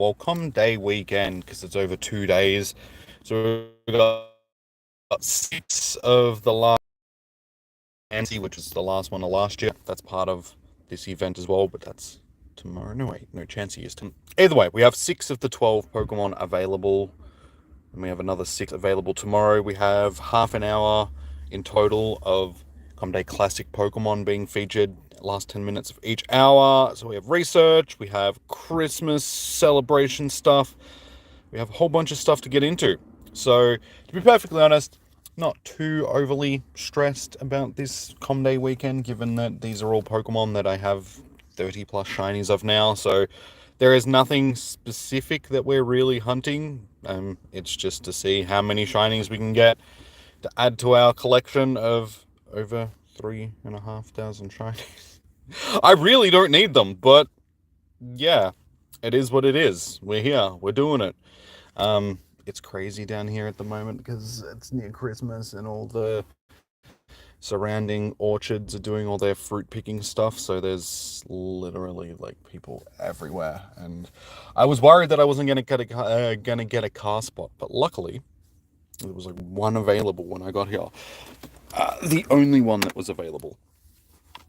welcome day weekend because it's over 2 days. So we got six of the last Nancy, which is the last one of last year. That's part of this event as well, but that's tomorrow. No, wait, no, Chansey is tomorrow. Either way, we have 6 of the 12 Pokemon available, and we have another 6 available tomorrow. We have half an hour in total of Comday Classic Pokemon being featured, last 10 minutes of each hour. So we have research, we have Christmas celebration stuff, we have a whole bunch of stuff to get into. So, to be perfectly honest, not too overly stressed about this Comday weekend, given that these are all Pokemon that I have 30 plus shinies of now. So, there is nothing specific that we're really hunting. It's just to see how many shinies we can get to add to our collection of over 3,500 shinies. I really don't need them, but yeah, it is what it is. We're here, we're doing it. It's crazy down here at the moment because it's near Christmas and all the surrounding orchards are doing all their fruit picking stuff, so there's literally like people everywhere, and I was worried that I wasn't gonna get a car spot, but luckily there was like one available when I got here, the only one that was available.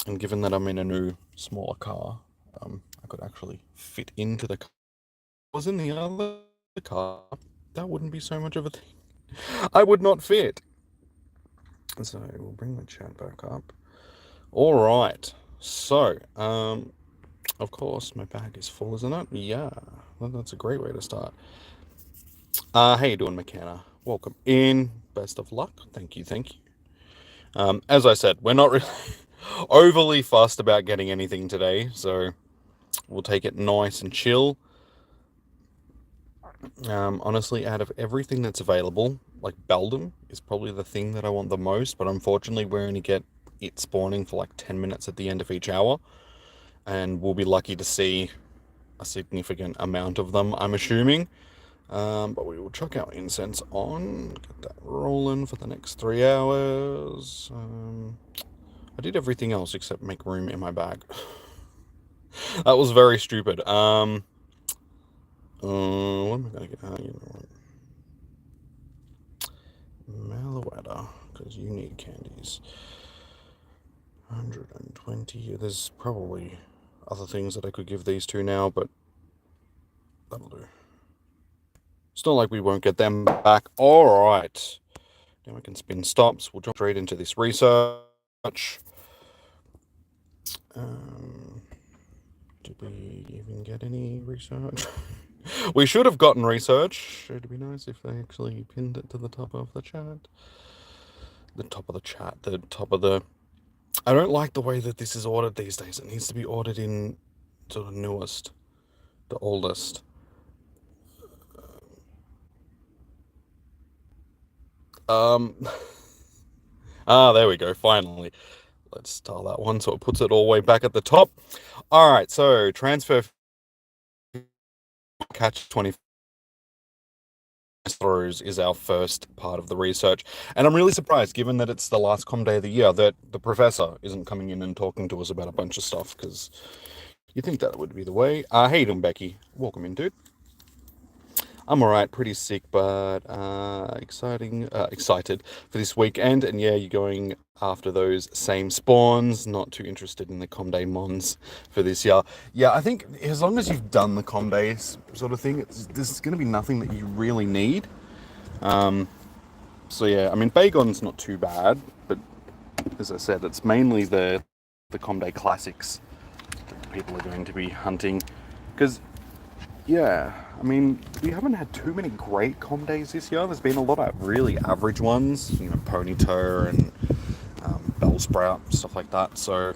And given that I'm in a new smaller car, I could actually fit into the car. If I was in the other car, that wouldn't be so much of a thing. I would not fit. So we'll bring the chat back up. All right. So, of course, my bag is full, isn't it? Yeah, well, that's a great way to start. How you doing, McKenna? Welcome in. Best of luck. Thank you. As I said, we're not really overly fussed about getting anything today, so we'll take it nice and chill. Honestly, out of everything that's available, like Beldum is probably the thing that I want the most, but unfortunately we only get it spawning for like 10 minutes at the end of each hour, and we'll be lucky to see a significant amount of them, I'm assuming. But we will chuck our incense on, get that rolling for the next 3 hours. I did everything else except make room in my bag. That was very stupid. What am I gonna get? You know what? Malawetta, because you need candies. 120. There's probably other things that I could give these to now, but that'll do. It's not like we won't get them back. All right. Now we can spin stops. We'll jump straight into this research. Did we even get any research? We should have gotten research. It'd be nice if they actually pinned it to the top of the chat. The top of the chat. The top of the... I don't like the way that this is ordered these days. It needs to be ordered in sort of newest, the oldest. There we go, finally. Let's style that one so it puts it all the way back at the top. All right, so transfer catch 20 throws is our first part of the research. And I'm really surprised, given that it's the last com day of the year, that the professor isn't coming in and talking to us about a bunch of stuff, because you'd think that would be the way. How you doing, Becky? Welcome in, dude. I'm alright, pretty sick, but excited for this weekend. And yeah, you're going after those same spawns. Not too interested in the Comday Mons for this year. Yeah, I think as long as you've done the Comdays sort of thing, there's going to be nothing that you really need. So yeah, I mean, Bagon's not too bad, but as I said, it's mainly the Comday Classics that people are going to be hunting, because yeah, I mean, we haven't had too many great com days this year. There's been a lot of really average ones, you know, Ponyta and Bellsprout, stuff like that. So,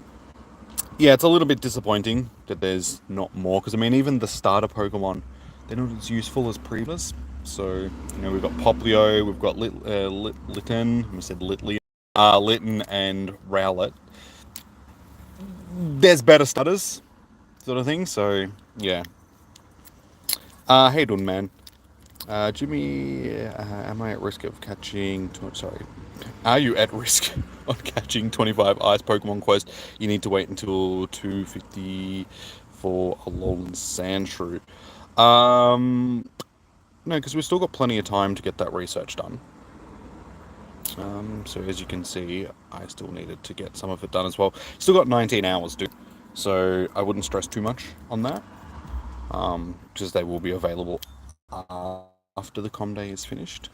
yeah, it's a little bit disappointing that there's not more, because, I mean, even the starter Pokemon, they're not as useful as previous. So, you know, we've got Poplio, we've got Litten, I said Litley, Litten and Rowlet. There's better starters, sort of thing, so, yeah. How you doing, man? Jimmy, am I at risk of catching... Are you at risk of catching 25 Ice Pokemon Quest? You need to wait until 250 for a Alolan Sandshrew. No, because we've still got plenty of time to get that research done. So as you can see, I still needed to get some of it done as well. Still got 19 hours to do, so I wouldn't stress too much on that, because they will be available after the com day is finished.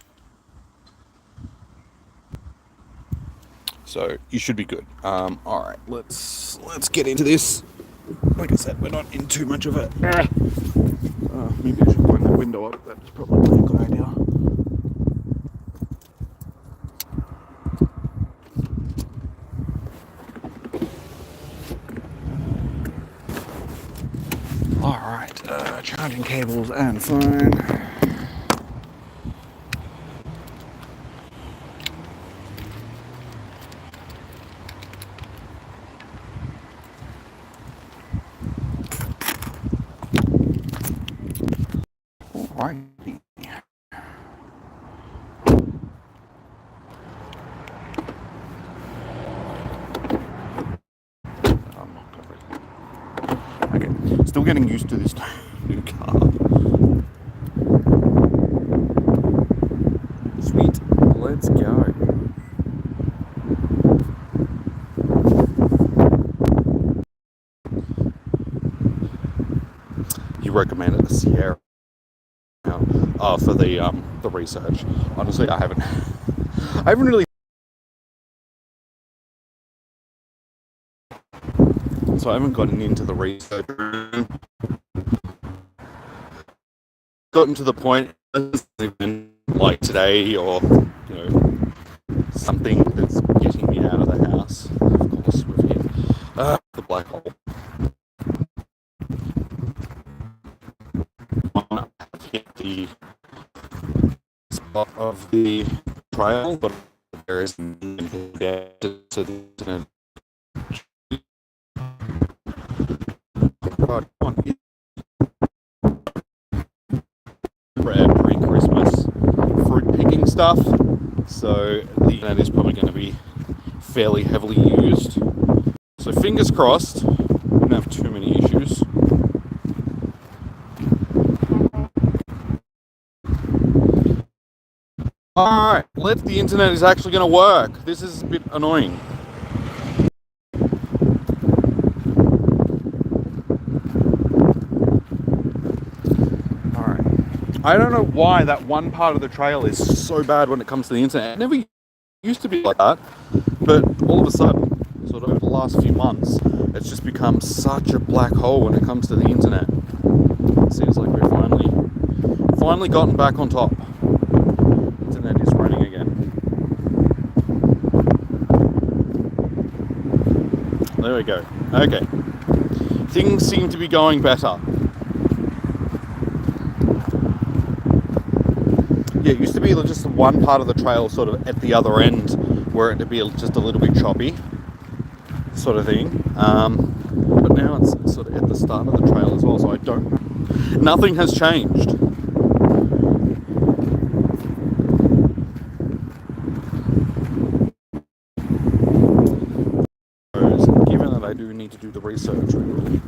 So you should be good. All right, let's get into this. Like I said, we're not in too much of it. Maybe I should bring the window up. That's probably a good idea. All right, charging cables and phone. Alrighty. Okay, still getting used to this new car. Sweet, let's go. You recommended the Sierra for the research. Honestly, I haven't really. So I haven't gotten into the research. Gotten to the point like today, or something that's getting me out of the house. Of course, we've hit the black hole. I've hit the spot of the trail, but there is there to the pre-Christmas fruit picking stuff, so the internet is probably going to be fairly heavily used. So fingers crossed, we don't have too many issues. Alright, the internet is actually going to work. This is a bit annoying. I don't know why that one part of the trail is so bad when it comes to the internet. It never used to be like that, but all of a sudden, sort of over the last few months, it's just become such a black hole when it comes to the internet. It seems like we've finally gotten back on top. Internet is running again. There we go. Okay. Things seem to be going better. Yeah, it used to be just one part of the trail sort of at the other end where it'd be just a little bit choppy sort of thing. But now it's sort of at the start of the trail as well, so I don't know. Nothing has changed. Given that I do need to do the research, we will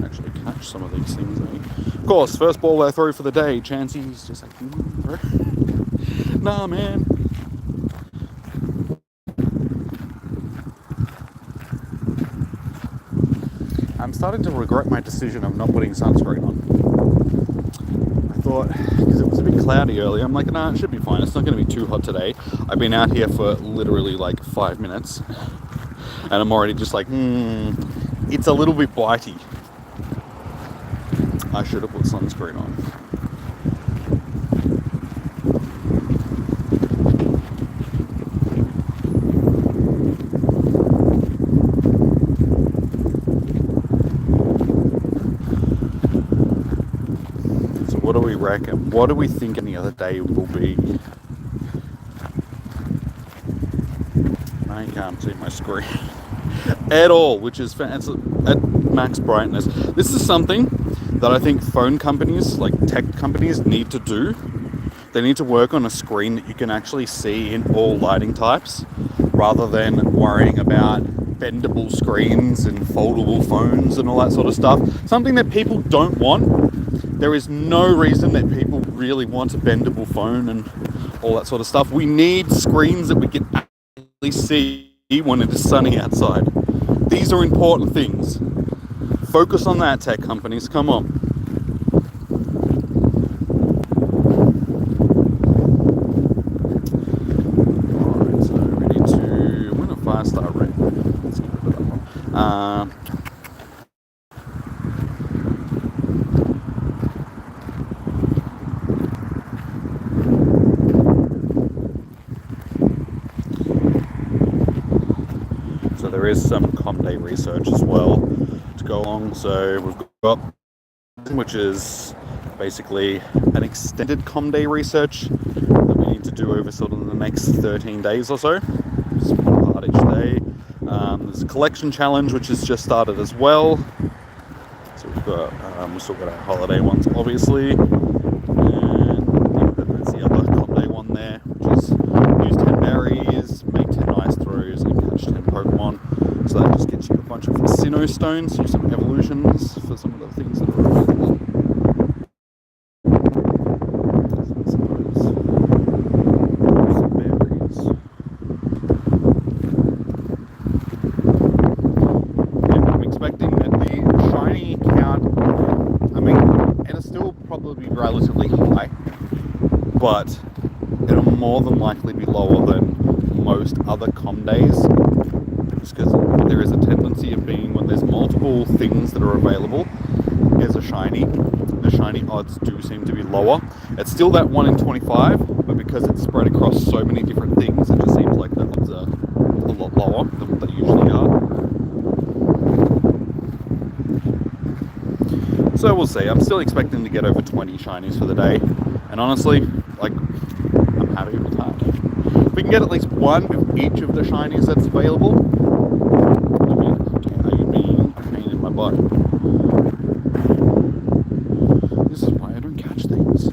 actually catch some of these things. Of course, first ball I throw for the day, Chansey's just like, bro. Nah, man. I'm starting to regret my decision of not putting sunscreen on. I thought, because it was a bit cloudy earlier, I'm like, nah, it should be fine. It's not going to be too hot today. I've been out here for literally like 5 minutes, and I'm already just like, it's a little bit bitey. I should have put sunscreen on. What do we reckon? What do we think any other day will be? I can't see my screen at all, which is it's at max brightness. This is something that I think phone companies, like tech companies, need to do. They need to work on a screen that you can actually see in all lighting types, rather than worrying about bendable screens and foldable phones and all that sort of stuff. Something that people don't want. There is no reason that people really want a bendable phone and all that sort of stuff. We need screens that we can actually see when it is sunny outside. These are important things. Focus on that, tech companies. Come on. Alright, so we need to win a 5-star rating. Let's get rid of that one. So there is some ComDay research as well to go along. So we've got, which is basically an extended ComDay research that we need to do over sort of the next 13 days or so. Just one part each day. There's a collection challenge which has just started as well. So we've still got our holiday ones obviously. And there's the other ComDay one there, which is use 10 berries, make 10 ice throws and catch 10 Pokemon. So that just gets you a bunch of Sinnoh stones, so some evolutions for some of the things that are available. I suppose some berries. And I'm expecting that the shiny count, I mean, it'll still probably be relatively high, but it'll more than likely be lower than most other ComDays. Because there is a tendency of being, when there's multiple things that are available as a shiny, the shiny odds do seem to be lower. It's still that 1 in 25, but because it's spread across so many different things, it just seems like the odds are a lot lower than what they usually are. So we'll see. I'm still expecting to get over 20 shinies for the day, and honestly, like, I'm happy with that. If we can get at least one of each of the shinies that's available, but this is why I don't catch things.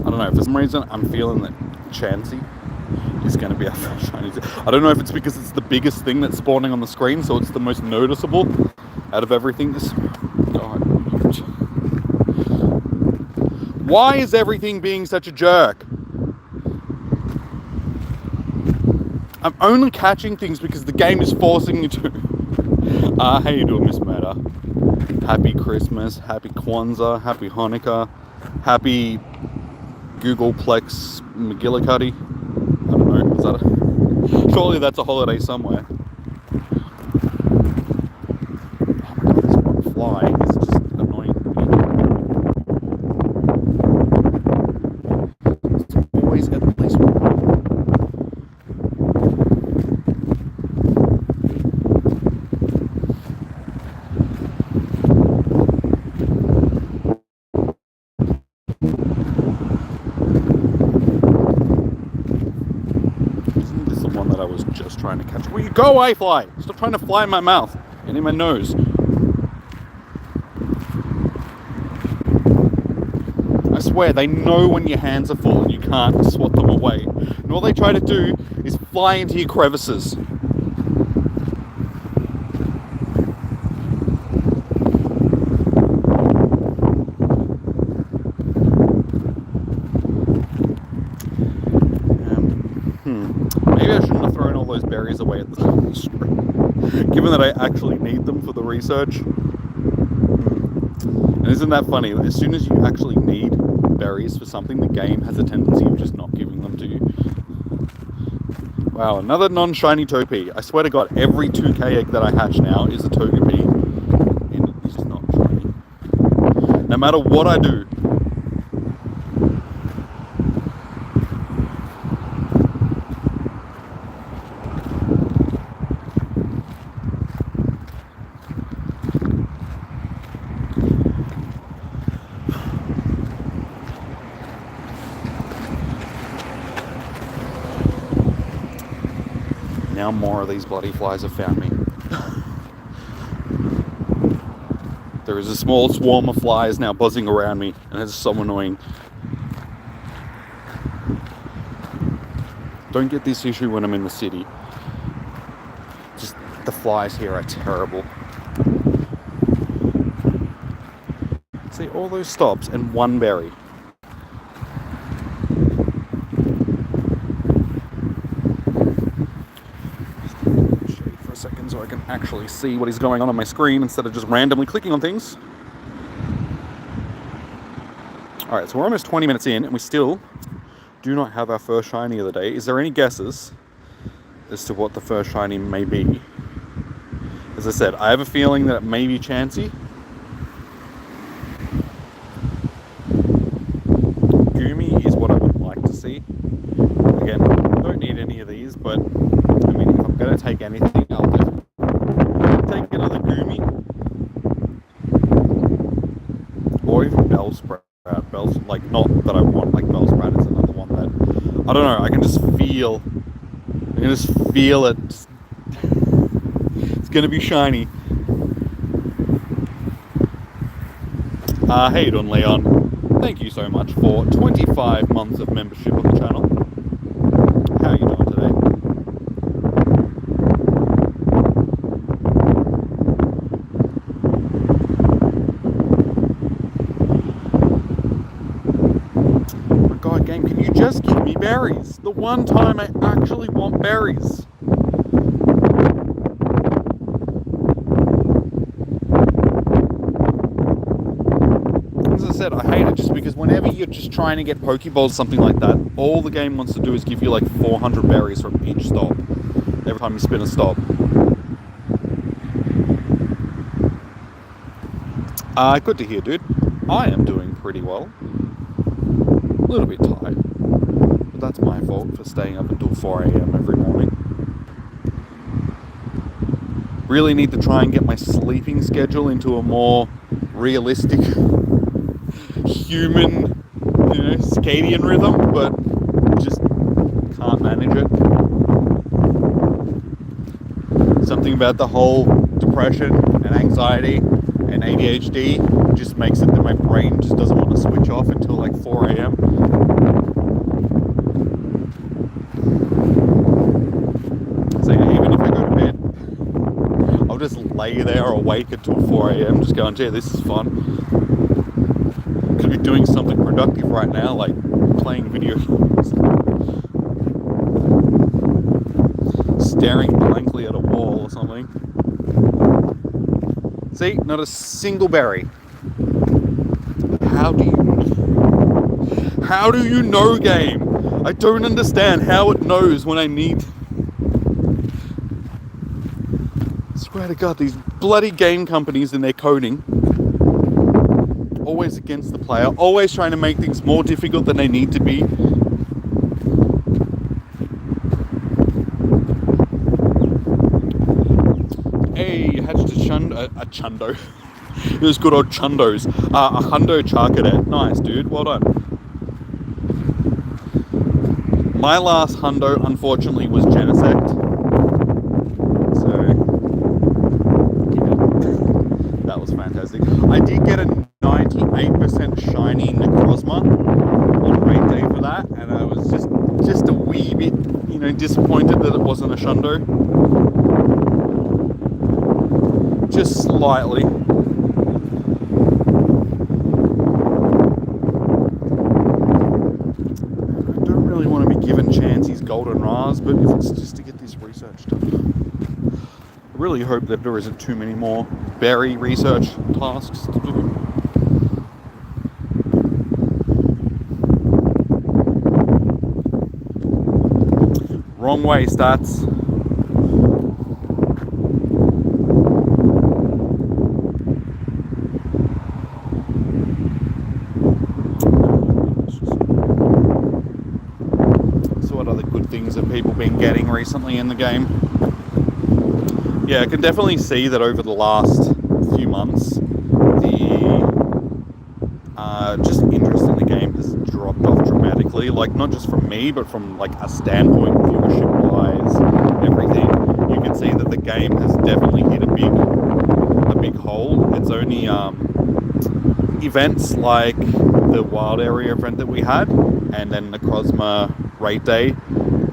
I don't know, for some reason I'm feeling that Chansey is going to be our first shiny. I don't know if it's because it's the biggest thing that's spawning on the screen, so it's the most noticeable out of everything. Why is everything being such a jerk? I'm only catching things because the game is forcing me to. How you doing, Miss Meta? Happy Christmas, happy Kwanzaa, happy Hanukkah, happy Googleplex McGillicuddy. I don't know, is that a... Surely that's a holiday somewhere. Oh my god, this one fly is just annoying me. It's always at least one. I was just trying to catch. Will you go away, fly? Stop trying to fly in my mouth and in my nose. I swear, they know when your hands are full and you can't swat them away. And all they try to do is fly into your crevices. Maybe I shouldn't have thrown all those berries away at the top of the stream, given that I actually need them for the research. And isn't that funny? As soon as you actually need berries for something, the game has a tendency of just not giving them to you. Wow, another non-shiny Togepi. I swear to god, every 2k egg that I hatch now is a Togepi, and it's just not shiny. No matter what I do. Now more of these bloody flies have found me. There is a small swarm of flies now buzzing around me, and it's so annoying. Don't get this issue when I'm in the city. Just the flies here are terrible. See, all those stops and one berry. Shade for a second so I can actually see what is going on my screen instead of just randomly clicking on things. Alright, so we're almost 20 minutes in and we still do not have our first shiny of the day. Is there any guesses as to what the first shiny may be? As I said, I have a feeling that it may be Chansey. Goomy is what I would like to see. Again, don't need any of these, but I mean, if I'm going to take anything, I'll definitely take another Goomy. Or even Bellsprout. Like, not that I want, like Bellsprout is another one that, I don't know, I can just feel it. It's going to be shiny. Hey, Don Leon. Thank you so much for 25 months of membership on the channel. How are you doing today? Oh my god, game, can you just give me berries? The one time I actually want berries. I hate it just because whenever you're just trying to get Pokeballs, something like that, all the game wants to do is give you like 400 berries from each stop. Every time you spin a stop. Good to hear, dude. I am doing pretty well. A little bit tired. But that's my fault for staying up until 4 AM every morning. Really need to try and get my sleeping schedule into a more realistic human, circadian rhythm, but just can't manage it. Something about the whole depression and anxiety and ADHD just makes it that my brain just doesn't want to switch off until like 4 AM. So even if I go to bed, I'll just lay there awake until 4 AM just going, gee, this is fun. Could be doing something productive right now, like playing video games. Staring blankly at a wall or something. See, not a single berry. How do you know, game? I don't understand how it knows when I need. I swear to God, these bloody game companies and their coding. Always against the player, always trying to make things more difficult than they need to be. Hey, hatched a chundo. It was good old chundos. A hundo charcadet. Nice, dude. Well done. My last hundo, unfortunately, was Genesect. So, yeah, that was fantastic. I did get a 98% shiny Necrozma on raid day for that, and I was just a wee bit, disappointed that it wasn't a Shundo. Just slightly. I don't really want to be given Chansey's Golden Ras, but if it's just to get this research done. I really hope that there isn't too many more berry research tasks to do. Wrong way, stats. So what other good things have people been getting recently in the game? Yeah, I can definitely see that over the last few months, the just interest in the game has dropped off dramatically. Like, not just from me, but from like a standpoint, viewership wise, everything. You can see that the game has definitely hit a big hole. It's only events like the wild area event that we had, and then the Cosma raid day,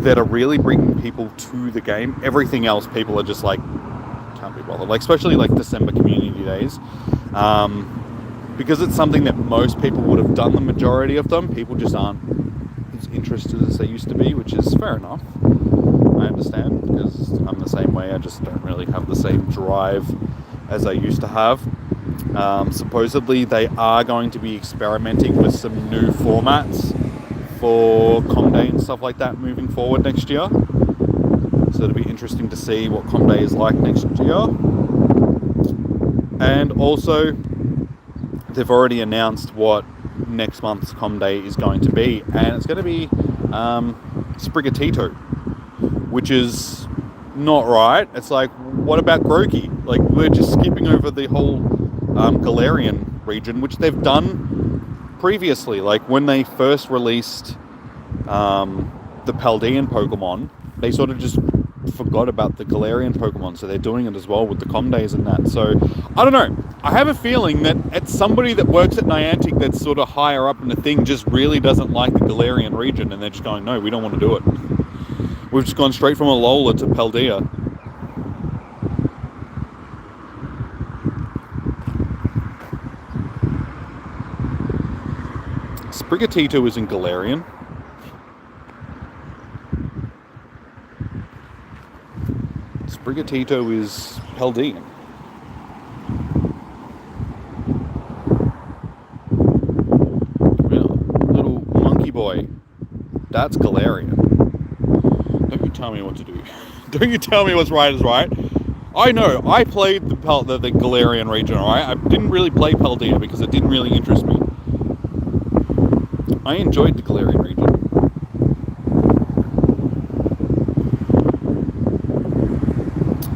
that are really bringing people to the game. Everything else, people are just like, can't be bothered. Like, especially like December community days, because it's something that most people would have done the majority of them. People just aren't as interested as they used to be, which is fair enough. I understand, because I'm the same way. I just don't really have the same drive as I used to have. Supposedly they are going to be experimenting with some new formats for Comday and stuff like that moving forward next year. So it'll be interesting to see what Comday is like next year. And also, they've already announced what next month's Comday is going to be, and it's going to be Sprigatito, which is not right. It's like, what about Groki? Like, we're just skipping over the whole Galarian region, which they've done previously. Like, when they first released the Paldean Pokemon, they sort of just forgot about the Galarian Pokemon, so they're doing it as well with the Comdays and that. So, I don't know. I have a feeling that it's somebody that works at Niantic that's sort of higher up in the thing just really doesn't like the Galarian region, and they're just going, no, we don't want to do it. We've just gone straight from Alola to Paldea. Sprigatito is in Galarian. Sprigatito is Paldean. Well, little monkey boy, that's Galarian. Don't you tell me what to do. Don't you tell me what's right is right. I know, I played the Galarian region, alright? I didn't really play Paldea because it didn't really interest me. I enjoyed the Galarian region.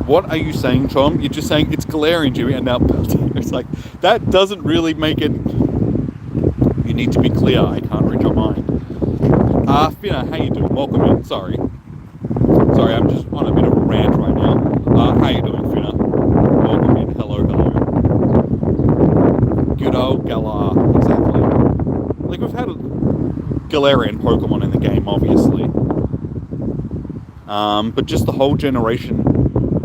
What are you saying, Tom? You're just saying it's Galarian, Jimmy, and now Paldea. It's like, that doesn't really make it... You need to be clear, I can't read your mind. Finna, how you doing? Welcome in, sorry. Sorry, I'm just on a bit of a rant right now. How you doing, Finna? Welcome in, hello. Good old Galar, exactly. Like, we've had a Galarian Pokemon in the game, obviously. But just the whole generation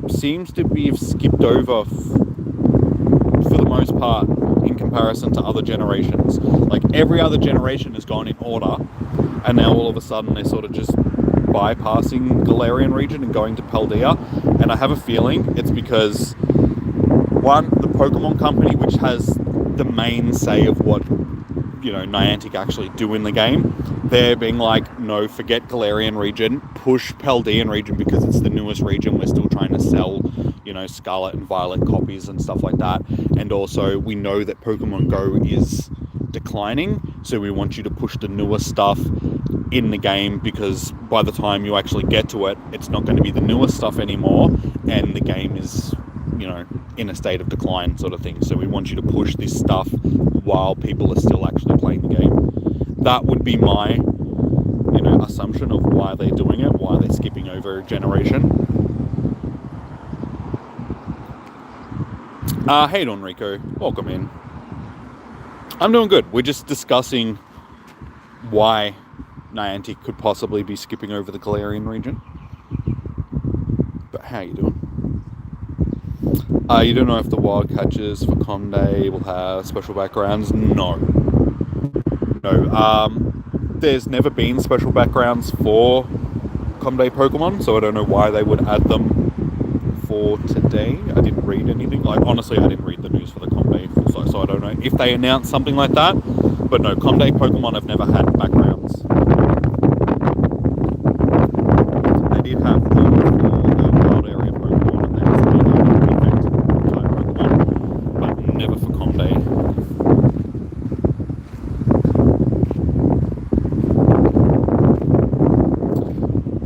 seems to be skipped over for the most part in comparison to other generations. Like, every other generation has gone in order, and now all of a sudden they're sort of just bypassing Galarian region and going to Paldea. And I have a feeling it's because, one, the Pokemon Company, which has the main say of what, you know, Niantic actually do in the game, they're being like, no, forget Galarian region, push Paldean region because it's the newest region. We're still trying to sell, you know, Scarlet and Violet copies and stuff like that. And also, we know that Pokemon Go is declining, so we want you to push the newer stuff in the game, because by the time you actually get to it, it's not going to be the newest stuff anymore, and the game is, you know, in a state of decline sort of thing. So we want you to push this stuff while people are still actually playing the game. That would be my, you know, assumption of why they're doing it, why they're skipping over a generation. Hey Don Rico, welcome in. I'm doing good. We're just discussing why Niantic could possibly be skipping over the Galarian region. But how you doing? You don't know if the wild catches for Comday will have special backgrounds? No. There's never been special backgrounds for Comday Pokemon, so I don't know why they would add them for today. I didn't read anything. Like, honestly, I didn't read the news for the Comday, so I don't know if they announced something like that. But no, Comday Pokemon have never had backgrounds. They did have them for the wild area Pokemon, and they just did have event type Pokemon, but never for Comday.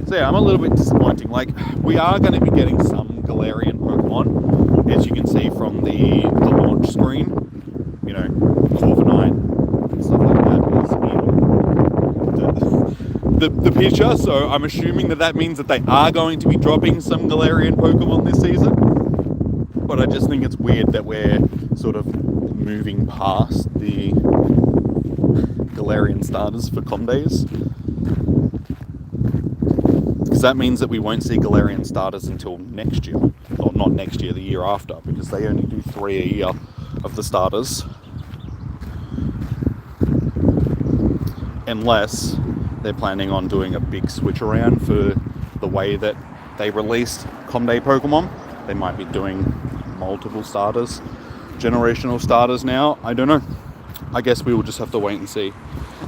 So yeah, I'm a little bit disappointing. Like, we are going to be getting some Galarian Pokemon, as you can see from the launch screen. You know, Corviknight and stuff like that is in the picture. So I'm assuming that means that they are going to be dropping some Galarian Pokemon this season. But I just think it's weird that we're sort of moving past the Galarian starters for Com Days. Because that means that we won't see Galarian starters until next year. Or not next year, the year after, because they only do 3 a year of the starters. Unless they're planning on doing a big switch around for the way that they released Com Day Pokemon. They might be doing multiple starters, generational starters now. I don't know. I guess we will just have to wait and see.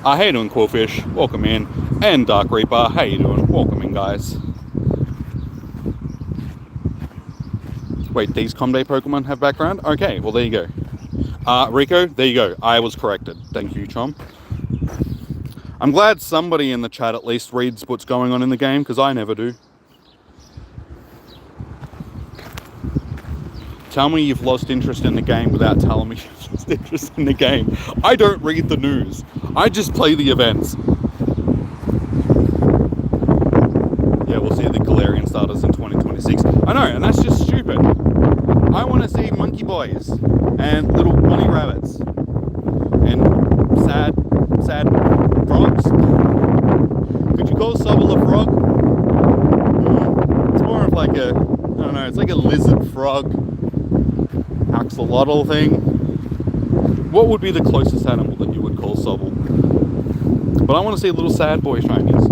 How you doing, Quillfish? Welcome in. And Dark Reaper, how you doing? Welcome in, guys. Wait, these Com Day Pokemon have background? Okay, well there you go. Rico, there you go. I was corrected. Thank you, Chom. I'm glad somebody in the chat at least reads what's going on in the game, because I never do. Tell me you've lost interest in the game without telling me you've lost interest in the game. I don't read the news. I just play the events. Yeah, we'll see the Galarian starters in 2026. I know, and that's just stupid. I want to see monkey boys and little bunny rabbits and sad frogs. Could you call Sobble a frog? It's more of like a, I don't know, it's like a lizard frog axolotl thing. What would be the closest animal that you would call Sobble? But I want to see little sad boy shinies.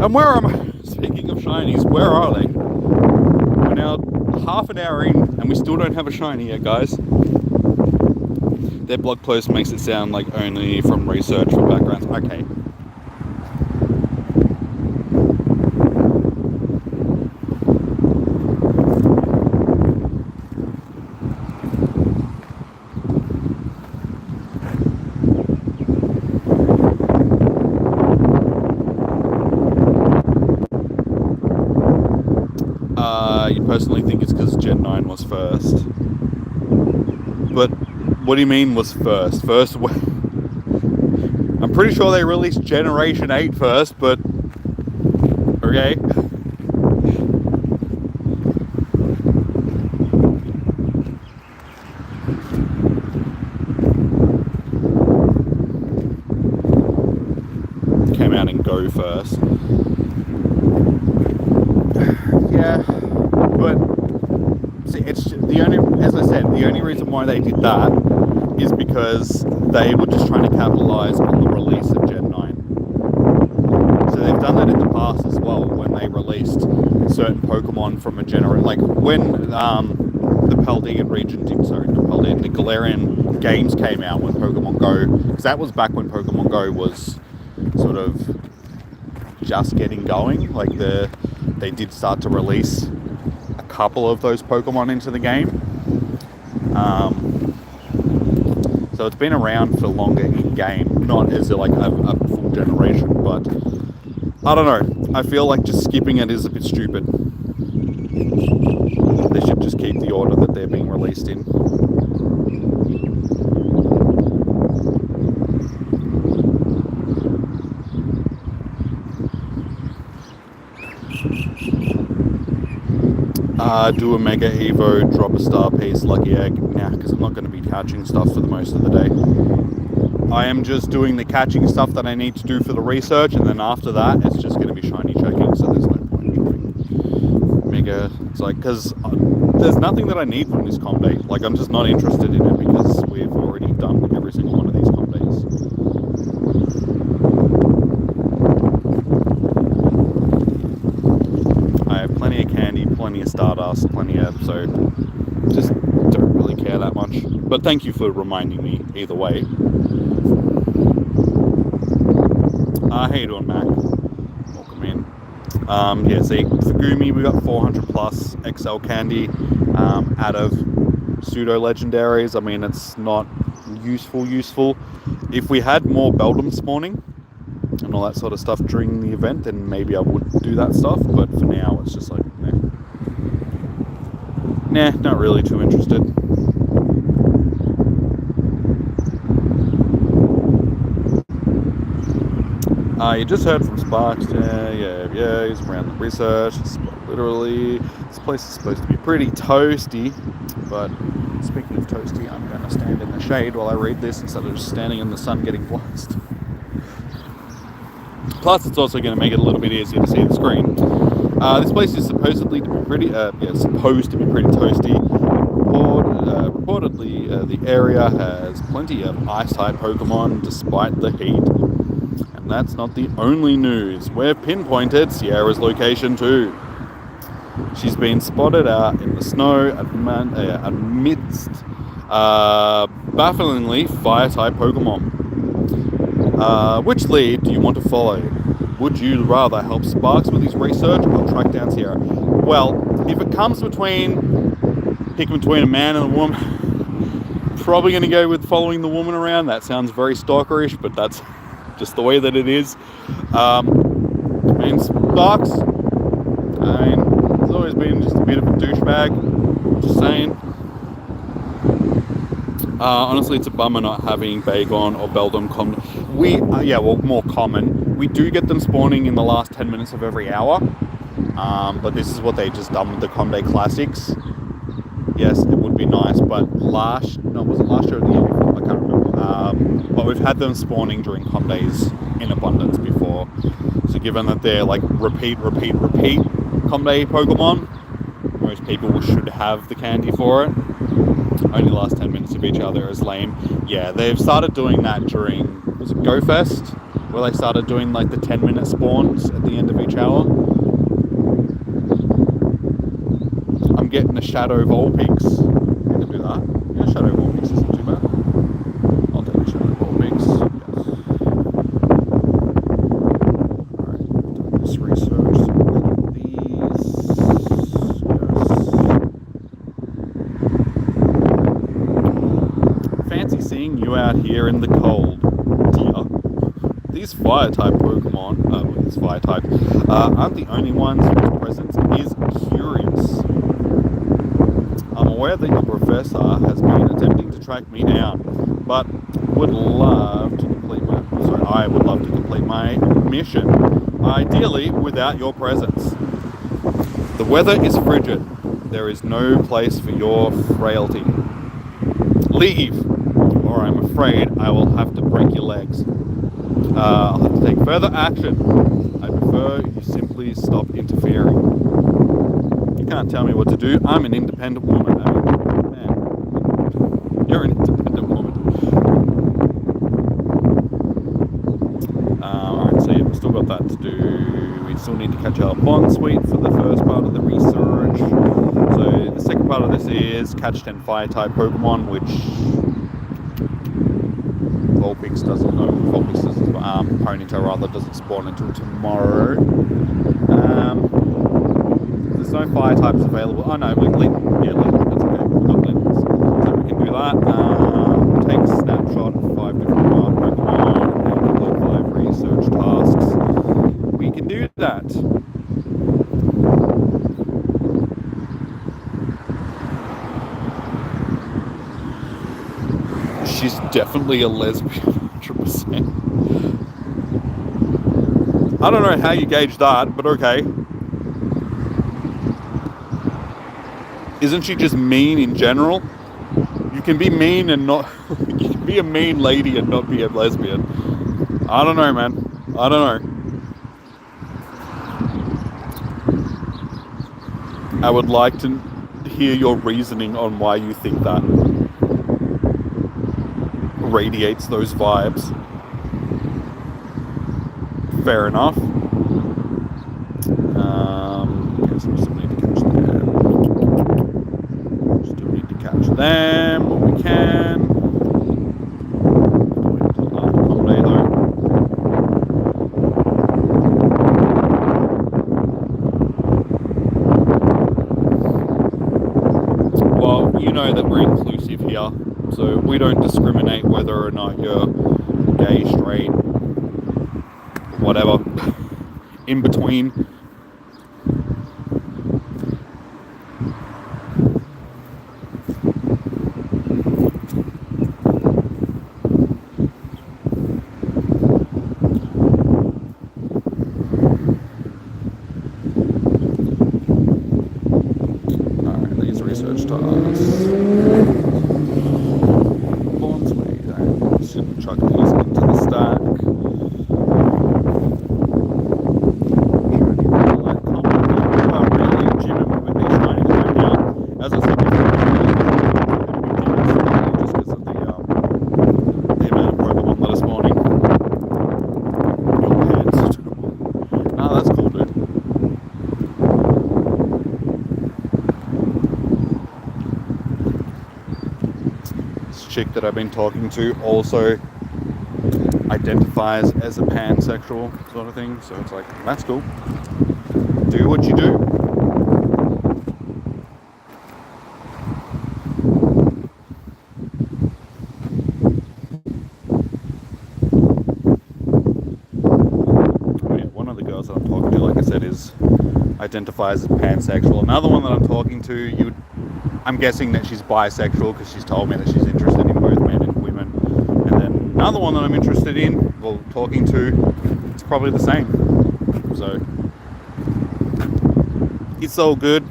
And where am I? Speaking of shinies, where are they? We're now half an hour in and we still don't have a shiny yet, guys. Their blog post makes it sound like only from research for backgrounds. Okay. You personally think it's because Gen 9 was first. But what do you mean was first? First, I'm pretty sure they released Generation 8 first, but okay. Came out in Go first. Yeah, but see, it's the only, as I said, the only reason why they did that is because they were just trying to capitalize on the release of Gen 9. So they've done that in the past as well, when they released certain Pokemon from a generation, like when the Paldean region did, the Galarian games came out when Pokemon Go, because that was back when Pokemon Go was sort of just getting going. Like they did start to release a couple of those Pokemon into the game. So it's been around for longer in game, not as like a full generation, but I don't know. I feel like just skipping it is a bit stupid. They should just keep the order that they're being released in. Do a Mega Evo, drop a star piece, lucky egg. Nah, because I'm not going to be catching stuff for the most of the day. I am just doing the catching stuff that I need to do for the research, and then after that, it's just going to be shiny checking, so there's no point dropping Mega. It's like, because there's nothing that I need from this comp day. Like, I'm just not interested in it because we've already done every single one of these comp days. I have plenty of candy, plenty of Stardust, plenty of, so just don't really care that much. But thank you for reminding me either way. How you doing, Mac? Welcome in. Yeah, see, for Gumi, we got 400 plus XL candy out of pseudo legendaries. I mean, it's not useful. If we had more Beldum spawning and all that sort of stuff during the event, then maybe I would do that stuff, but for now it's just like, nah, not really too interested. You just heard from Sparks. Yeah, he's around the research. It's a Literally, this place is supposed to be pretty toasty, but speaking of toasty, I'm going to stand in the shade while I read this instead of just standing in the sun getting blasted. Plus, it's also going to make it a little bit easier to see the screen. This place is supposedly to be pretty, supposed to be pretty toasty. Reportedly, the area has plenty of ice-type Pokemon despite the heat. And that's not the only news. We've pinpointed Sierra's location too. She's been spotted out in the snow amidst bafflingly fire-type Pokemon. Which lead do you want to follow? Would you rather help Sparks with his research or track down Sierra? Well, if it comes between a man and a woman, probably going to go with following the woman around. That sounds very stalkerish, but that's just the way that it is. Sparks, he's always been just a bit of a douchebag. Just saying. Honestly, it's a bummer not having Bagon or Beldum common. More common. We do get them spawning in the last 10 minutes of every hour. But this is what they just done with the Comday Classics. Yes, it would be nice, but was it last year or the year before? I can't remember. But we've had them spawning during Comdays in abundance before. So given that they're like repeat Comday Pokemon, most people should have the candy for it. Only last 10 minutes of each other is lame. Yeah, they've started doing that during, was it Go Fest? Where they started doing like the 10-minute spawns at the end of each hour. I'm getting a Shadow Vulpix. I can do that. Yeah, Shadow Vulpix isn't too bad. I'll take a Shadow Vulpix. Yes. Alright, done this research. These. Yes. Fancy seeing you out here in the cold, dear. These fire-type Pokemon, aren't the only ones whose presence is curious. I'm aware that your professor has been attempting to track me down, but I would love to complete my mission, ideally without your presence. The weather is frigid. There is no place for your frailty. Leave, or I'm afraid I will have to break your legs. I'll have to take further action. I prefer you simply stop interfering. You can't tell me what to do. I'm an independent woman. Man, you're an independent woman. Alright, so yeah, we've still got that to do. We still need to catch our Bond Suite for the first part of the research. So the second part of this is catch 10 fire-type Pokemon, which Vulpix doesn't Ponytail rather doesn't spawn until tomorrow. There's no fire types available. Oh no, Link. Yeah, Link. That's okay. We've got Links. So we can do that. Take a snapshot of 5 different wild Pokemon and complete 5 research tasks. We can do that. She's definitely a lesbian, 100%. I don't know how you gauge that, but okay. Isn't she just mean in general? You can be mean and not... you can be a mean lady and not be a lesbian. I don't know, man. I don't know. I would like to hear your reasoning on why you think that radiates those vibes. Fair enough. Okay, so we still need to catch them. Still need to catch them, but we can. Wait until after Comday though. Well, you know that we're inclusive here, so we don't discriminate whether or not you're gay, straight, whatever, in between. chuck these into the stack. As I said before, just because of the amount of Pokemon that are spawning. Ah, that's cool, dude. This chick that I've been talking to also identifies as a pansexual sort of thing, so it's like, that's cool. Do what you do. That I'm talking to, like I said, is identifies as pansexual. Another one that I'm talking to, I'm guessing that she's bisexual because she's told me that she's interested in both men and women. And then another one that I'm interested in, well, talking to, it's probably the same. So it's all good.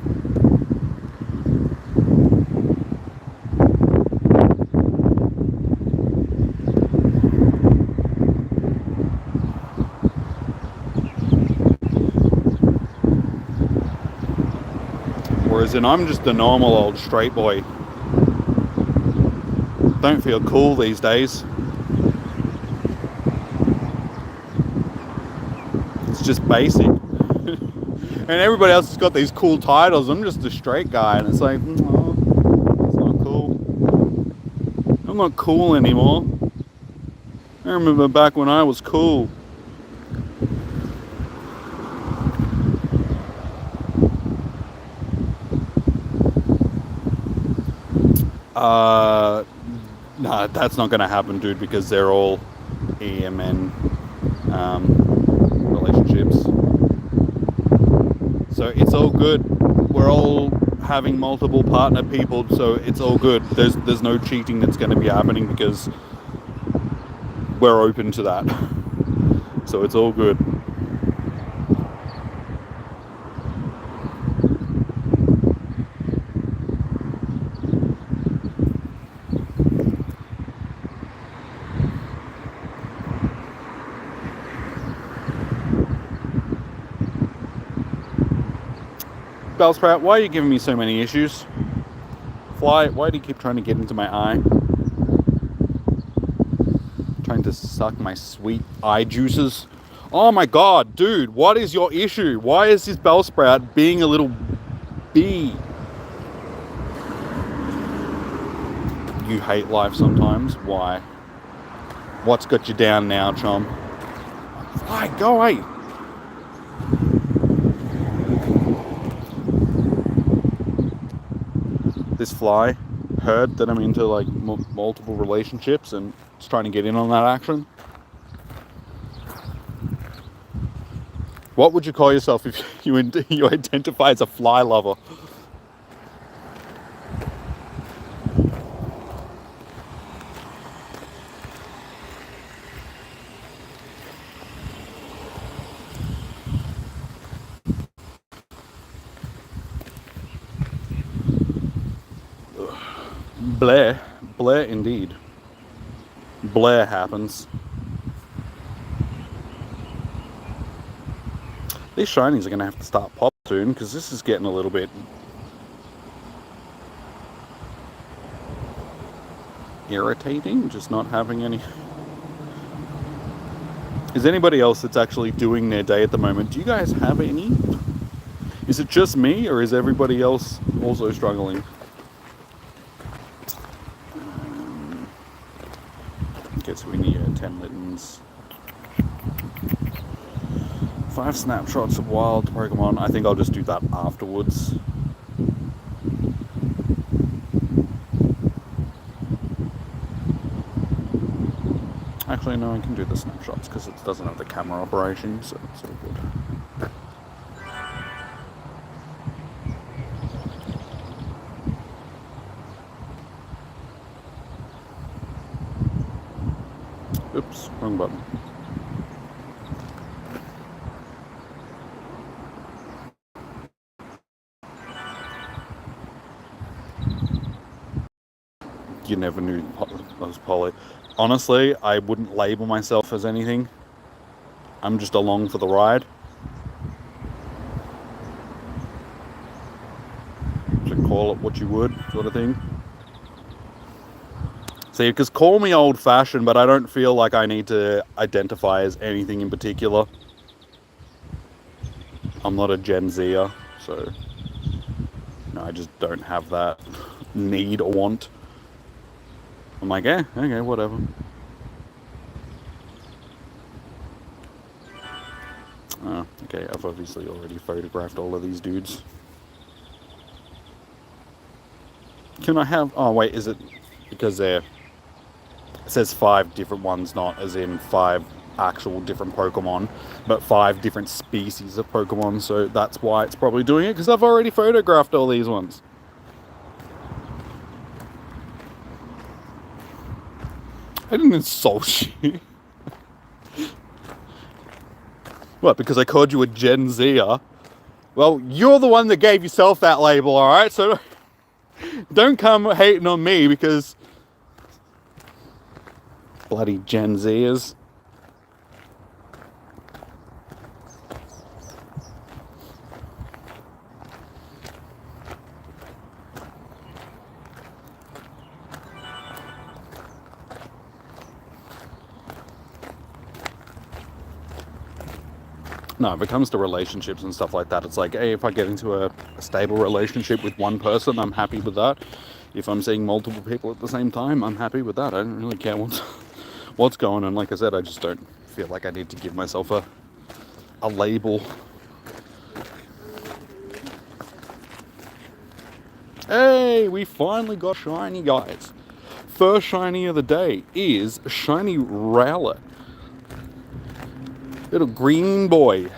Whereas I'm just a normal old straight boy. Don't feel cool these days. It's just basic. And everybody else has got these cool titles. I'm just a straight guy, and it's like, oh, it's not cool. I'm not cool anymore. I remember back when I was cool. No, that's not going to happen, dude, because they're all EMN relationships. So it's all good. We're all having multiple partner people, so it's all good. There's no cheating that's going to be happening because we're open to that. So it's all good. Bellsprout, why are you giving me so many issues? Fly, why do you keep trying to get into my eye? Trying to suck my sweet eye juices. Oh my god, dude, what is your issue? Why is this Bellsprout being a little bee? You hate life sometimes? Why? What's got you down now, chum? Fly, go away! This fly heard that I'm into like multiple relationships and it's trying to get in on that action. What would you call yourself if you identify as a fly lover? Blair indeed. Blair happens. These shinies are going to have to start popping soon because this is getting a little bit irritating, just not having any. Is anybody else that's actually doing their day at the moment? Do you guys have any? Is it just me or is everybody else also struggling? Guess we need 10 littens. 5 snapshots of wild Pokemon. I think I'll just do that afterwards. Actually, no, I can do the snapshots because it doesn't have the camera operation, so it's all good. Oops, wrong button. You never knew I was Polly. honestly, I wouldn't label myself as anything. I'm just along for the ride. So call it what you would, sort of thing. See, because call me old-fashioned, but I don't feel like I need to identify as anything in particular. I'm not a Gen Zer, so no, I just don't have that need or want. I'm like, okay, whatever. Oh, okay, I've obviously already photographed all of these dudes. Can I have... Oh, wait, is it... Because it says 5 different ones, not as in 5 actual different Pokemon, but 5 different species of Pokemon, so that's why it's probably doing it, because I've already photographed all these ones. I didn't insult you. What, because I called you a Gen Zer? Well, you're the one that gave yourself that label, alright? So don't come hating on me because bloody Gen Zers. No, if it comes to relationships and stuff like that, it's like, hey, if I get into a stable relationship with one person, I'm happy with that. If I'm seeing multiple people at the same time, I'm happy with that. I don't really care what's going on. Like I said, I just don't feel like I need to give myself a label. Hey, we finally got shiny, guys. First shiny of the day is shiny Rowlet. Little green boy.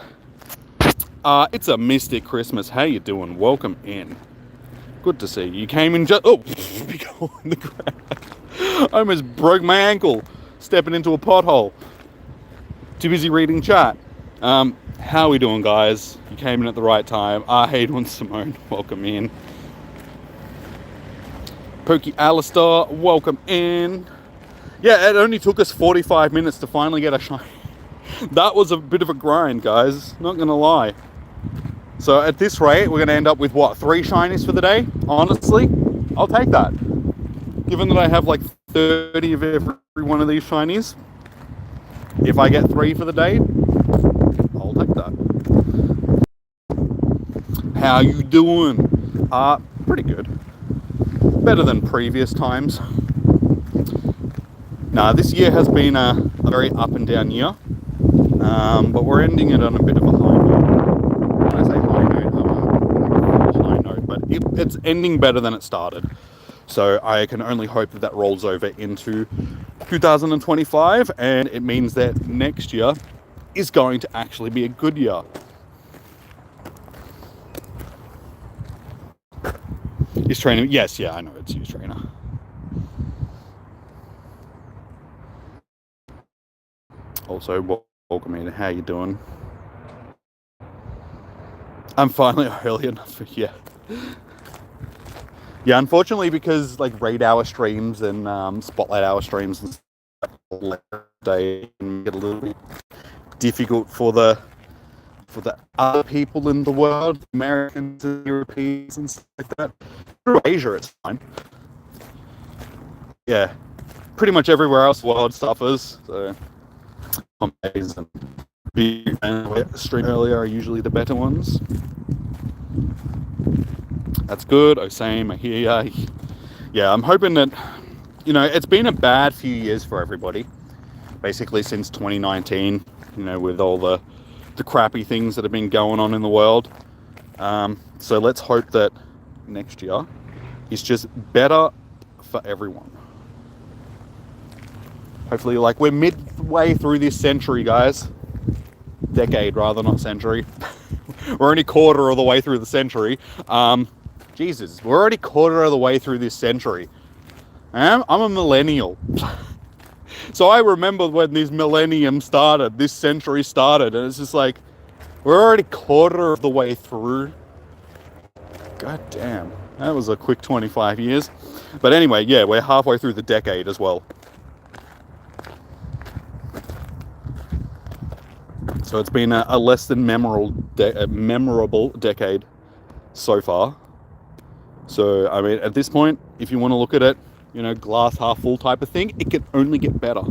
It's a Mystic Christmas. How you doing? Welcome in. Good to see you. You came in just... Oh, on the ground. I almost broke my ankle stepping into a pothole. Too busy reading chat. How are we doing, guys? You came in at the right time. Hey, doing Simone. Welcome in. Pokey Alistair, welcome in. Yeah, it only took us 45 minutes to finally get a shiny. That was a bit of a grind, guys. Not gonna lie. So at this rate, we're gonna end up with what, 3 shinies for the day? Honestly, I'll take that. Given that I have like 30 of every one of these shinies, if I get 3 for the day, I'll take that. How you doing? Pretty good. Better than previous times. Nah, this year has been a very up and down year. But we're ending it on a bit of a high note. When I say high note, I'm a high note, but it's ending better than it started. So I can only hope that rolls over into 2025, and it means that next year is going to actually be a good year. Is training? Yes, yeah, I know it's you, trainer. Also, welcome in. How you doing? I'm finally early enough for yeah. Yeah, unfortunately, because like raid hour streams and spotlight hour streams and stuff day can get a little bit difficult for the other people in the world, Americans and Europeans and stuff like that. Through Asia, it's fine. Yeah, pretty much everywhere else the world suffers. So, and big stream earlier are usually the better ones. That's good. Oh, same. I hear ya. Yeah, I'm hoping that, you know, it's been a bad few years for everybody. Basically since 2019, you know, with all the crappy things that have been going on in the world. So let's hope that next year is just better for everyone. Hopefully, like, we're midway through this century, guys. Decade, rather, not century. We're only quarter of the way through the century. Jesus, we're already quarter of the way through this century. I'm a millennial. So I remember when this millennium started, this century started, and it's just like, we're already quarter of the way through. God damn, that was a quick 25 years. But anyway, yeah, we're halfway through the decade as well. So it's been a less than memorable decade so far. So, I mean, at this point, if you want to look at it, you know, glass half full type of thing, it can only get better.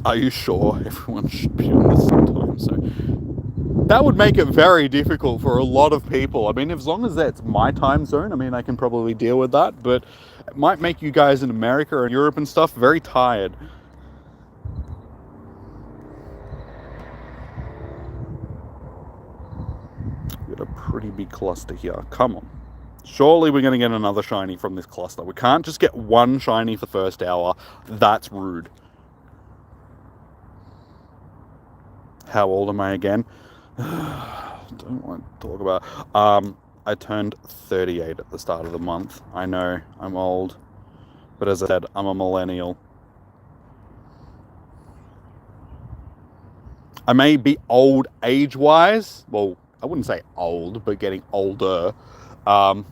Are you sure everyone should be on this sometime? So that would make it very difficult for a lot of people. I mean, as long as that's my time zone, I mean, I can probably deal with that, but it might make you guys in America and Europe and stuff very tired. Got a pretty big cluster here. Come on. Surely we're going to get another shiny from this cluster. We can't just get one shiny for first hour. That's rude. How old am I again? Don't want to talk about. I turned 38 at the start of the month. I know I'm old, but as I said, I'm a millennial. I may be old age-wise. Well, I wouldn't say old, but getting older. I'm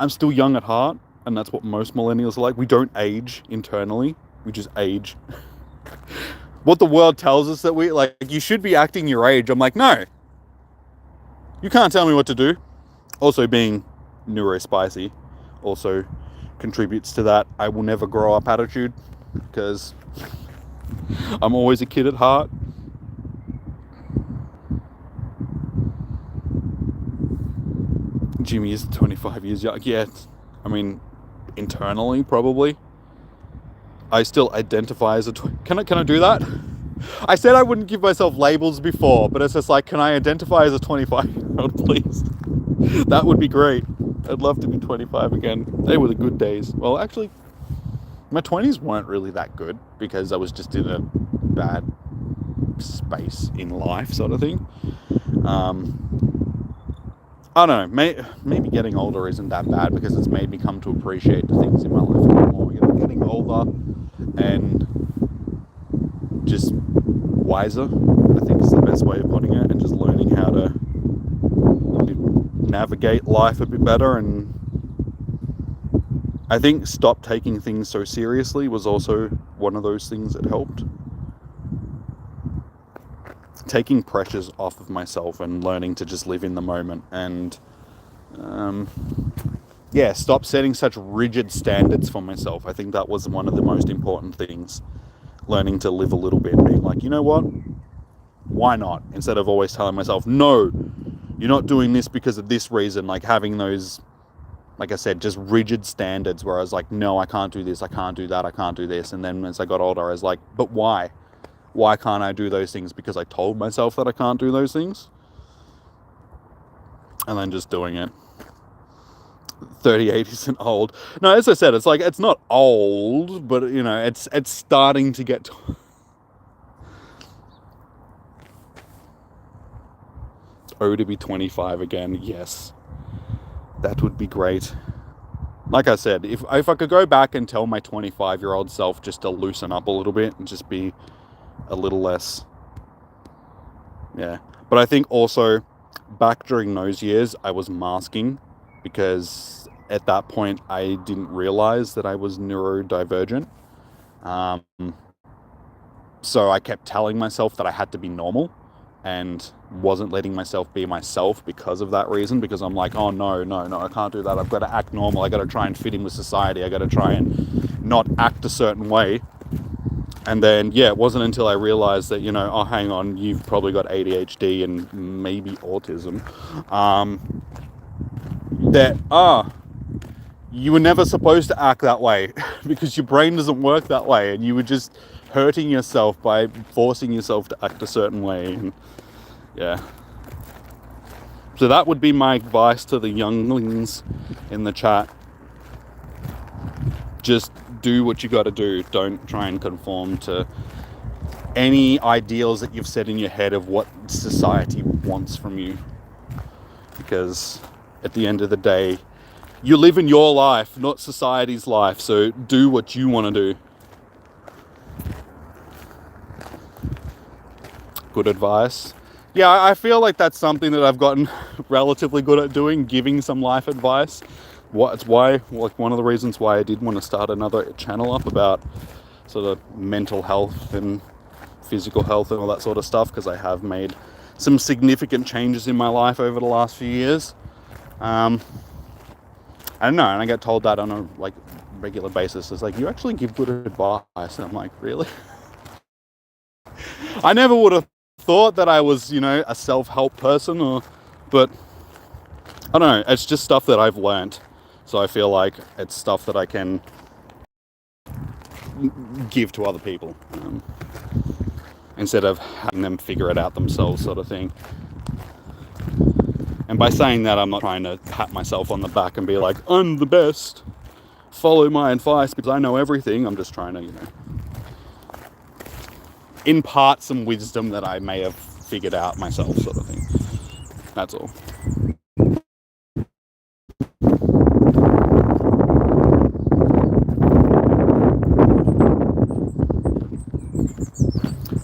still young at heart, and that's what most millennials are like. We don't age internally. We just age. What the world tells us that we, like, you should be acting your age. I'm like, no. You can't tell me what to do. Also, being neurospicy also contributes to that I will never grow up attitude, because I'm always a kid at heart. Jimmy is 25 years young. Yeah, I mean, internally, probably. I still identify as a... Can I do that? I said I wouldn't give myself labels before, but it's just like, can I identify as a 25-year-old, please? That would be great. I'd love to be 25 again. They were the good days. Well, actually, my 20s weren't really that good, because I was just in a bad space in life, sort of thing. I don't know, maybe getting older isn't that bad, because it's made me come to appreciate the things in my life a bit more. Getting older and just wiser, I think, is the best way of putting it, and just learning how to navigate life a bit better. And I think stop taking things so seriously was also one of those things that helped. Taking pressures off of myself and learning to just live in the moment, and stop setting such rigid standards for myself. I think that was one of the most important things. Learning to live a little bit, being like, you know what? Why not? Instead of always telling myself, no, you're not doing this because of this reason. Like having those, like I said, just rigid standards where I was like, no, I can't do this, I can't do that, I can't do this. And then as I got older, I was like, but why? Why can't I do those things? Because I told myself that I can't do those things. And then just doing it. 38 isn't old. No, as I said, it's like, it's not old, but you know, it's starting to get... to be 25 again, yes. That would be great. Like I said, if I could go back and tell my 25-year-old self just to loosen up a little bit and just be a little less... Yeah. But I think also, back during those years, I was masking, because at that point I didn't realize that I was neurodivergent. So I kept telling myself that I had to be normal, and wasn't letting myself be myself because of that reason, because I'm like, oh no, I can't do that. I've got to act normal. I got to try and fit in with society. I got to try and not act a certain way. And then, it wasn't until I realized that, you know, oh, hang on, you've probably got ADHD and maybe autism, that, you were never supposed to act that way, because your brain doesn't work that way, and you were just hurting yourself by forcing yourself to act a certain way. And so that would be my advice to the younglings in the chat. Just do what you got to do. Don't try and conform to any ideals that you've set in your head of what society wants from you, because at the end of the day, you live in your life, not society's life. So do what you want to do. Good advice. Yeah, I feel like that's something that I've gotten relatively good at doing, giving some life advice. It's why, like, one of the reasons why I did want to start another channel up about sort of mental health and physical health and all that sort of stuff, because I have made some significant changes in my life over the last few years. I don't know, and I get told that on a like regular basis. It's like, you actually give good advice, and I'm like, really? I never would have thought that I was, a self-help person, but I don't know. It's just stuff that I've learned, so I feel like it's stuff that I can give to other people, instead of having them figure it out themselves, sort of thing. And by saying that, I'm not trying to pat myself on the back and be like, I'm the best, follow my advice because I know everything. I'm just trying to, impart some wisdom that I may have figured out myself, sort of thing. That's all.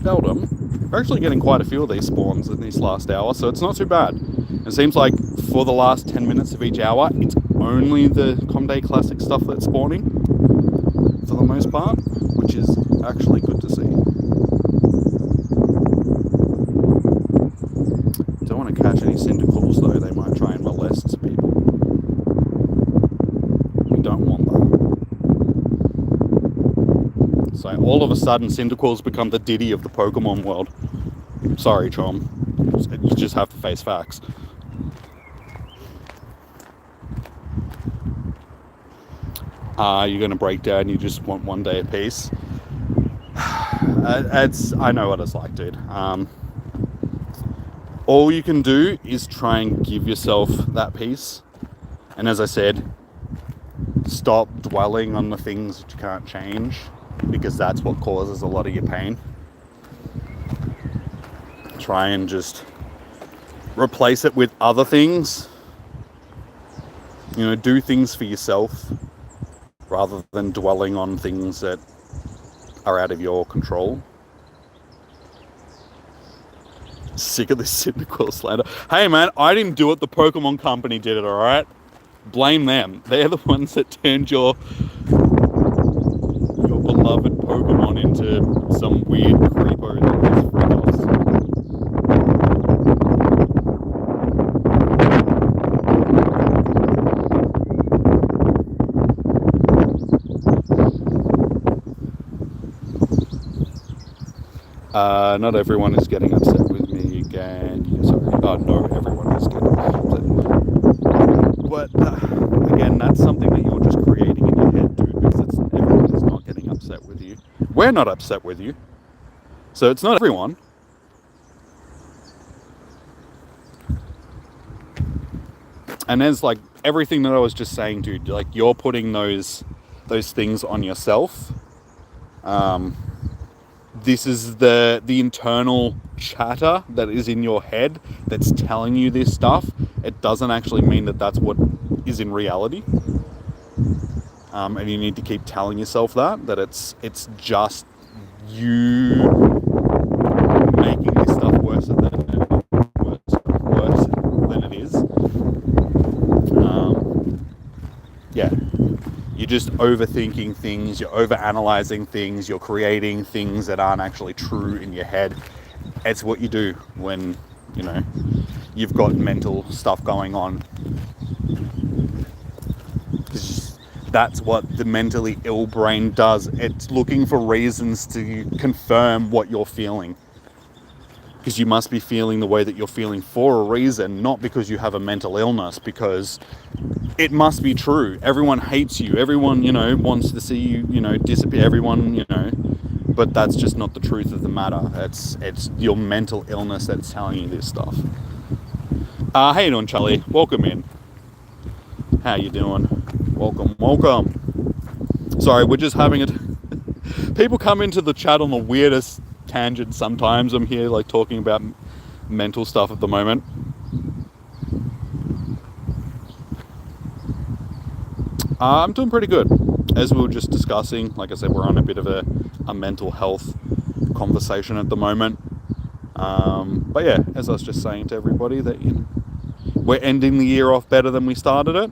Seldom. We're actually getting quite a few of these spawns in this last hour, so it's not too bad. It seems like for the last 10 minutes of each hour, it's only the Comday Classic stuff that's spawning, for the most part, which is actually good to see. Don't want to catch any Cyndaquils though, they might try and molest people. We don't want that. So all of a sudden, Cyndaquils become the Diddy of the Pokemon world. Sorry, Chom. You just have to face facts. You're going to break down, you just want one day of peace. I know what it's like, dude. All you can do is try and give yourself that peace. And as I said, stop dwelling on the things that you can't change, because that's what causes a lot of your pain. Try and just replace it with other things. Do things for yourself rather than dwelling on things that are out of your control. Sick of this Cyndaquil slander. Hey man, I didn't do it, the Pokemon company did it, alright? Blame them. They're the ones that turned your beloved Pokemon into some weird creepo that has freak-offs. Not everyone is getting upset with me again. Sorry. Oh, no, everyone is getting upset. But, again, that's something that you're just creating in your head, dude, because everyone is not getting upset with you. We're not upset with you. So it's not everyone. And there's, like, everything that I was just saying, dude, like, you're putting those things on yourself. This is the internal chatter that is in your head that's telling you this stuff. It doesn't actually mean that that's what is in reality. And you need to keep telling yourself that it's just you making this stuff worse than it is. Yeah. You're just overthinking things, you're overanalyzing things, you're creating things that aren't actually true in your head. It's what you do when, you've got mental stuff going on. Because that's what the mentally ill brain does. It's looking for reasons to confirm what you're feeling. Because you must be feeling the way that you're feeling for a reason, not because you have a mental illness, because it must be true. Everyone hates you. Everyone, wants to see you, disappear. Everyone, but that's just not the truth of the matter. It's your mental illness that's telling you this stuff. How you doing, Charlie? Welcome in. How you doing? Welcome. Sorry, we're just having it. People come into the chat on the weirdest tangent sometimes. I'm here, like, talking about mental stuff at the moment. I'm doing pretty good. As we were just discussing, like I said, we're on a bit of a mental health conversation at the moment. But yeah, as I was just saying to everybody, that we're ending the year off better than we started it.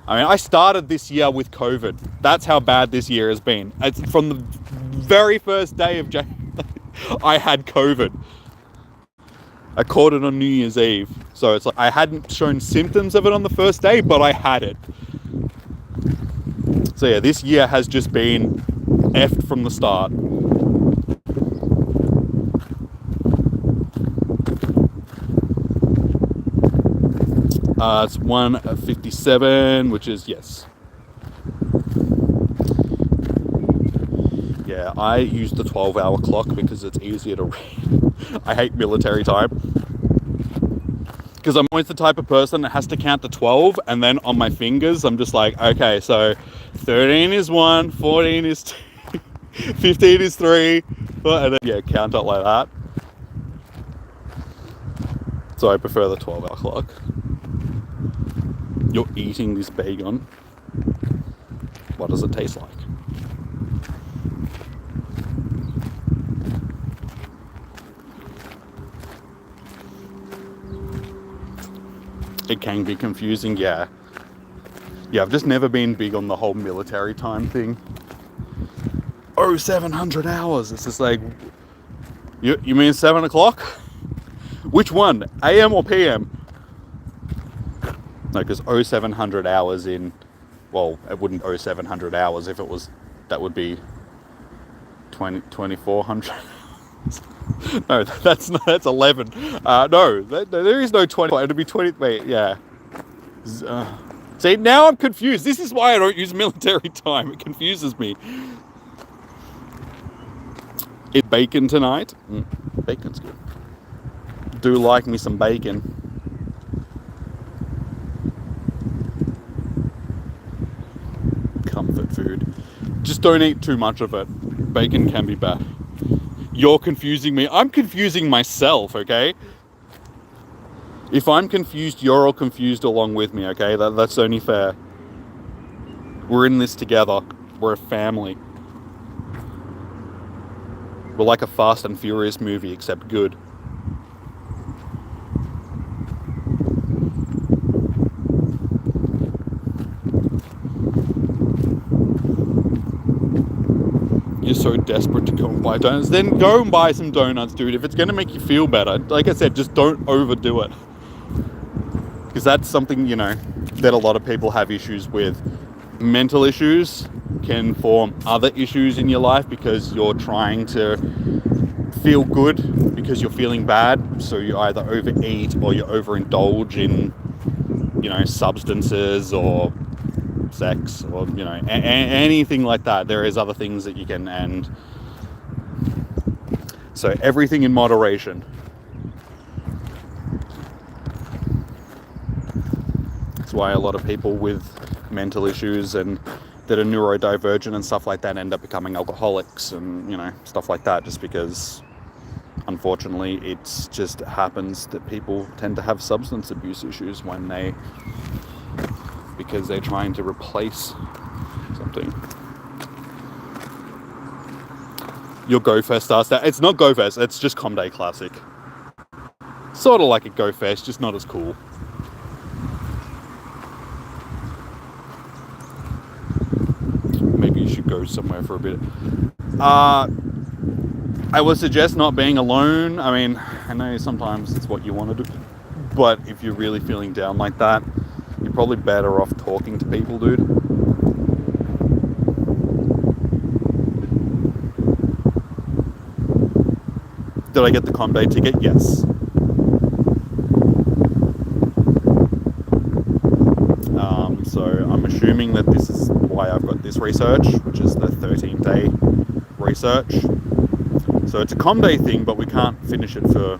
I mean, I started this year with COVID. That's how bad this year has been. It's from the very first day of January, I had COVID. I caught it on New Year's Eve. So it's like I hadn't shown symptoms of it on the first day, but I had it. So yeah, this year has just been effed from the start. It's 1:57, which is, yes. Yeah, I use the 12-hour clock because it's easier to read. I hate military time. Because I'm always the type of person that has to count to 12, and then on my fingers, I'm just like, okay, so 13 is 1, 14 is 2, 15 is 3, and then, yeah, count up like that. So I prefer the 12-hour clock. You're eating this bacon. What does it taste like? It can be confusing, yeah. Yeah, I've just never been big on the whole military time thing. Oh, 700 hours. It's just like, you mean 7 o'clock? Which one, AM or PM? No, because 0700 hours in, well, it wouldn't 0700 hours if it was, that would be 2400. No, that's 11. No, there is no 20. It'll be 20. Wait, yeah. See, now I'm confused. This is why I don't use military time. It confuses me. Eat bacon tonight. Bacon's good. Do like me some bacon. Comfort food. Just don't eat too much of it. Bacon can be bad. You're confusing me. I'm confusing myself, okay? If I'm confused, you're all confused along with me, okay? That's only fair. We're in this together. We're a family. We're like a Fast and Furious movie, except good. You're so desperate to go and buy donuts, then go and buy some donuts, dude. If it's going to make you feel better, like I said, just don't overdo it. Because that's something, you know, that a lot of people have issues with. Mental issues can form other issues in your life because you're trying to feel good because you're feeling bad. So you either overeat or you overindulge in, you know, substances or sex or, you know, anything like that. There is other things that you can, and so everything in moderation. That's why a lot of people with mental issues and that are neurodivergent and stuff like that end up becoming alcoholics and, you know, stuff like that, just because unfortunately it just happens that people tend to have substance abuse issues because they're trying to replace something. Your GoFest starts that. It's not GoFest, it's just Comday Classic. Sort of like a GoFest, just not as cool. Maybe you should go somewhere for a bit. I would suggest not being alone. I mean, I know sometimes it's what you want to do, but if you're really feeling down like that, you're probably better off talking to people, dude. Did I get the Comday ticket? Yes. So I'm assuming that this is why I've got this research, which is the 13-day research. So it's a Comday thing, but we can't finish it for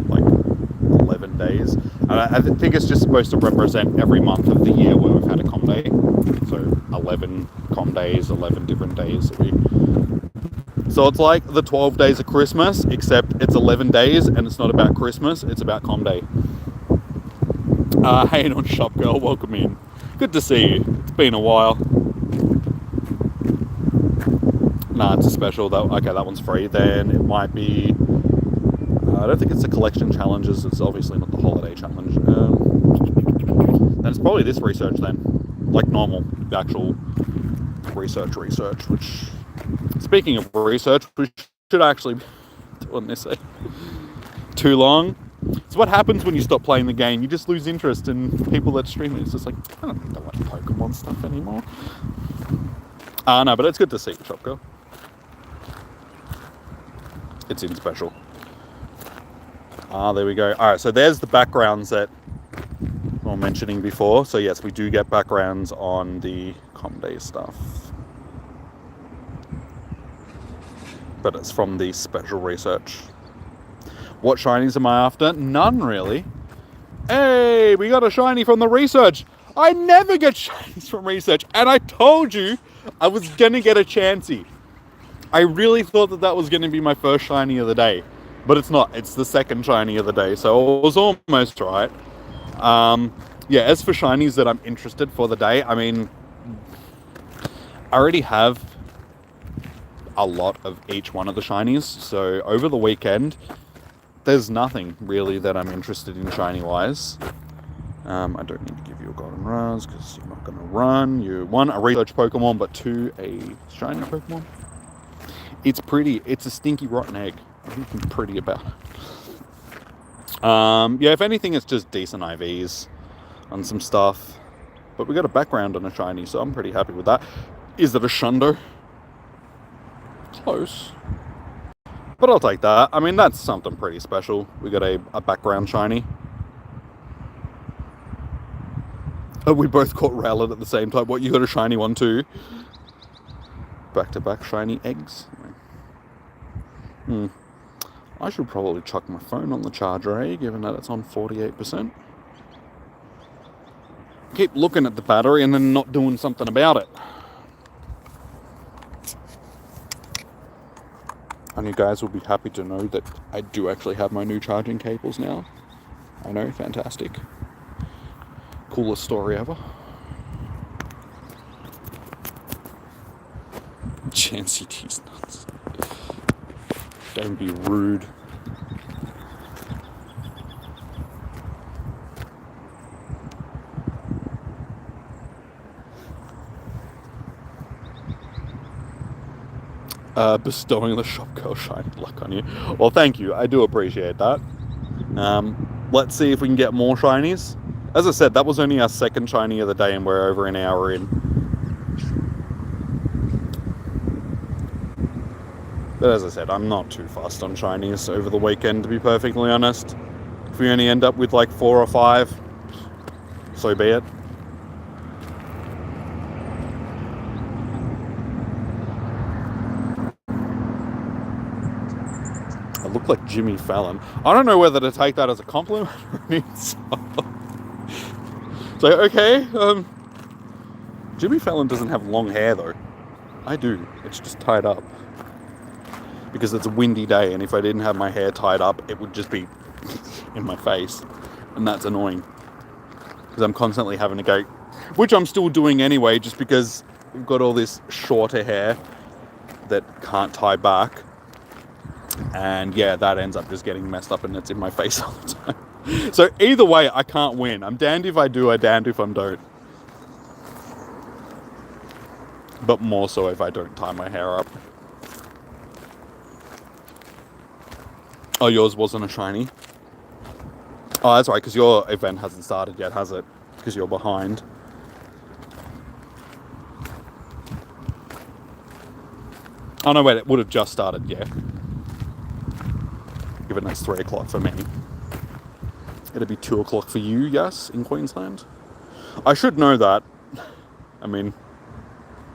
like 11 days. I think it's just supposed to represent every month of the year where we've had a Comday. So 11 Comdays, 11 different days a week. So it's like the 12 days of Christmas, except it's 11 days and it's not about Christmas, it's about Comday. Hey on Shop Girl, welcome in. Good to see you. It's been a while. Nah, it's a special though. Okay, that one's free. Then it might be. I don't think it's the collection challenges. It's obviously not the holiday challenge. Then it's probably this research then. like normal, the actual research, which, speaking of research, we should actually be doing this too long. It's what happens when you stop playing the game. You just lose interest in people that stream it. It's just like, I don't need to like Pokemon stuff anymore. No, but it's good to see you, Shop Girl. It's in special. There we go. Alright, so there's the backgrounds that we were mentioning before. So yes, we do get backgrounds on the Com Day stuff. But it's from the special research. What shinies am I after? None, really. Hey, we got a shiny from the research. I never get shinies from research. And I told you I was going to get a Chansey. I really thought that was going to be my first shiny of the day. But it's not. It's the second shiny of the day. So it was almost right. Yeah, as for shinies that I'm interested for the day, I mean, I already have a lot of each one of the shinies. So over the weekend, there's nothing really that I'm interested in shiny-wise. I don't need to give you a Golden Raz because you're not going to run. You, one, a research Pokemon, but two, a shiny Pokemon. It's pretty. It's a stinky rotten egg. There's nothing pretty about it. Yeah, if anything, it's just decent IVs on some stuff. But we got a background on a shiny, so I'm pretty happy with that. Is it a Shundo? Close. But I'll take that. I mean, that's something pretty special. We got a background shiny. Oh, we both caught Rowlet at the same time. What, you got a shiny one too? Back-to-back shiny eggs. I should probably chuck my phone on the charger, given that it's on 48%. Keep looking at the battery and then not doing something about it. And you guys will be happy to know that I do actually have my new charging cables now. I know, fantastic. Coolest story ever. Chansey T's nuts. Don't be rude. Bestowing the shop girl shiny luck on you. Well, thank you. I do appreciate that. Let's see if we can get more shinies. As I said, that was only our second shiny of the day and we're over an hour in. But as I said, I'm not too fussed on shinies over the weekend, to be perfectly honest. If we only end up with like 4 or 5, so be it. I look like Jimmy Fallon. I don't know whether to take that as a compliment or an insult. So, okay, Jimmy Fallon doesn't have long hair though. I do. It's just tied up. Because it's a windy day, and if I didn't have my hair tied up, it would just be in my face. And that's annoying. Because I'm constantly having to go, which I'm still doing anyway, just because we've got all this shorter hair that can't tie back. And yeah, that ends up just getting messed up and it's in my face all the time. So either way, I can't win. I'm damned if I do, I'm damned if I don't. But more so if I don't tie my hair up. Oh, yours wasn't a shiny? Oh, that's right, because your event hasn't started yet, has it? Because you're behind. Oh, no, wait, it would have just started, yeah. Given it's 3 o'clock for me. It'll be 2 o'clock for you, yes, in Queensland. I should know that. I mean,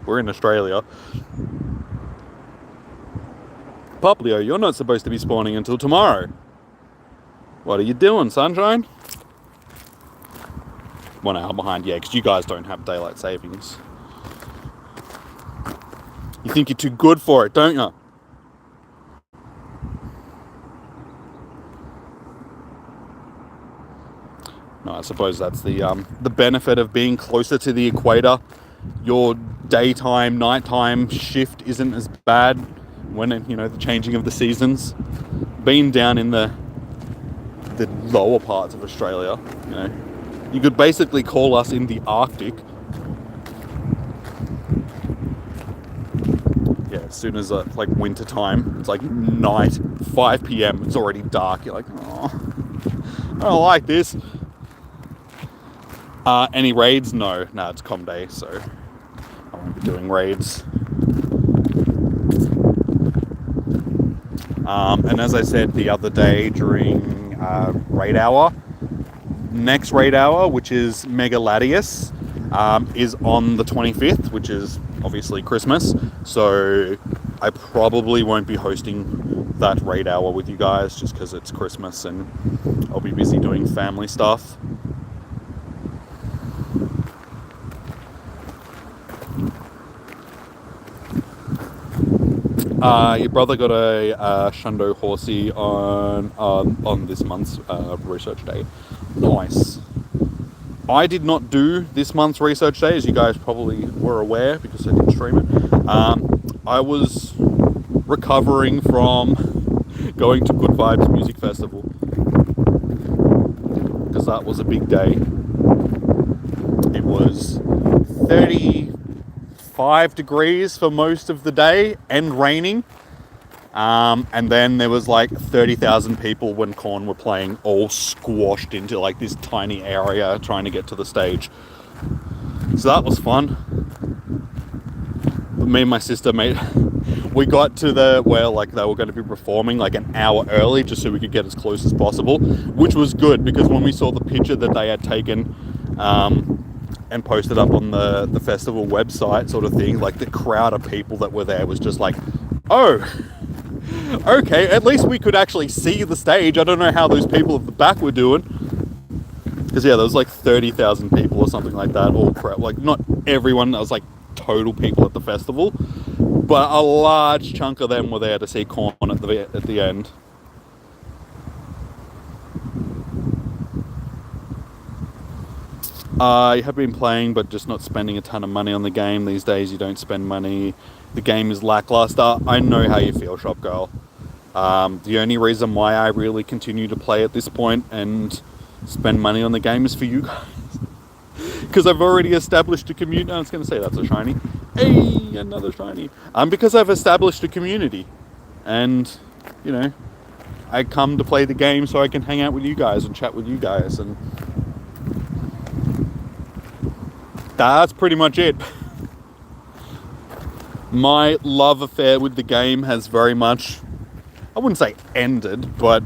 we're in Australia. Poplio, you're not supposed to be spawning until tomorrow. What are you doing, sunshine? 1 hour behind, yeah, because you guys don't have daylight savings. You think you're too good for it, don't you? No, I suppose that's the benefit of being closer to the equator. Your daytime, nighttime shift isn't as bad when, you know, the changing of the seasons. Being down in the lower parts of Australia, you know, you could basically call us in the Arctic. as soon as it's like winter time, it's like night, 5 p.m. It's already dark. You're like, oh, I don't like this. Any raids? No, it's com day, so I won't be doing raids. And as I said the other day during raid hour, next raid hour, which is Mega Latius, is on the 25th, which is obviously Christmas. So I probably won't be hosting that raid hour with you guys just because it's Christmas and I'll be busy doing family stuff. Your brother got a Shundo horsey on this month's research day. Nice. I did not do this month's research day, as you guys probably were aware because I didn't stream it. I was recovering from going to Good Vibes Music Festival because that was a big day. It was 35 degrees for most of the day and raining. And then there was like 30,000 people when Korn were playing, all squashed into like this tiny area trying to get to the stage. So that was fun. But me and my sister, we got to where like they were going to be performing like an hour early just so we could get as close as possible, which was good because when we saw the picture that they had taken and posted up on the festival website sort of thing, like the crowd of people that were there was just like, oh, okay, at least we could actually see the stage. I don't know how those people at the back were doing. Because, yeah, there was like 30,000 people or something like that. All crowd. Like, not everyone. That was like total people at the festival. But a large chunk of them were there to see Korn at the end. You have been playing, but just not spending a ton of money on the game. These days, you don't spend money. The game is lackluster. I know how you feel, Shop Girl. The only reason why I really continue to play at this point and spend money on the game is for you guys. Because I've already established a community. I was going to say that's a shiny. Hey, another shiny. Because I've established a community. And, you know, I come to play the game so I can hang out with you guys and chat with you guys. And that's pretty much it. My love affair with the game has very much, I wouldn't say ended, but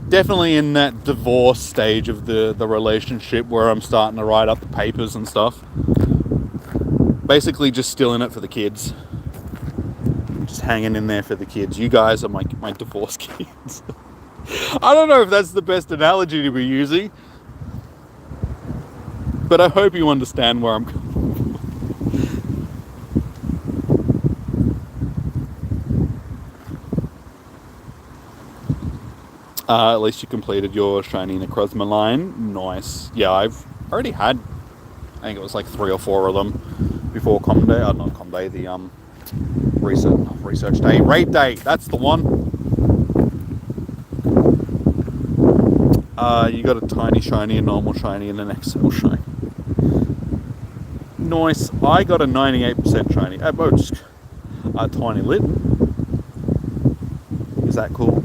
definitely in that divorce stage of the relationship where I'm starting to write up the papers and stuff. Basically just still in it for the kids. Just hanging in there for the kids. You guys are my divorce kids. I don't know if that's the best analogy to be using, but I hope you understand where I'm coming from. At least you completed your shiny Necrozma line. Nice. Yeah, I've already had, I think it was like 3 or 4 of them before Com Day. Not Com Day, the research day. Raid day, that's the one. You got a tiny shiny, a normal shiny, and an XL shiny. Nice. I got a 98% shiny. Just a tiny Litten. Is that cool?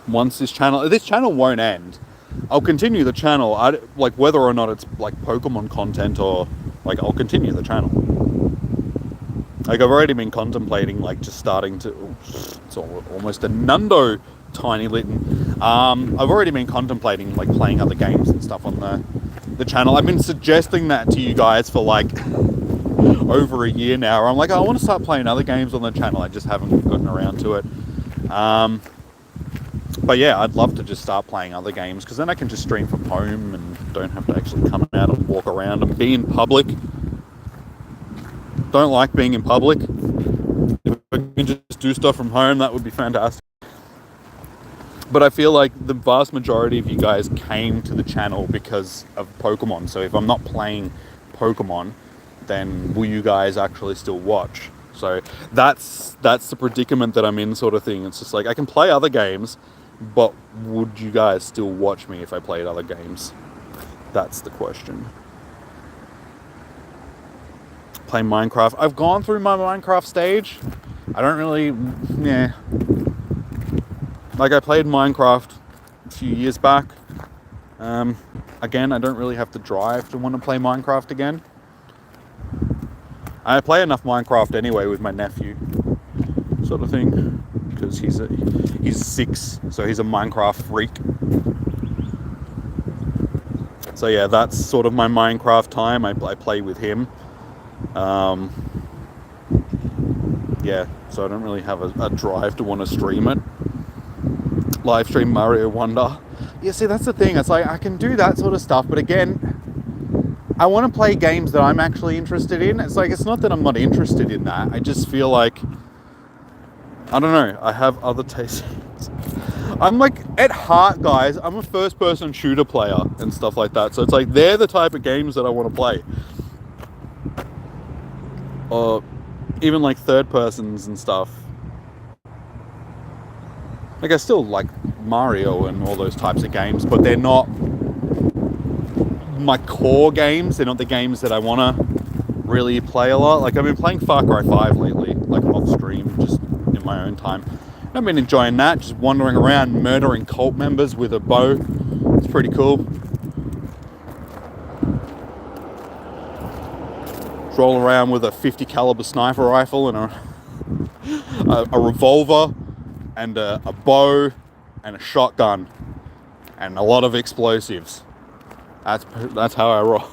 Once this channel won't end. I'll continue the channel. Like whether or not it's like Pokemon content or like I'll continue the channel. Like I've already been contemplating like just starting to. It's almost a Nundo tiny Litten. I've already been contemplating like playing other games and stuff on the channel. I've been suggesting that to you guys for like over a year now. I'm like, I want to start playing other games on the channel. I just haven't gotten around to it. But yeah, I'd love to just start playing other games because then I can just stream from home and don't have to actually come out and walk around and be in public. Don't like being in public. If I can just do stuff from home, that would be fantastic. But I feel like the vast majority of you guys came to the channel because of Pokemon. So if I'm not playing Pokemon, then will you guys actually still watch? So that's the predicament that I'm in, sort of thing. It's just like I can play other games, but would you guys still watch me if I played other games? That's the question. play Minecraft. I've gone through my Minecraft stage. I don't really, yeah. Like, I played Minecraft a few years back. Again, I don't really have the drive to want to play Minecraft again. I play enough Minecraft anyway with my nephew, sort of thing, because he's 6, so he's a Minecraft freak. So yeah, that's sort of my Minecraft time. I play with him. Yeah, so I don't really have a drive to want to stream it. Live stream Mario Wonder. Yeah, see, that's the thing. It's like, I can do that sort of stuff, but again, I want to play games that I'm actually interested in. It's like, it's not that I'm not interested in that. I just feel like, I don't know, I have other tastes. I'm like, at heart, guys, I'm a first-person shooter player and stuff like that. So it's like, they're the type of games that I want to play. Or even like third persons and stuff. Like, I still like Mario and all those types of games, but they're not my core games. They're not the games that I want to really play a lot. Like, I've been playing Far Cry 5 lately, like off stream, just in my own time. I've been enjoying that, just wandering around murdering cult members with a bow. It's pretty cool. Roll around with a 50 caliber sniper rifle and a revolver and a bow and a shotgun and a lot of explosives. That's how I roll.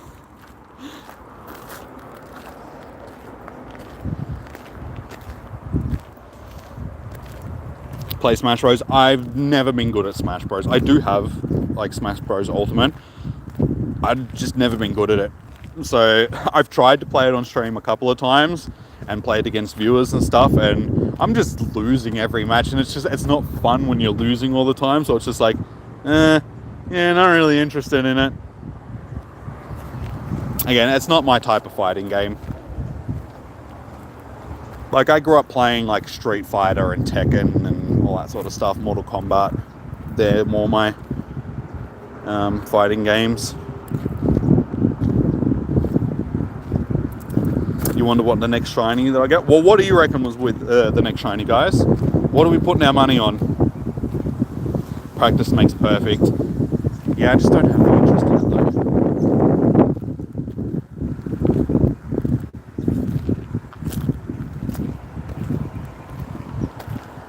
Play Smash Bros. I've never been good at Smash Bros. I do have like Smash Bros Ultimate. I've just never been good at it. So I've tried to play it on stream a couple of times and play it against viewers and stuff, and I'm just losing every match, and it's not fun when you're losing all the time. So it's just like, yeah, not really interested in it. Again, it's not my type of fighting game. Like, I grew up playing like Street Fighter and Tekken and all that sort of stuff, Mortal Kombat. They're more my fighting games. You wonder what the next shiny that I get? Well, what do you reckon was with the next shiny, guys? What are we putting our money on? Practice makes perfect. Yeah, I just don't have the interest in it though.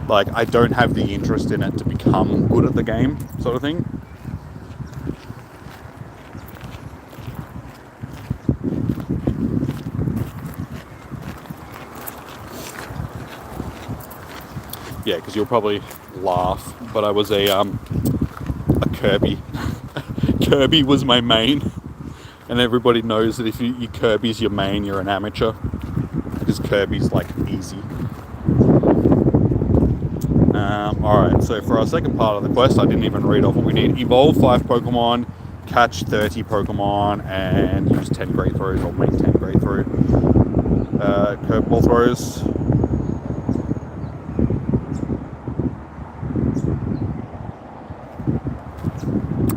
Like, I don't have the interest in it to become good at the game, sort of thing. Yeah, because you'll probably laugh, but I was a Kirby. Kirby was my main, and everybody knows that if you Kirby's your main, you're an amateur, because Kirby's like easy. Alright, so for our second part of the quest, I didn't even read off what we need. Evolve 5 Pokemon, catch 30 Pokemon, and use 10 Great Throws, or make 10 Great Throws. Curveball throws.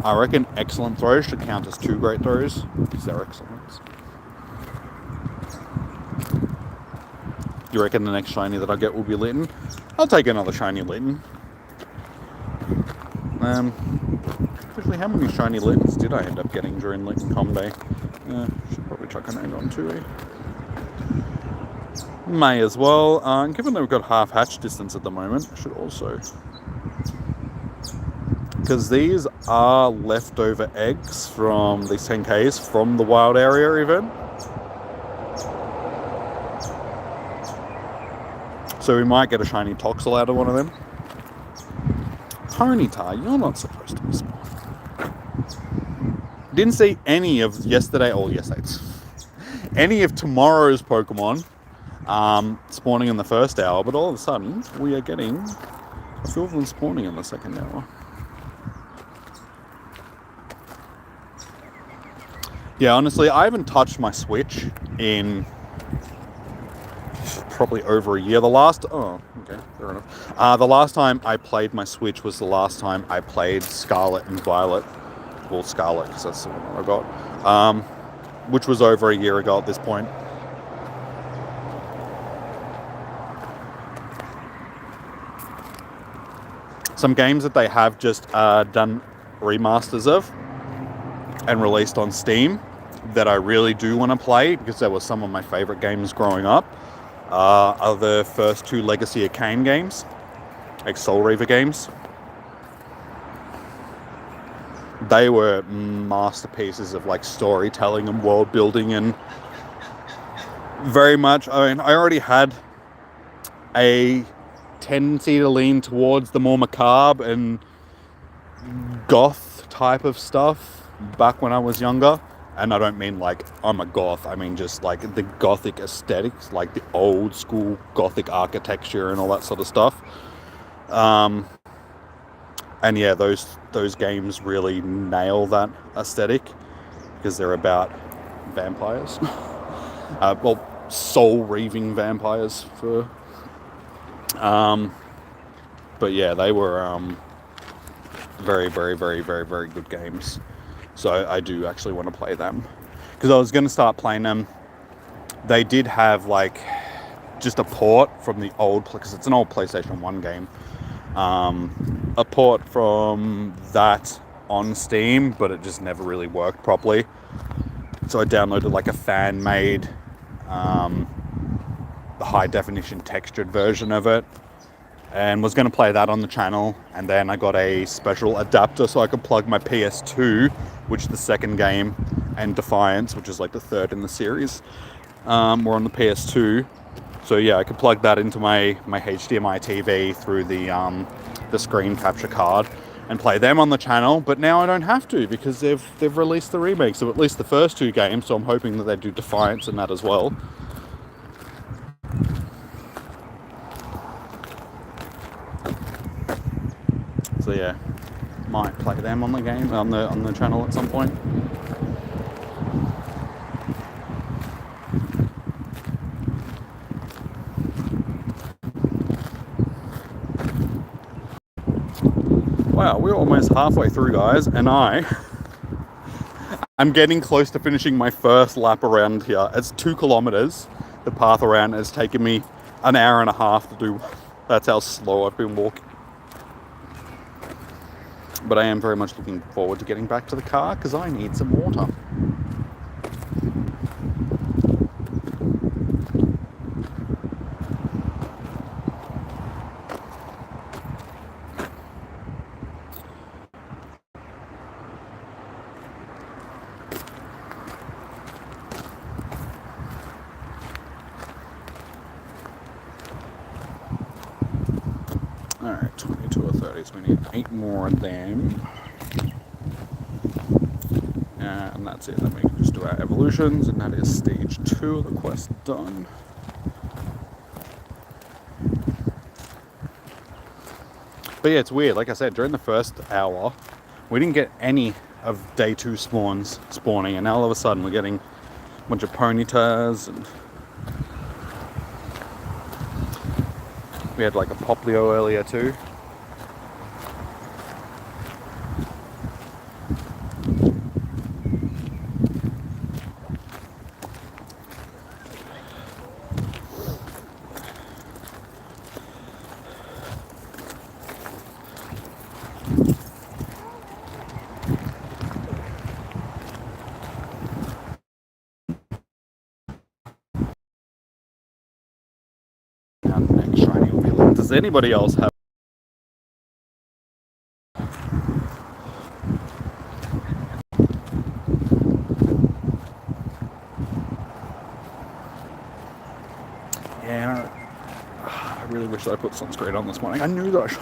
I reckon excellent throws should count as 2 great throws, because they're excellent. You reckon the next shiny that I get will be Litten? I'll take another shiny Litten. Actually, how many shiny Littens did I end up getting during Litten Com Day? Should probably chuck an egg on too, eh? May as well. Given that we've got half hatch distance at the moment, I should also... Because these are leftover eggs from these 10Ks from the wild area event. So we might get a shiny Toxel out of one of them. Ponyta, you're not supposed to be spawning. Didn't see any of any of tomorrow's Pokemon spawning in the first hour, but all of a sudden we are getting a few of them spawning in the second hour. Yeah, honestly, I haven't touched my Switch in probably over a year. The last time I played my Switch was the last time I played Scarlet and Violet. Well, Scarlet, because that's the one I got. Which was over a year ago at this point. some games that they have just done remasters of and released on Steam that I really do want to play, because they were some of my favorite games growing up, are the first 2 Legacy of Kain games, like Soul Reaver games. They were masterpieces of like storytelling and world building, and very much, I mean, I already had a tendency to lean towards the more macabre and goth type of stuff back when I was younger. And I don't mean like I'm a goth, I mean just like the gothic aesthetics, like the old school gothic architecture and all that sort of stuff. And yeah, those games really nail that aesthetic, because they're about vampires. Well, soul-reaving vampires for... but yeah, they were very, very, very, very, very good games. So I do actually want to play them, because I was going to start playing them. They did have like just a port from the old, because it's an old PlayStation 1 game. A port from that on Steam, but it just never really worked properly. So I downloaded like a fan-made high definition textured version of it, and was going to play that on the channel. And then I got a special adapter so I could plug my PS2, which is the second game, and Defiance, which is like the third in the series, were on the PS2. So yeah, I could plug that into my HDMI TV through the screen capture card and play them on the channel. But now I don't have to, because they've released the remakes of at least the first 2 games. So I'm hoping that they do Defiance in that as well. So yeah, might play them on the game on the channel at some point. Wow, we're almost halfway through, guys, and I'm getting close to finishing my first lap around here. It's 2 kilometers. The path around has taken me an hour and a half to do. That's how slow I've been walking. But I am very much looking forward to getting back to the car, because I need some water. Alright, 22 or 30, so we need 8 more of them. And that's it. Then we can just do our evolutions, and that is stage 2 of the quest done. But yeah, it's weird. Like I said, during the first hour, we didn't get any of day 2 spawning, and now all of a sudden we're getting a bunch of ponytas, and we had like a Poplio earlier too. Next shiny will be like, does anybody else have? Yeah, I really wish that I put sunscreen on this morning. I knew that I should.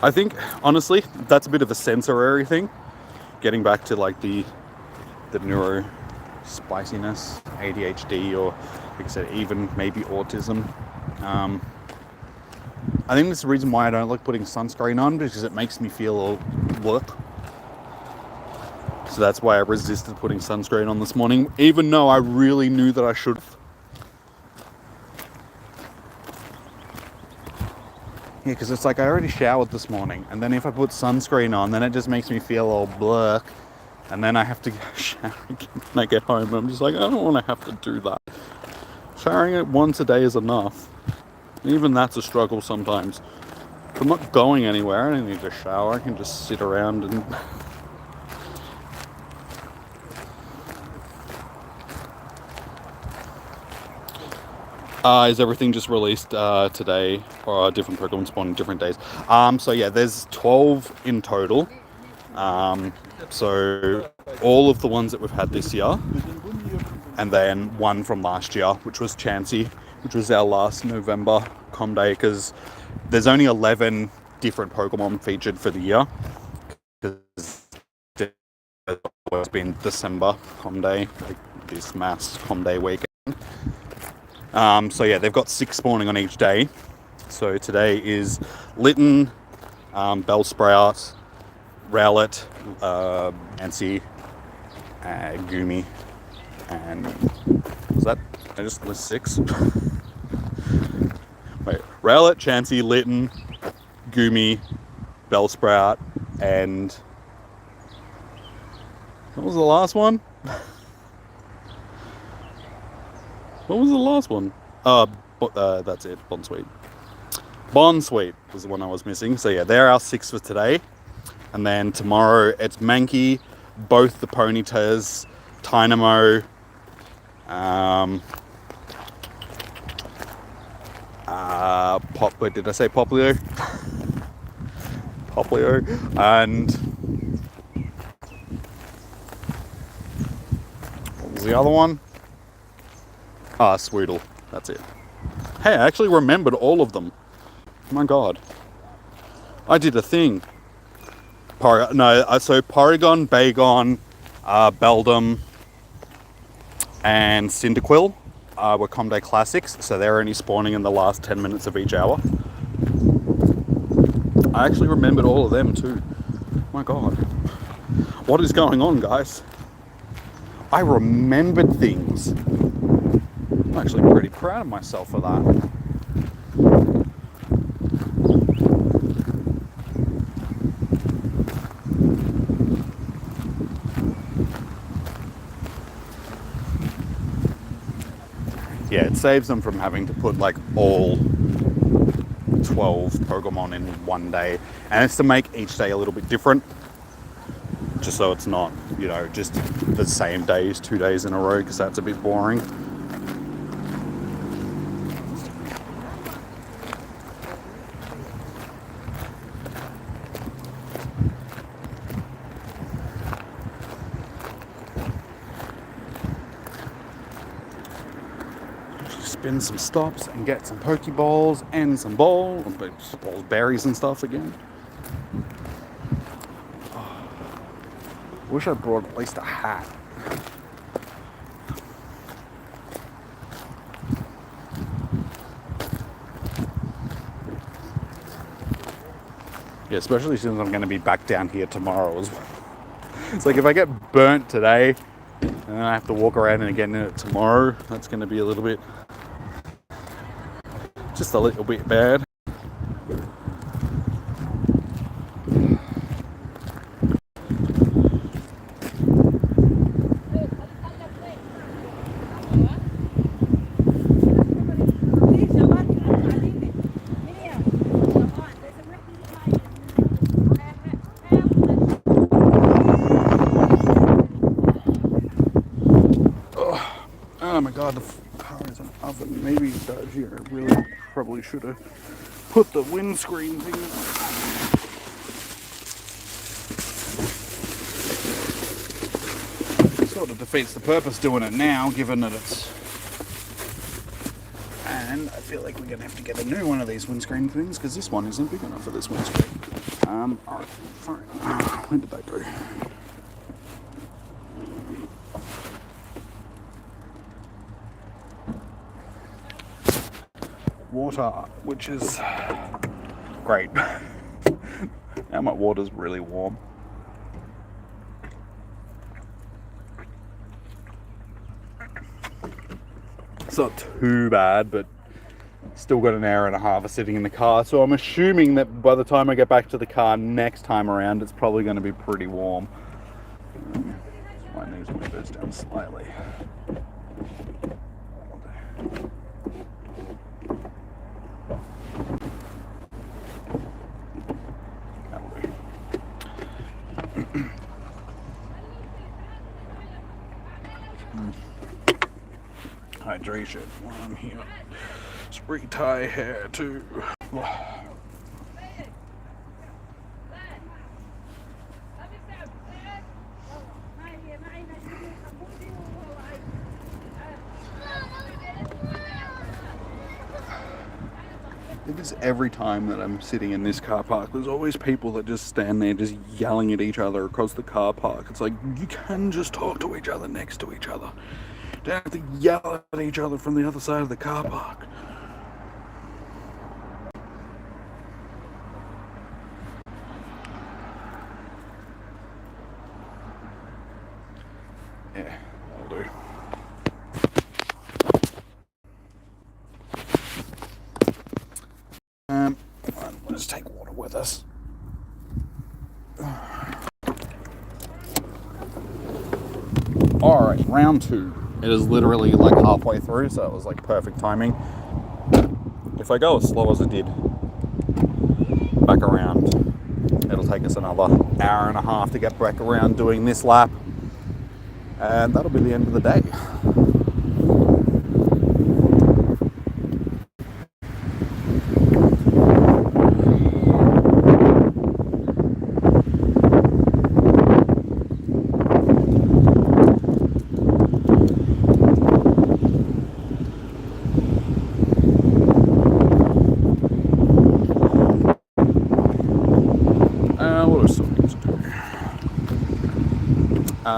I think, honestly, that's a bit of a sensory thing. Getting back to like the neuro spiciness, ADHD, or like I said, even maybe autism. I think that's the reason why I don't like putting sunscreen on, because it makes me feel all blech. So that's why I resisted putting sunscreen on this morning, even though I really knew that I should. Yeah, because it's like I already showered this morning, and then if I put sunscreen on, then it just makes me feel all blech, and then I have to shower again when I get home, and I'm just like, I don't want to have to do that. Showering it once a day is enough. Even that's a struggle sometimes. I'm not going anywhere. I don't need a shower. I can just sit around and... Is everything just released today, or different Pokemon spawning different days? So yeah, there's 12 in total. So all of the ones that we've had this year, and then one from last year, which was Chansey, which was our last November com day, because there's only 11 different Pokemon featured for the year, because there's always been December com day, like this mass com day weekend. So yeah, they've got 6 spawning on each day. So today is Litten, Bellsprout, Rowlet, Nancy, Goomy, and was that? I just list 6. Wait, Rowlet, Chansey, Litten, Goomy, Bellsprout, and what was the last one? What was the last one? That's it. Bonsweet. Bonsweet was the one I was missing. So yeah, they're our 6 for today. And then tomorrow it's Mankey, both the Ponytas, Tynamo, did I say Poplio? Poplio, and what was the other one? Swoodle. That's it. Hey, I actually remembered all of them. Oh my god. I did a thing. So Porygon, Bagon, Beldum, and Cyndaquil were Comday Classics, so they're only spawning in the last 10 minutes of each hour. I actually remembered all of them too. Oh my god. What is going on, guys? I remembered things. I'm actually pretty proud of myself for that. Yeah, it saves them from having to put like all 12 Pokemon in one day. And it's to make each day a little bit different. Just so it's not, just the same days, 2 days in a row, because that's a bit boring. Spin some stops and get some Pokeballs and some balls, berries and stuff again. Wish I brought at least a hat. Yeah, especially since I'm going to be back down here tomorrow as well. It's like if I get burnt today and then I have to walk around and again in it tomorrow, that's going to be a little bit, just a little bit bad. Oh my god, the car is an oven. Maybe dodgy. I really probably should have put the windscreen thing in. Sort of defeats the purpose doing it now, given that it's... And I feel like we're going to have to get a new one of these windscreen things, because this one isn't big enough for this windscreen. Alright, fine. When did that go? Water, which is great. Now my water's really warm. It's not too bad, but still got an hour and a half of sitting in the car, so I'm assuming that by the time I get back to the car next time around, it's probably going to be pretty warm. Wind these windows down slightly. hydration while I'm here. Spray tie hair too. It is every time that I'm sitting in this car park, there's always people that just stand there just yelling at each other across the car park. It's like, you can just talk to each other next to each other. You don't have to yell at each other from the other side of the car park. Yeah, that'll do. Let's take water with us. Alright, round 2. It is literally like halfway through, so it was like perfect timing. If I go as slow as I did back around, it'll take us another hour and a half to get back around doing this lap, and that'll be the end of the day.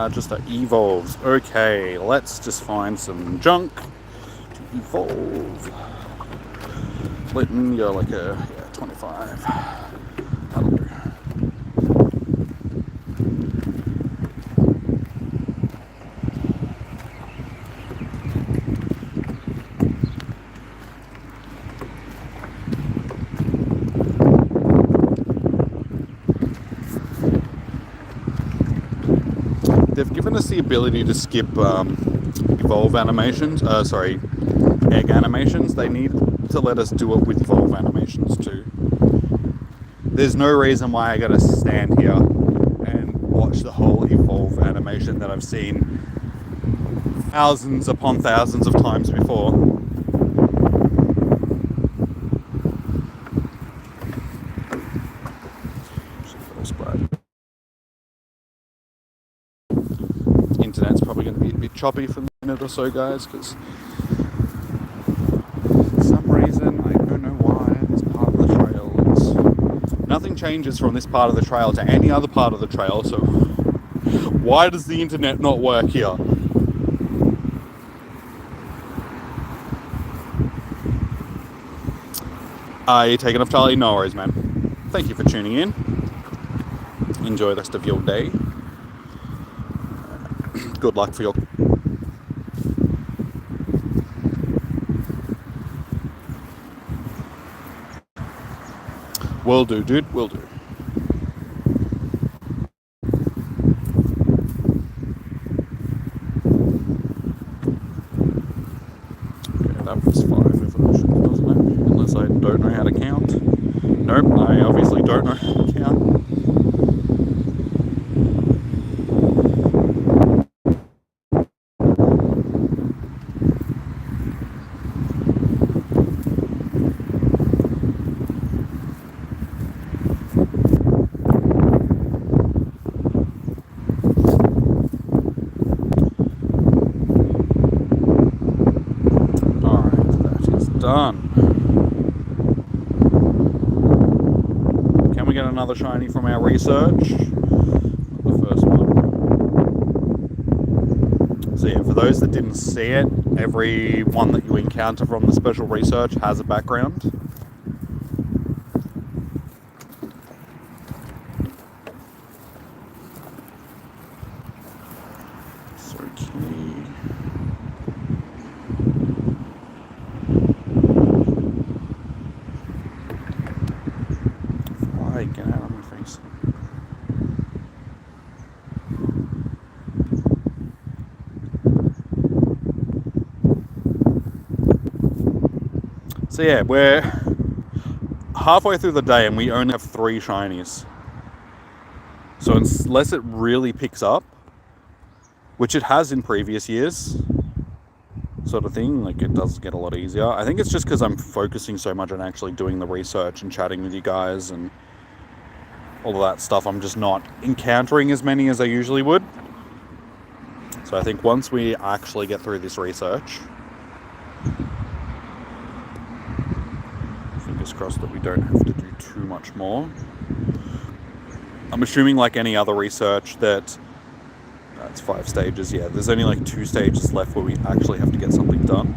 Just evolves. Okay, let's just find some junk to evolve. Letting go like a 25. That'll do. They've given us the ability to skip evolve animations, egg animations. They need to let us do it with evolve animations too. There's no reason why I gotta stand here and watch the whole evolve animation that I've seen thousands upon thousands of times before. Internet's probably going to be a bit choppy for a minute or so, guys, because for some reason, I don't know why, this part of the trail is... Nothing changes from this part of the trail to any other part of the trail, so why does the internet not work here? Are you taking off, Charlie? No worries, man. Thank you for tuning in. Enjoy the rest of your day. Good luck for your... Will do, dude. Will do. Okay, that was 5 evolutions, wasn't it? Unless I don't know how to count. Nope, I obviously don't know how to count. Done. Can we get another shiny from our research? The first one. So yeah, for those that didn't see it, every one that you encounter from the special research has a background. So key. Get out of my face. So yeah, we're halfway through the day and we only have 3 shinies. So unless it really picks up, which it has in previous years, sort of thing. Like, it does get a lot easier. I think it's just because I'm focusing so much on actually doing the research and chatting with you guys and all of that stuff. I'm just not encountering as many as I usually would. So I think once we actually get through this research, fingers crossed that we don't have to do too much more. I'm assuming, like any other research, that it's 5 stages. Yeah, there's only like 2 stages left where we actually have to get something done.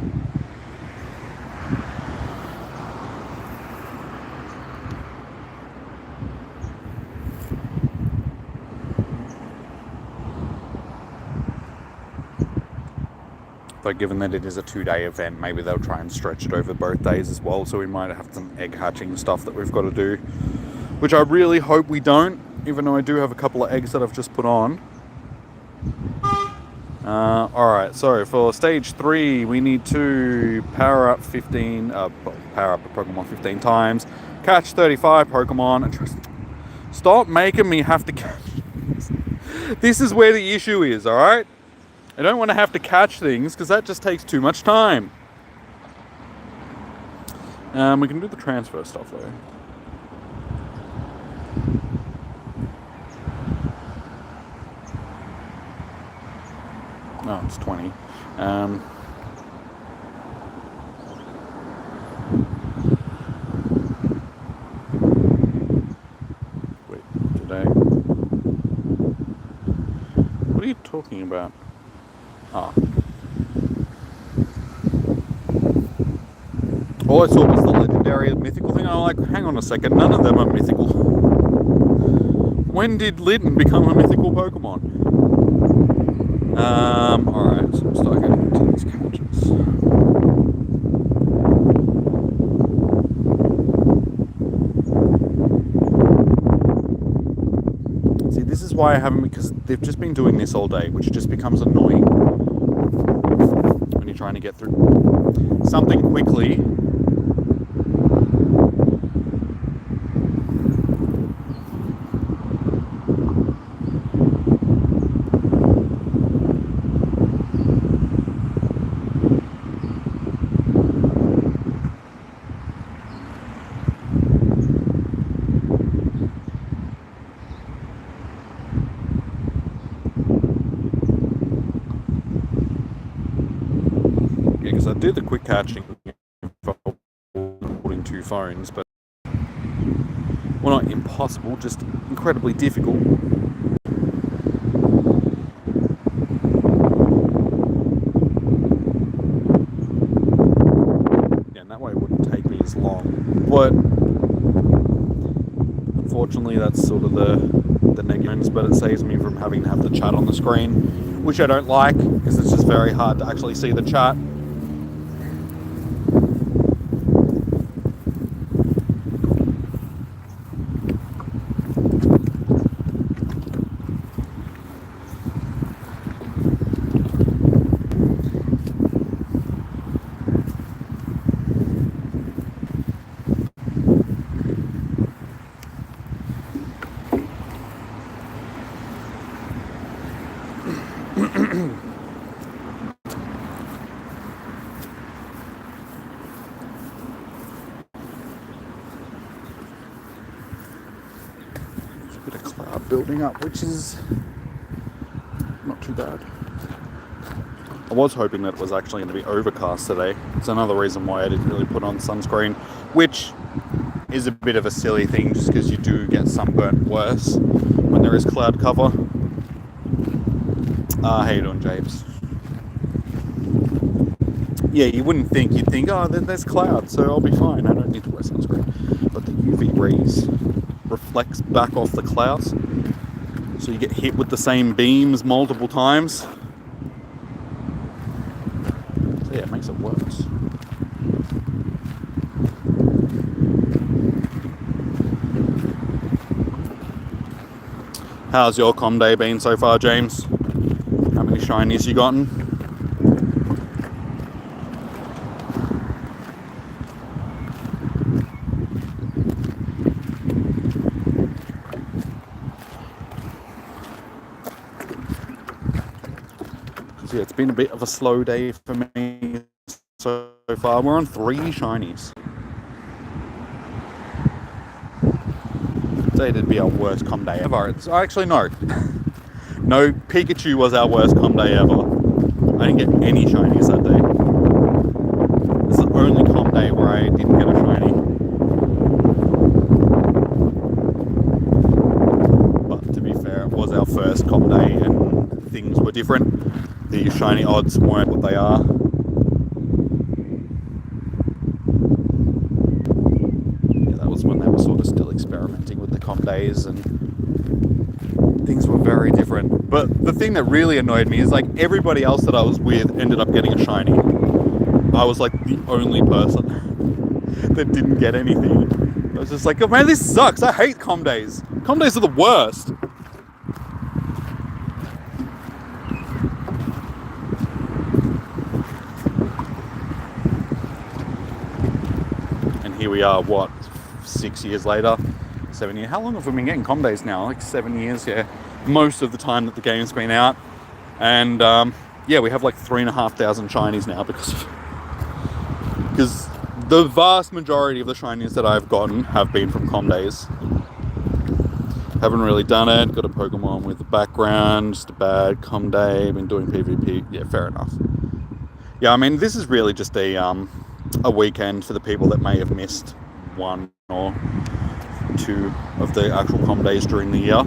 But given that it is a 2-day event, maybe they'll try and stretch it over both days as well. So we might have some egg hatching stuff that we've got to do, which I really hope we don't, even though I do have a couple of eggs that I've just put on. Alright, so for stage 3, we need to power up the Pokemon 15 times, catch 35 Pokemon, and just stop making me have to catch. This is where the issue is, alright? I don't want to have to catch things, because that just takes too much time. We can do the transfer stuff, though. Oh, it's 20. Wait, today. What are you talking about? Ah. All I saw was the legendary mythical thing. I'm like, hang on a second, none of them are mythical. When did Litten become a mythical Pokemon? Alright, so we'll start getting into these catches. See, this is why I haven't, because they've just been doing this all day, which just becomes annoying when you're trying to get through something quickly. I did the quick catching putting 2 phones, but well, not impossible, just incredibly difficult. Yeah, and that way it wouldn't take me as long. But unfortunately, that's sort of the negatives, but it saves me from having to have the chat on the screen, which I don't like, because it's just very hard to actually see the chat. Bit of cloud building up, which is not too bad. I was hoping that it was actually going to be overcast today. It's another reason why I didn't really put on sunscreen, which is a bit of a silly thing, just because you do get sunburnt worse when there is cloud cover. How you doing, James? Yeah, you wouldn't think. You'd think, oh, there's clouds, so I'll be fine. I don't need to wear sunscreen. But the UV rays reflects back off the clouds, so you get hit with the same beams multiple times. So yeah, it makes it worse. How's your comm day been so far, James? How many shinies you gotten? Yeah, it's been a bit of a slow day for me So far, we're on 3 shinies. I'd say it'd be our worst com day ever. Actually, no. No, Pikachu was our worst com day ever. I didn't get any shinies that day. This is the only com day where I didn't get a shiny. But to be fair, it was our first com day and things were different. The shiny odds weren't what they are. Yeah, that was when they were sort of still experimenting with the com days and things were very different. But the thing that really annoyed me is like everybody else that I was with ended up getting a shiny. I was like the only person that didn't get anything. I was just like, oh man, this sucks. I hate com days. Com days are the worst. And here we are, what, 6 years later? 7 years. How long have we been getting com days now? Like 7 years, yeah. Most of the time that the game's been out. And yeah, we have like 3,500 shinies now because the vast majority of the shinies that I've gotten have been from com days. Haven't really done it. Got a Pokemon with the background, just a bad com day. Been doing PvP. Yeah, fair enough. Yeah, I mean, this is really just a weekend for the people that may have missed 1 or 2 of the actual com days during the year.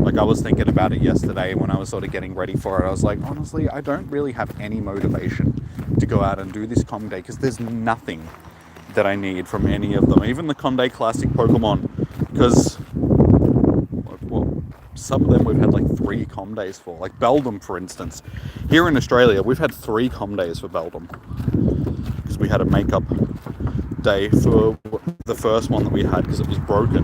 Like, I was thinking about it yesterday when I was sort of getting ready for it. I was like, honestly, I don't really have any motivation to go out and do this com day because there's nothing that I need from any of them. Even the com day classic Pokemon, because well, some of them we've had like 3 com days for. Like Beldum, for instance. Here in Australia, we've had 3 com days for Beldum because we had a makeup day for the first one that we had because it was broken.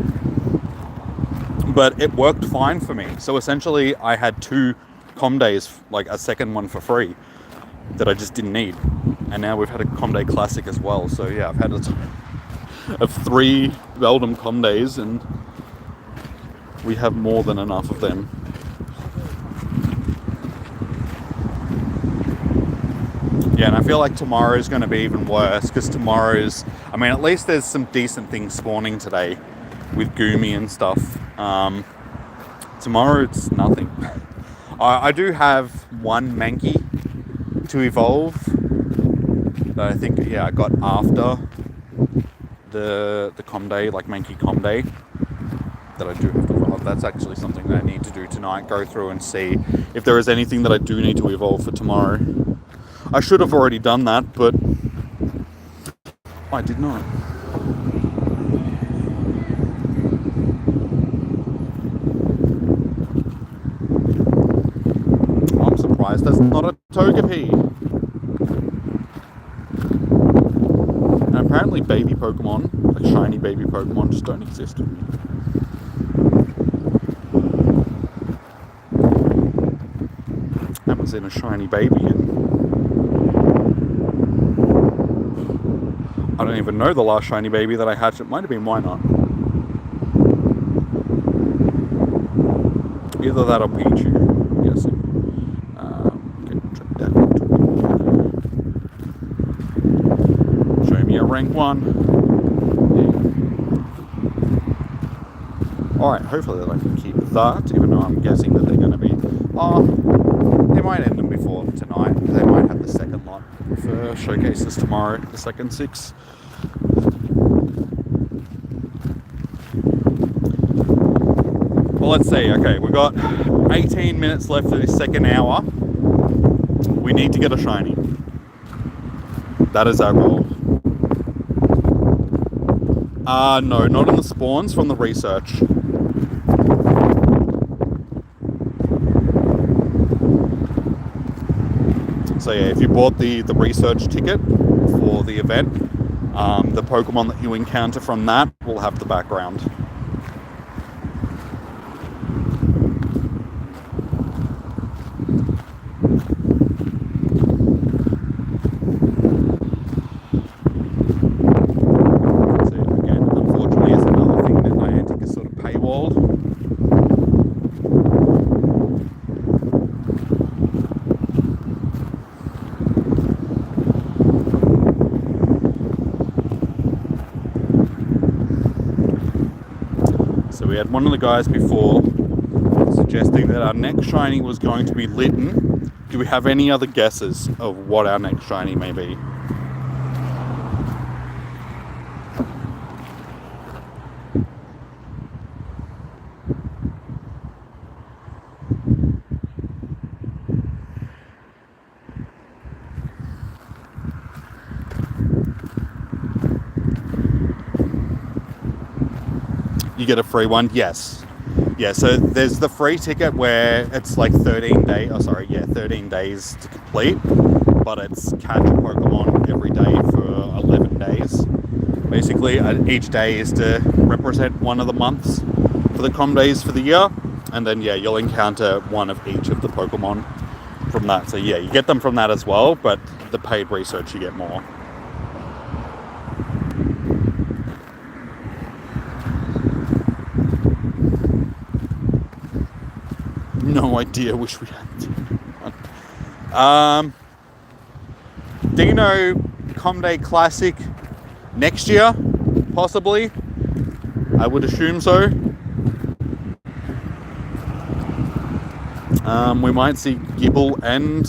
But it worked fine for me. So essentially I had 2 com days, like a second one for free, that I just didn't need. And now we've had a com day classic as well. So yeah, I've had of 3 Beldum com days and we have more than enough of them. Yeah, and I feel like tomorrow's going to be even worse because tomorrow's, I mean, at least there's some decent things spawning today with Goomy and stuff. Tomorrow it's nothing. I do have 1 Mankey to evolve that I think, yeah, I got after the com day, like Mankey com day, that I do have to evolve. That's actually something that I need to do tonight, go through and see if there is anything that I do need to evolve for tomorrow. I should have already done that, but I did not. I'm surprised there's not a Togepi. And apparently baby Pokemon, like shiny baby Pokemon, just don't exist. I haven't seen a shiny baby in, I don't even know the last shiny baby that I hatched. It might have been Wynot. Either that or Pichu, I'm guessing. Show me a rank 1. Yeah. Alright, hopefully that I can keep that, even though I'm guessing that they're going to be... they might end them before tonight. They might have the second lot for showcases tomorrow, the second 6. Well, let's see. Okay, we've got 18 minutes left of this second hour. We need to get a shiny. That is our goal. No, not in the spawns, from the research. So yeah, if you bought the research ticket for the event, the Pokemon that you encounter from that will have the background. So again, unfortunately, it's another thing that Niantic is sort of paywalled. So we had one of the guys before suggesting that our next shiny was going to be Litten. Do we have any other guesses of what our next shiny may be? You get a free one? Yes. Yeah, so there's the free ticket where it's like 13 days to complete, but it's catch a Pokemon every day for 11 days. Basically, each day is to represent one of the months for the com days for the year, and then yeah, you'll encounter one of each of the Pokemon from that. So yeah, you get them from that as well, but the paid research you get more. No idea. Wish we had one. Dino Comday Classic next year, possibly. I would assume so. We might see Gibble and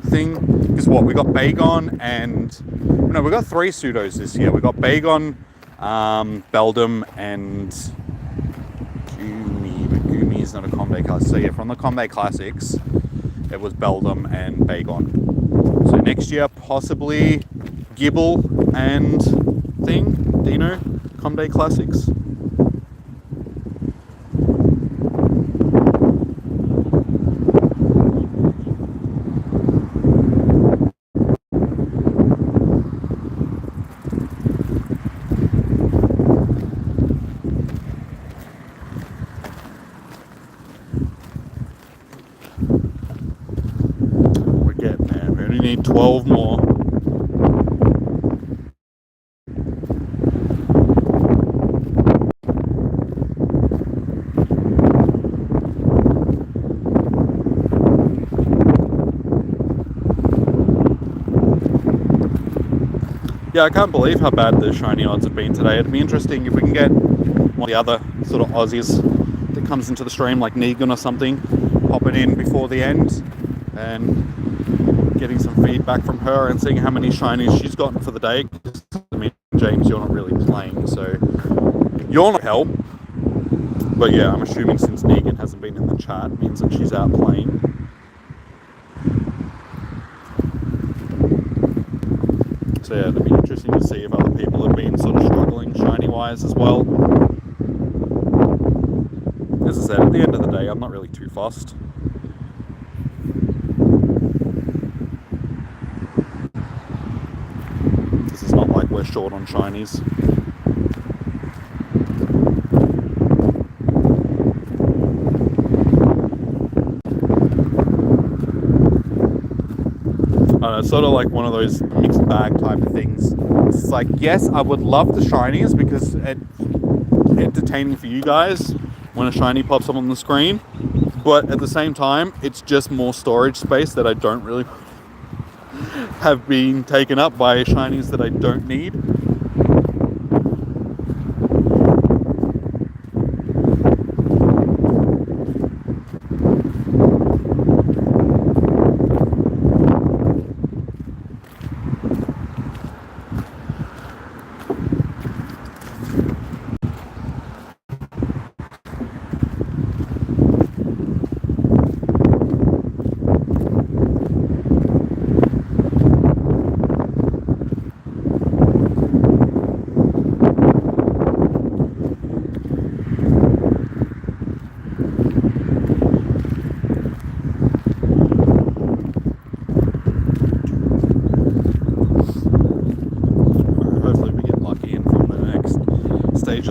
thing. Because what? We got Bagon and... No, we got 3 pseudos this year. We got Bagon, Beldum, and... Gumi is not a Comday Classic. So yeah, from the Comday Classics, it was Beldum and Bagon. So next year, possibly Gibble and Dino Comday Classics. We're getting there. We only need 12 more. Yeah, I can't believe how bad the shiny odds have been today. It'd be interesting if we can get one of the other sort of Aussies that comes into the stream, like Negan or something, popping in before the end and getting some feedback from her and seeing how many shinies she's gotten for the day. I mean, James, you're not really playing, so you're not help. But yeah, I'm assuming since Negan hasn't been in the chat, means that she's out playing. So yeah, it'll be interesting to see if other people have been sort of struggling shiny-wise as well. As I said, at the end of the day, I'm not really too fussed. This is not like we're short on shinies. It's sort of like one of those mixed bag type of things. It's like, yes, I would love the shinies because it's entertaining for you guys when a shiny pops up on the screen, but at the same time, it's just more storage space that I don't really have been taken up by shinies that I don't need.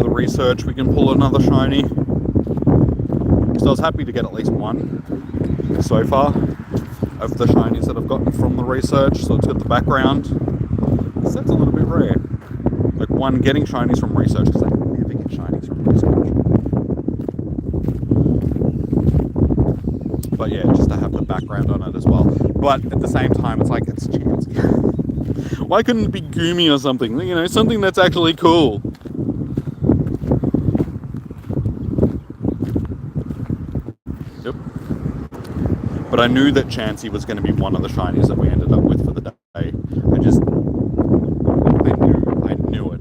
Research, we can pull another shiny. So I was happy to get at least one so far of the shinies that I've gotten from the research. So it's got the background. So that's a little bit rare. Like one, getting shinies from research, because I never get shinies from research. But yeah, just to have the background on it as well. But at the same time, it's like, it's Chansey. Why couldn't it be Goomy or something? You know, something that's actually cool. But I knew that Chansey was going to be one of the shinies that we ended up with for the day. I knew it.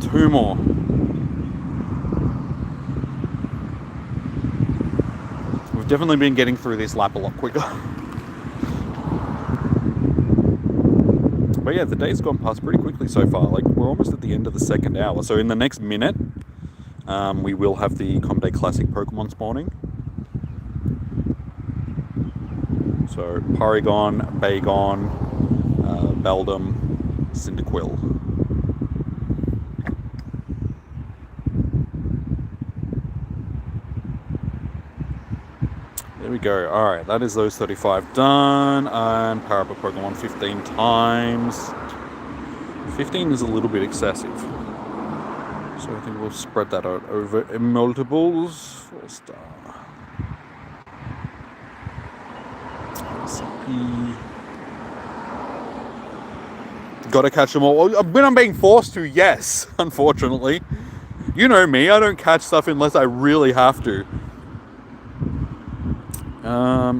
Two more. We've definitely been getting through this lap a lot quicker. But yeah, the day's gone past pretty quickly so far. Like, we're almost at the end of the second hour. So in the next minute, we will have the Comday Classic Pokemon spawning. So Porygon, Bagon, Beldum, Cyndaquil. There we go. Alright, that is those 35 done. And power up a Pokemon 15 times. 15 is a little bit excessive. So I think we'll spread that out over multiples. 4-star. Gotta catch them all. When I'm being forced to, yes, unfortunately. You know me, I don't catch stuff unless I really have to.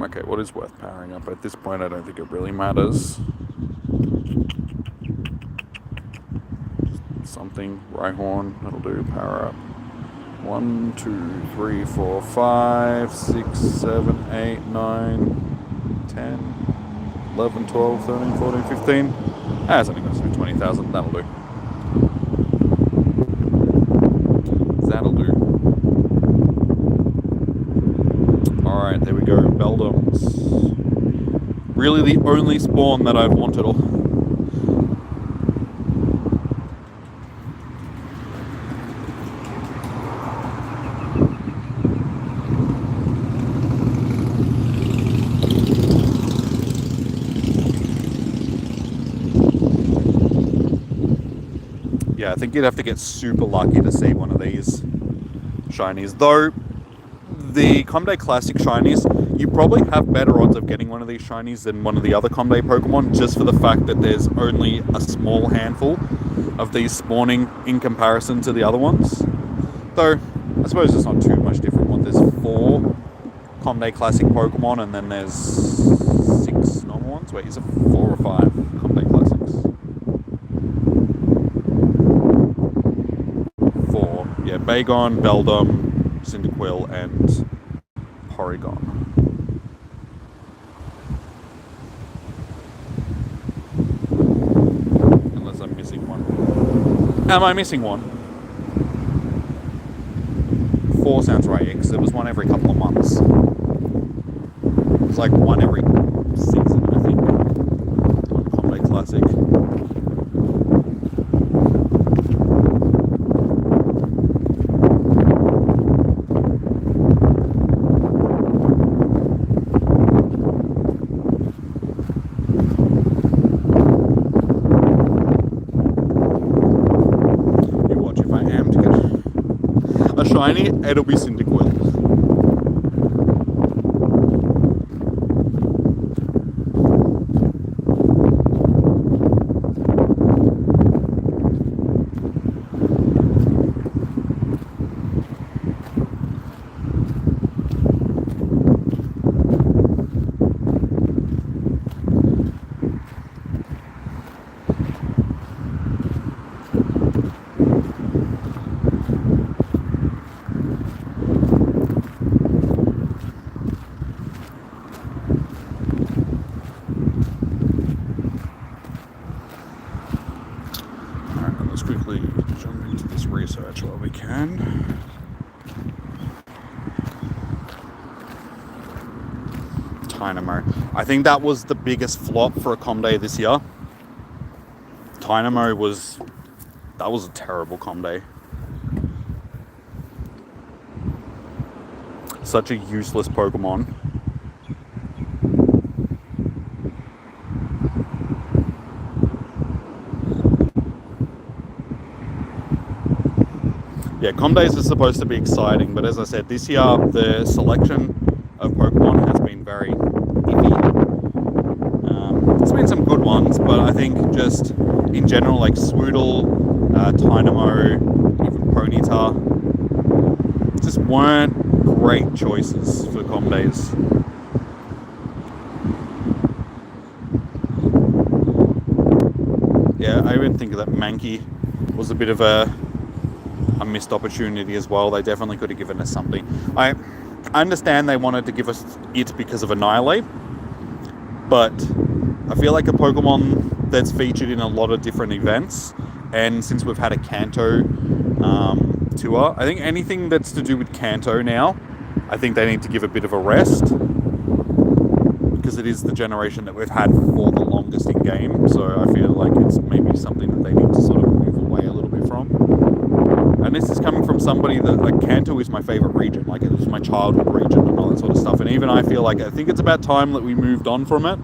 Okay, what is worth powering up? At this point, I don't think it really matters. Something, Rhyhorn, that'll do, power up. 1, 2, 3, 4, 5, 6, 7, 8, 9, 10, 11, 12, 13, 14, 15. It's only got to be 20,000, that'll do. That'll do. Alright, there we go, Beldums. Really the only spawn that I've wanted all. Yeah, I think you'd have to get super lucky to see one of these shinies. Though, the Comday Classic shinies, you probably have better odds of getting one of these shinies than one of the other Comday Pokemon, just for the fact that there's only a small handful of these spawning in comparison to the other ones. Though, I suppose it's not too much different. There's 4 Comday Classic Pokemon, and then there's 6 normal ones. Wait, is it 4 or 5 Comday Classics? 4. Yeah, Bagon, Beldum, Cyndaquil, and Porygon. Unless I'm missing one. Am I missing one? 4 sounds right, because there was one every couple of months. It's like one every season, I think, on Comday Classic. Shiny, it'll be Cyndaquil. Research while we can. Dynamo. I think that was the biggest flop for a Comday this year. Dynamo was a terrible Comday. Such a useless Pokemon. Yeah, Com Days are supposed to be exciting, but as I said, this year the selection of Pokemon has been very iffy. There's been some good ones, but I think just in general, like Swoodle, Dynamo, even Ponyta, just weren't great choices for Com Days. Yeah, I even think that Mankey was a bit of a missed opportunity as well. They definitely could have given us something. I understand they wanted to give us it because of Annihilate, but I feel like a Pokemon that's featured in a lot of different events, and since we've had a Kanto tour, I think anything that's to do with Kanto now, I think they need to give a bit of a rest, because it is the generation that we've had for the longest in game, so I feel like it's maybe something that they need to sort of move away a little bit from. And this is coming from somebody that, like, Kanto is my favourite region, like it was my childhood region and all that sort of stuff, and even I feel like I think it's about time that we moved on from it.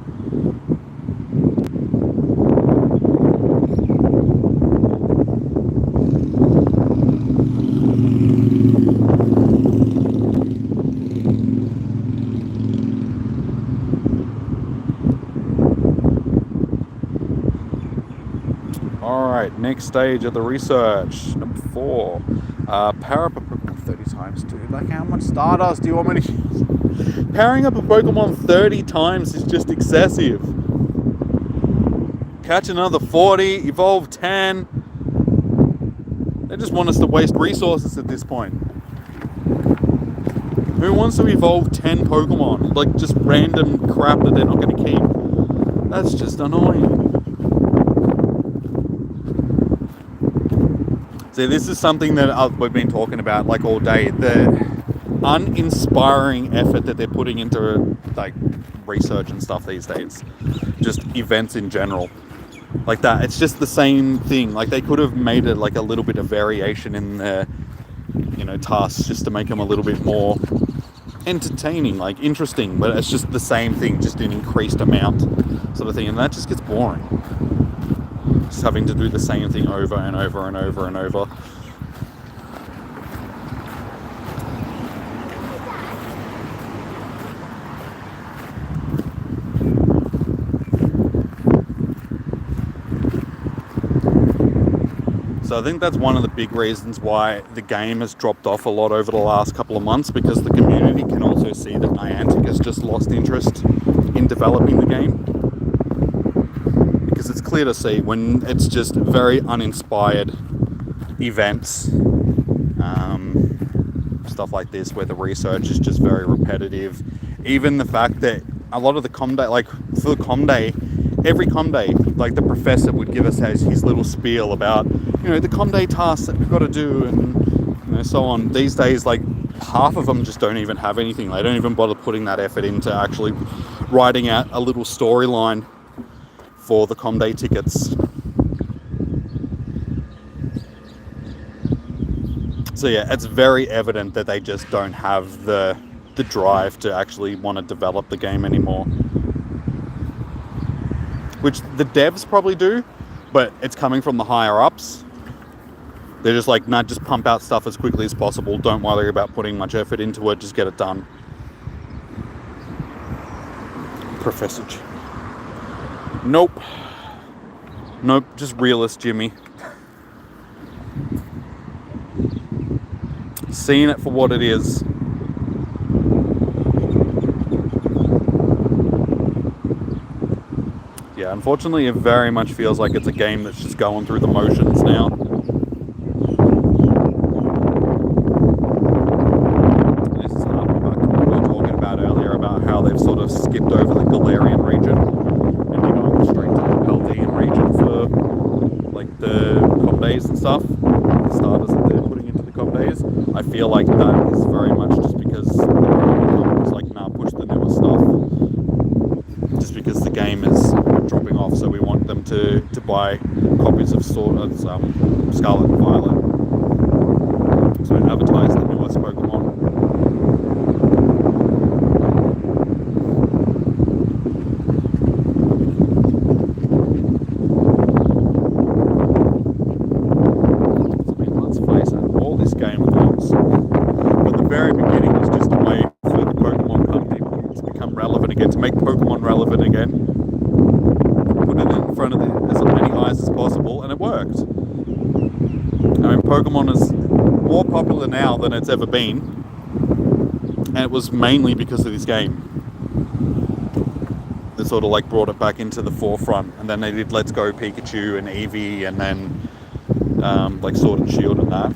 Alright, next stage of the research, number 4. Power up a Pokemon 30 times, dude. Like, how much Stardust do you want me to use? Powering up a Pokemon 30 times is just excessive. Catch another 40, evolve 10. They just want us to waste resources at this point. Who wants to evolve 10 Pokemon? Like, just random crap that they're not going to keep. That's just annoying. So this is something that we've been talking about like all day. The uninspiring effort that they're putting into like research and stuff these days. Just events in general. Like that. It's just the same thing. Like they could have made it like a little bit of variation in the, tasks just to make them a little bit more entertaining, like interesting. But it's just the same thing, just in increased amount sort of thing. And that just gets boring. Just having to do the same thing over and over and over and over. So I think that's one of the big reasons why the game has dropped off a lot over the last couple of months, because the community can also see that Niantic has just lost interest in developing the game. Because it's clear to see when it's just very uninspired events, stuff like this, where the research is just very repetitive. Even the fact that a lot of the Com Day, like for the Com Day, every Com Day, like the professor would give us his little spiel about, the Com Day tasks that we've got to do and so on. These days, like half of them just don't even have anything. They don't even bother putting that effort into actually writing out a little storyline for the Com Day tickets. So yeah, it's very evident that they just don't have the drive to actually want to develop the game anymore. Which the devs probably do, but it's coming from the higher ups. They're just like, nah, just pump out stuff as quickly as possible. Don't worry about putting much effort into it. Just get it done. Professor G. Nope, just realist Jimmy. Seeing it for what it is. Yeah, unfortunately it very much feels like it's a game that's just going through the motions now. This is harping back to what we were talking about earlier, about how they've sort of skipped over the Galarian region and they're going straight to the Paldean region for like the Com Days and stuff, the starters that they're putting into the Com Days. I feel like that is very much just because the program was like, nah, push the newer stuff. Just because the game is dropping off, so we want them to buy copies of Scarlet and Violet. So advertise the newest Pokemon. I mean, let's face it, all this game front of as many eyes as possible, and it worked. I mean, Pokemon is more popular now than it's ever been, and it was mainly because of this game that sort of like brought it back into the forefront. And then they did Let's Go Pikachu and Eevee, and then like Sword and Shield and that.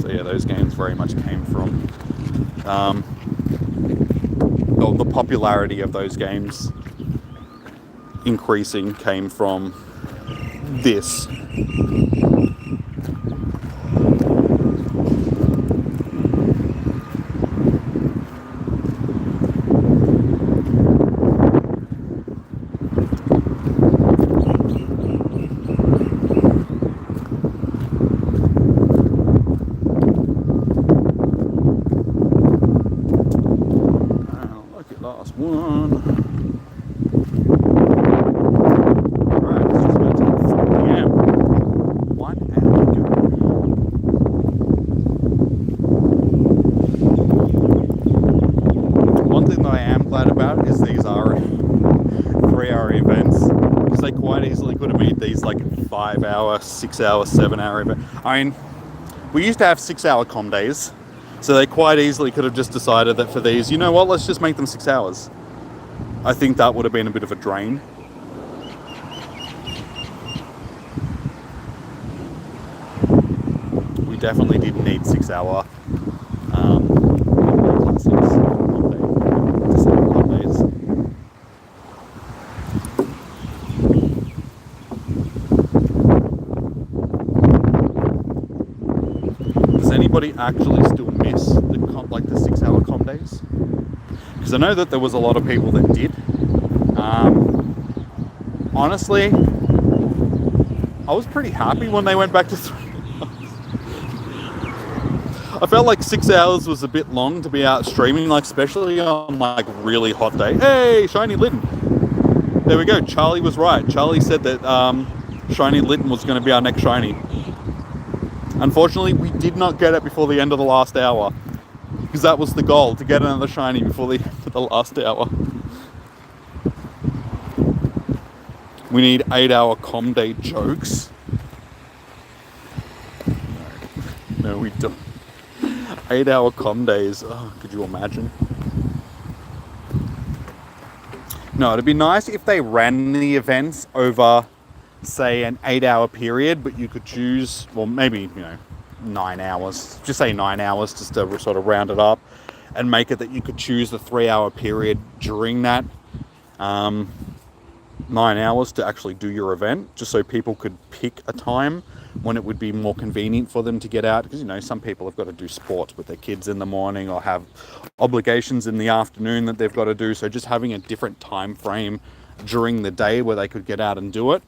So yeah, those games very much came from the popularity of those games increasing came from this. These like 5 hour, 6 hour, 7 hour event. I mean, we used to have 6 hour com days, so they quite easily could have just decided that for these, you know what, let's just make them 6 hours. I think that would have been a bit of a drain. We definitely didn't need 6 hour actually still miss the 6 hour com days, because I know that there was a lot of people that did. Honestly, I was pretty happy when they went back to 3 hours. I felt like 6 hours was a bit long to be out streaming, like especially on like really hot day. Hey, Shiny Litten. There we go. Charlie was right. Charlie said that Shiny Litten was going to be our next shiny. Unfortunately, we did not get it before the end of the last hour, because that was the goal, to get another shiny before the end of the last hour. We need 8 hour com day jokes. No, we don't. 8 hour com days. Oh, could you imagine? No, it'd be nice if they ran the events over, say, an 8 hour period, but you could choose, well, maybe, 9 hours, just say 9 hours, just to sort of round it up, and make it that you could choose the 3 hour period during that 9 hours to actually do your event, just so people could pick a time when it would be more convenient for them to get out, because some people have got to do sports with their kids in the morning or have obligations in the afternoon that they've got to do. So just having a different time frame during the day where they could get out and do it.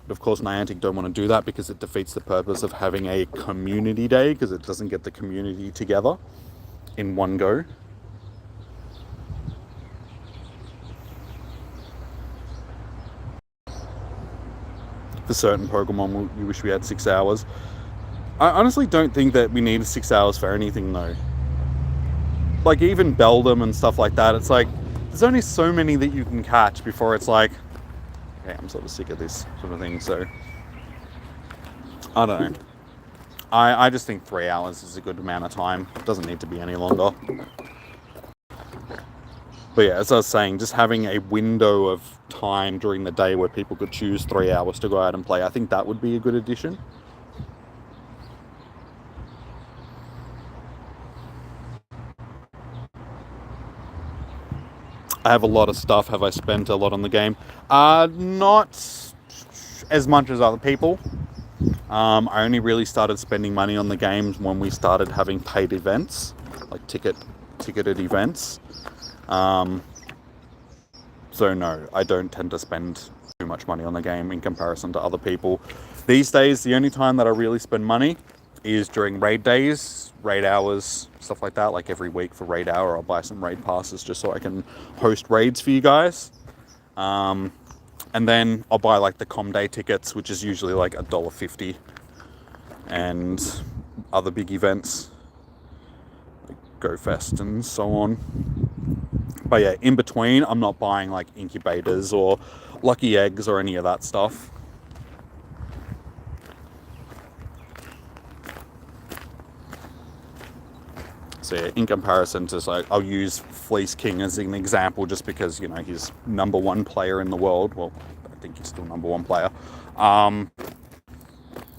But of course, Niantic don't want to do that, because it defeats the purpose of having a community day, because it doesn't get the community together in one go. For certain Pokemon, you wish we had 6 hours. I honestly don't think that we need 6 hours for anything, though. Like, even Beldum and stuff like that, it's like, there's only so many that you can catch before it's like, okay, I'm sort of sick of this sort of thing, so I don't know. I just think 3 hours is a good amount of time. It doesn't need to be any longer. But yeah, as I was saying, just having a window of time during the day where people could choose 3 hours to go out and play, I think that would be a good addition. I have a lot of stuff. Have I spent a lot on the game? Not as much as other people. I only really started spending money on the games when we started having paid events, like ticketed events. So no, I don't tend to spend too much money on the game in comparison to other people. These days, the only time that I really spend money is during raid days, raid hours, stuff like that. Like every week for raid hour, I'll buy some raid passes just so I can host raids for you guys. And then I'll buy like the com day tickets, which is usually like $1.50, and other big events like Go Fest and so on. But yeah, in between, I'm not buying like incubators or lucky eggs or any of that stuff. So yeah, in comparison to, like, I'll use Fleece King as an example just because, you know, he's #1 player in the world. Well, I think he's still #1 player.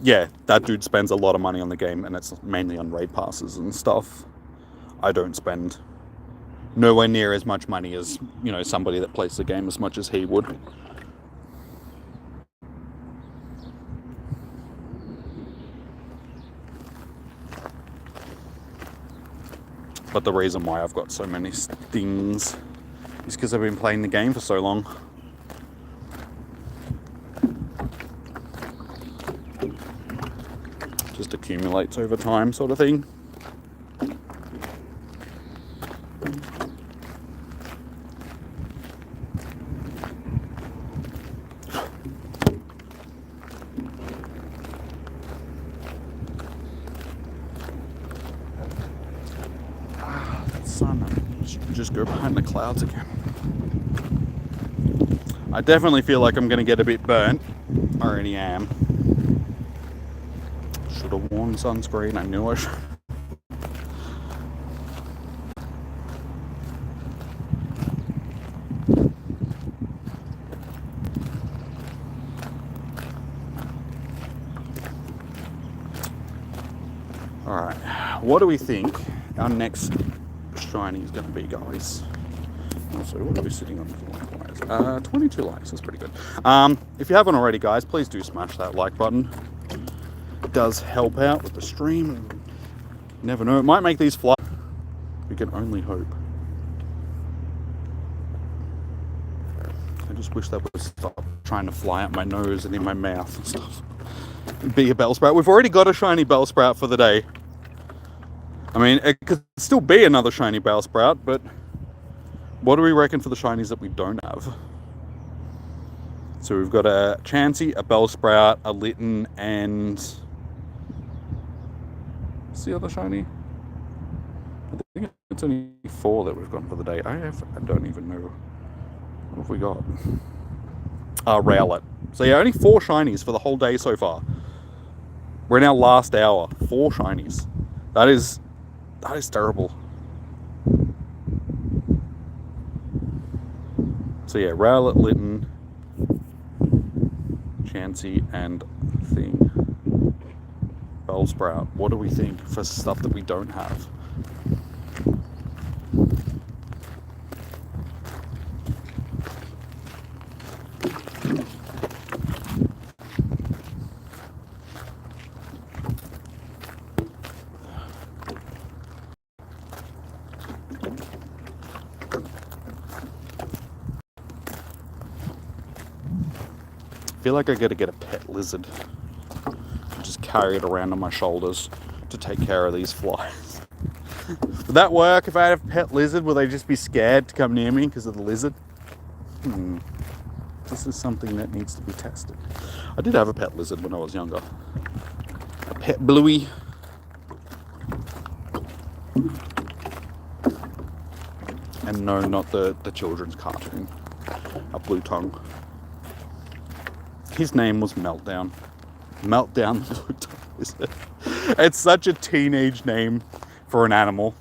Yeah, that dude spends a lot of money on the game, and it's mainly on raid passes and stuff. I don't spend nowhere near as much money as, you know, somebody that plays the game as much as he would. But the reason why I've got so many things is because I've been playing the game for so long. Just accumulates over time, sort of thing. Just go behind the clouds again. I definitely feel like I'm going to get a bit burnt. I already am. Should have worn sunscreen. I knew I should. Alright, what do we think our next shiny is going to be, guys? Also, what are we sitting on like-wise? 22 likes, that's pretty good. If you haven't already, guys, please do smash that like button. It does help out with the stream. And never know, it might make these fly. We can only hope. I just wish that would stop trying to fly out my nose and in my mouth and stuff. Be a Bellsprout. We've already got a shiny Bellsprout for the day. I mean, it could still be another shiny Bellsprout, but what do we reckon for the shinies that we don't have? So we've got a Chansey, a Bellsprout, a Litten, and what's the other shiny? I think it's only 4 that we've got for the day. I don't even know. What have we got? Rowlet. So yeah, only 4 shinies for the whole day so far. We're in our last hour. 4 shinies. That is terrible. So yeah, Rowlet, Litten, Chansey, and thing. Bellsprout. What do we think for stuff that we don't have? I feel like I gotta get a pet lizard. Just carry it around on my shoulders to take care of these flies. Would that work if I had a pet lizard? Will they just be scared to come near me because of the lizard? This is something that needs to be tested. I did have a pet lizard when I was younger. A pet bluey. And no, not the children's cartoon. A blue tongue. His name was Meltdown. Meltdown the blue tongue lizard. It's such a teenage name for an animal.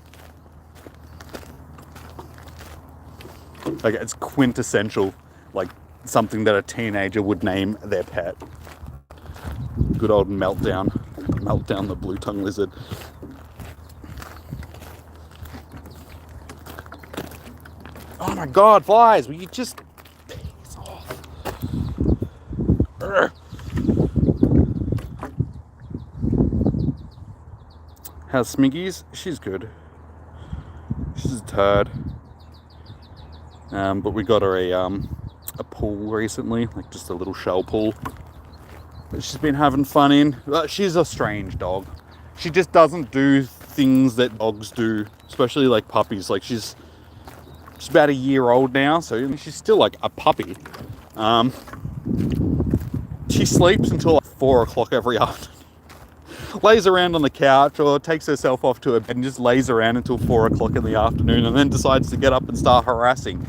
Like, it's quintessential, like something that a teenager would name their pet. Good old Meltdown. Meltdown the blue tongue lizard. Oh my god, flies! Will you just piss off? Urgh. How's Smiggy's? She's good. She's a turd. But we got her a pool recently, like just a little shell pool that she's been having fun in. She's a strange dog. She just doesn't do things that dogs do, especially like puppies. Like she's about a year old now, so she's still like a puppy. She sleeps until like 4 o'clock every afternoon. lays around on the couch or takes herself off to her bed and just lays around until 4 o'clock in the afternoon and then decides to get up and start harassing.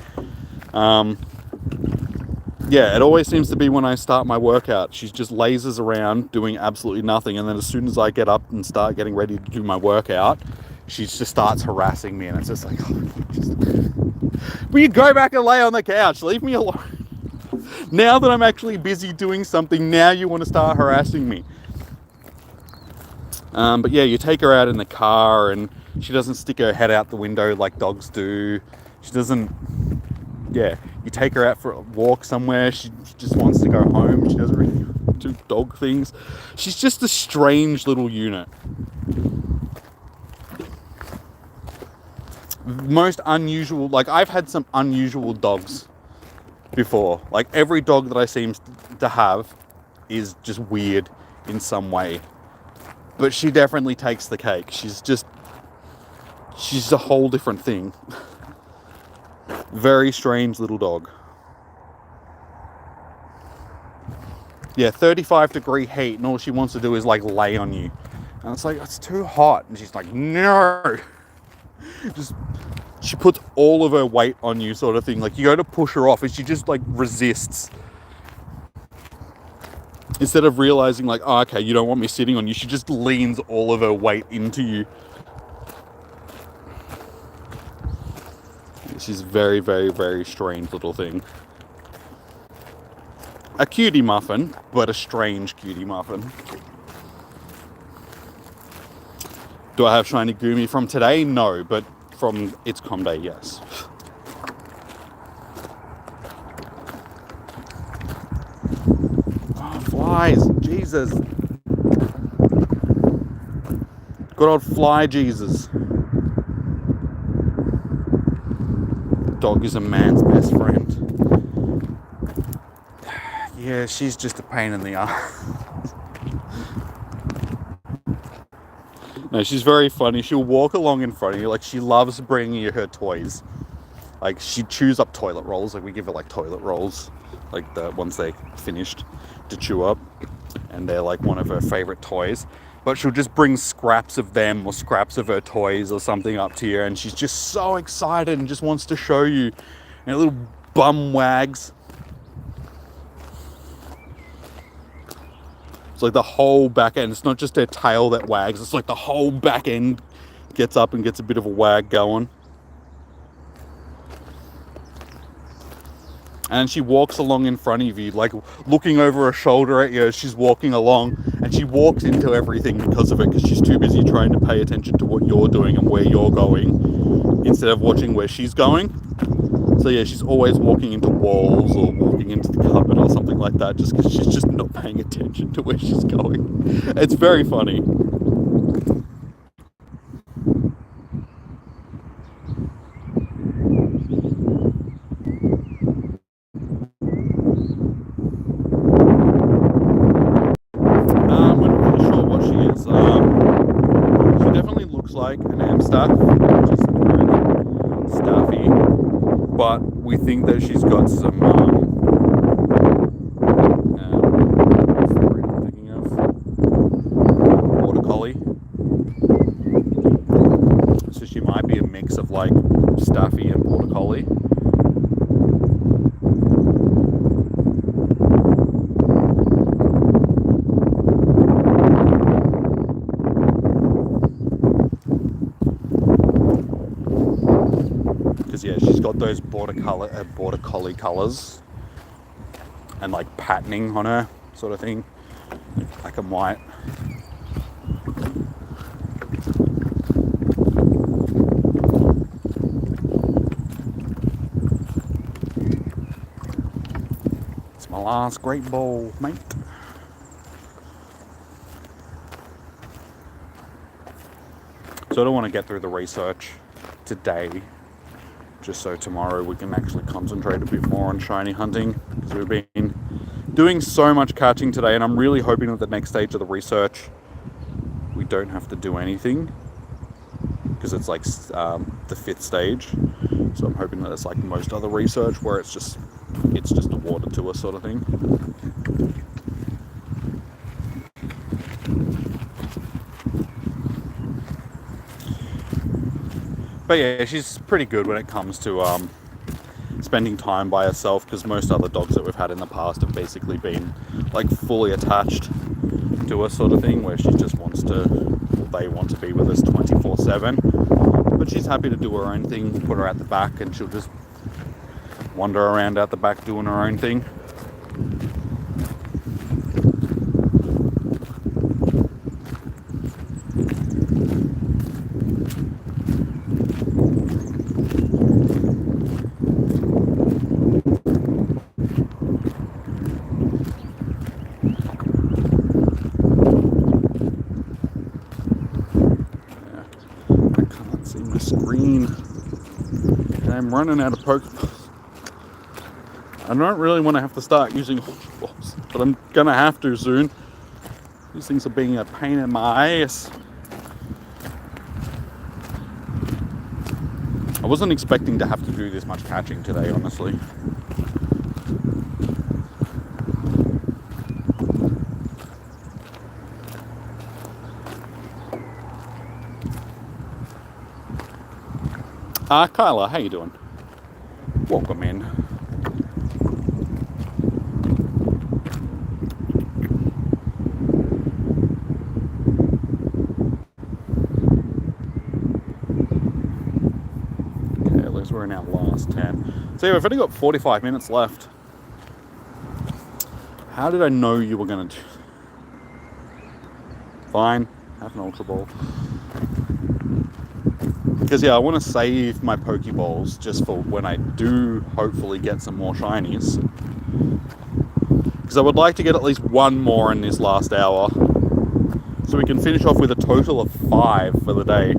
Yeah, it always seems to be when I start my workout. She just lazes around doing absolutely nothing, and then as soon as I get up and start getting ready to do my workout, she just starts harassing me, and it's just like, will you go back and lay on the couch? Leave me alone. Now that I'm actually busy doing something, now you want to start harassing me. But yeah, you take her out in the car, and she doesn't stick her head out the window like dogs do. She doesn't... Yeah, you take her out for a walk somewhere, she just wants to go home. She doesn't really do dog things. She's just a strange little unit. Most unusual, like I've had some unusual dogs before. Like every dog that I seem to have is just weird in some way. But she definitely takes the cake. She's a whole different thing. Very strange little dog. Yeah, 35-degree heat, and all she wants to do is like lay on you. And it's like, it's too hot. And she's like, no. She puts all of her weight on you, sort of thing. Like you go to push her off and she just like resists. Instead of realizing like, oh, okay, you don't want me sitting on you, she just leans all of her weight into you. She's very, very, very strange little thing. A cutie muffin, but a strange cutie muffin. Do I have shiny Goomy from today? No, but from its com day, yes. Oh, flies, Jesus. Good old fly Jesus. Dog is a man's best friend. Yeah, she's just a pain in the ass. No, she's very funny. She'll walk along in front of you. Like, she loves bringing you her toys. Like, she chews up toilet rolls. Like, we give her, like, toilet rolls. Like, the ones they finished to chew up. And they're, like, one of her favorite toys. But she'll just bring scraps of them or scraps of her toys or something up to you. And she's just so excited and just wants to show you. And her little bum wags. It's like the whole back end. It's not just her tail that wags. It's like the whole back end gets up and gets a bit of a wag going. And she walks along in front of you, like looking over her shoulder at you as she's walking along. And she walks into everything because of it, because she's too busy trying to pay attention to what you're doing and where you're going, instead of watching where she's going. So yeah, she's always walking into walls or walking into the cupboard or something like that, just because she's just not paying attention to where she's going. It's very funny. We're not really sure what she is. She definitely looks like an Amstaff, which is very staffy. But we think that she's got some, what's the breed I'm thinking of? Border Collie. So she might be a mix of like Staffy and Border Collie. Yeah, she's got those border collie colours and like patterning on her, sort of thing, like black and white. It's my last great ball, mate. So I don't want to get through the research today, just so tomorrow we can actually concentrate a bit more on shiny hunting, because we've been doing so much catching today, and I'm really hoping that the next stage of the research we don't have to do anything, because it's like the 5th stage. So I'm hoping that it's like most other research where it's just awarded to us, sort of thing. But yeah, she's pretty good when it comes to spending time by herself, because most other dogs that we've had in the past have basically been like fully attached to her sort of thing, where she just wants to, they want to be with us 24/7. But she's happy to do her own thing. We'll put her at the back and she'll just wander around out the back doing her own thing. I'm running out of Pokeballs. I don't really want to have to start using Pokeballs, but I'm gonna have to soon. These things are being a pain in my ass. I wasn't expecting to have to do this much catching today, honestly. Kyla, how you doing? Welcome in. Okay, at least we're in our last 10. So yeah, we've only got 45 minutes left. How did I know you were going to do... Fine, have an Ultra Ball. Because yeah, I want to save my Pokeballs just for when I do hopefully get some more shinies. Because I would like to get at least one more in this last hour, so we can finish off with a total of 5 for the day.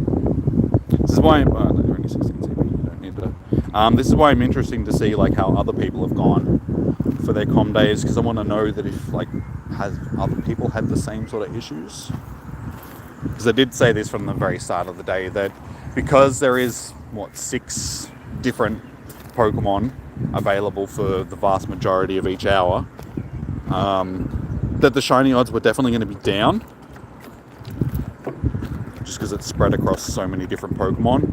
This is why they're only 16 CP, you don't need to. This is why I'm interested to see like how other people have gone for their comm days, because I want to know that if like has other people had the same sort of issues. Because I did say this from the very start of the day, that because there is, 6 different Pokemon available for the vast majority of each hour, that the shiny odds were definitely going to be down, just because it's spread across so many different Pokemon.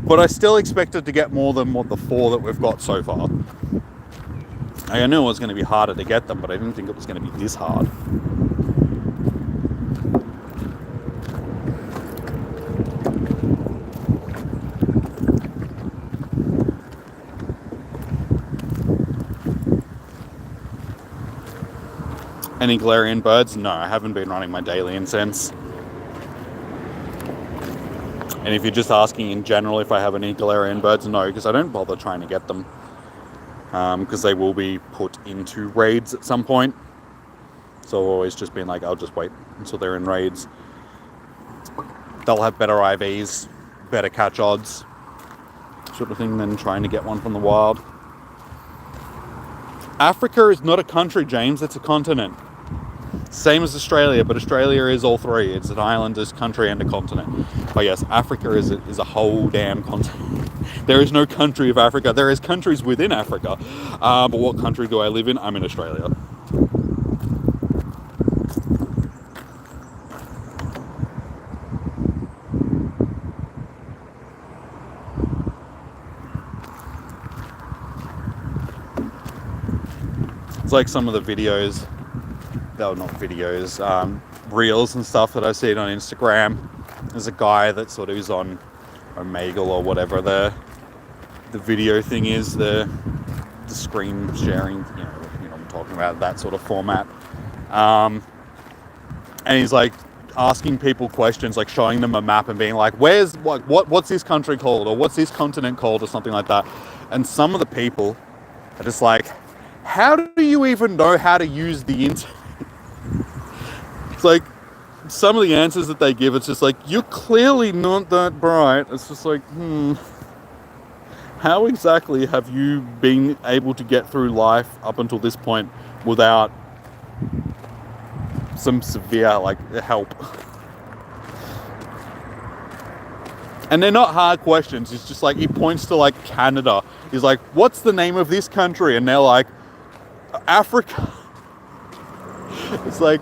But I still expected to get more than the 4 that we've got so far. I knew it was going to be harder to get them, but I didn't think it was going to be this hard. Any Galarian birds? No, I haven't been running my daily incense. And if you're just asking in general if I have any Galarian birds, no, because I don't bother trying to get them. Because they will be put into raids at some point. So I've always just been like, I'll just wait until they're in raids. They'll have better IVs, better catch odds, sort of thing, than trying to get one from the wild. Africa is not a country, James, it's a continent. Same as Australia, but Australia is all 3. It's an island, a country, and a continent. But yes, Africa is a whole damn continent. There is no country of Africa. There is countries within Africa. But what country do I live in? I'm in Australia. It's like some of the videos, not videos, reels and stuff that I've seen on Instagram. There's a guy that sort of is on Omegle or whatever the video thing is, the screen sharing, you know what I'm talking about, that sort of format. And he's like asking people questions, like showing them a map and being like, where's what's this country called, or what's this continent called, or something like that. And some of the people are just like, how do you even know how to use the internet? It's like, some of the answers that they give, it's just like, you're clearly not that bright. It's just like, how exactly have you been able to get through life up until this point without some severe, help? And they're not hard questions. It's just like, he points to, Canada. He's like, what's the name of this country? And they're like, Africa. It's like,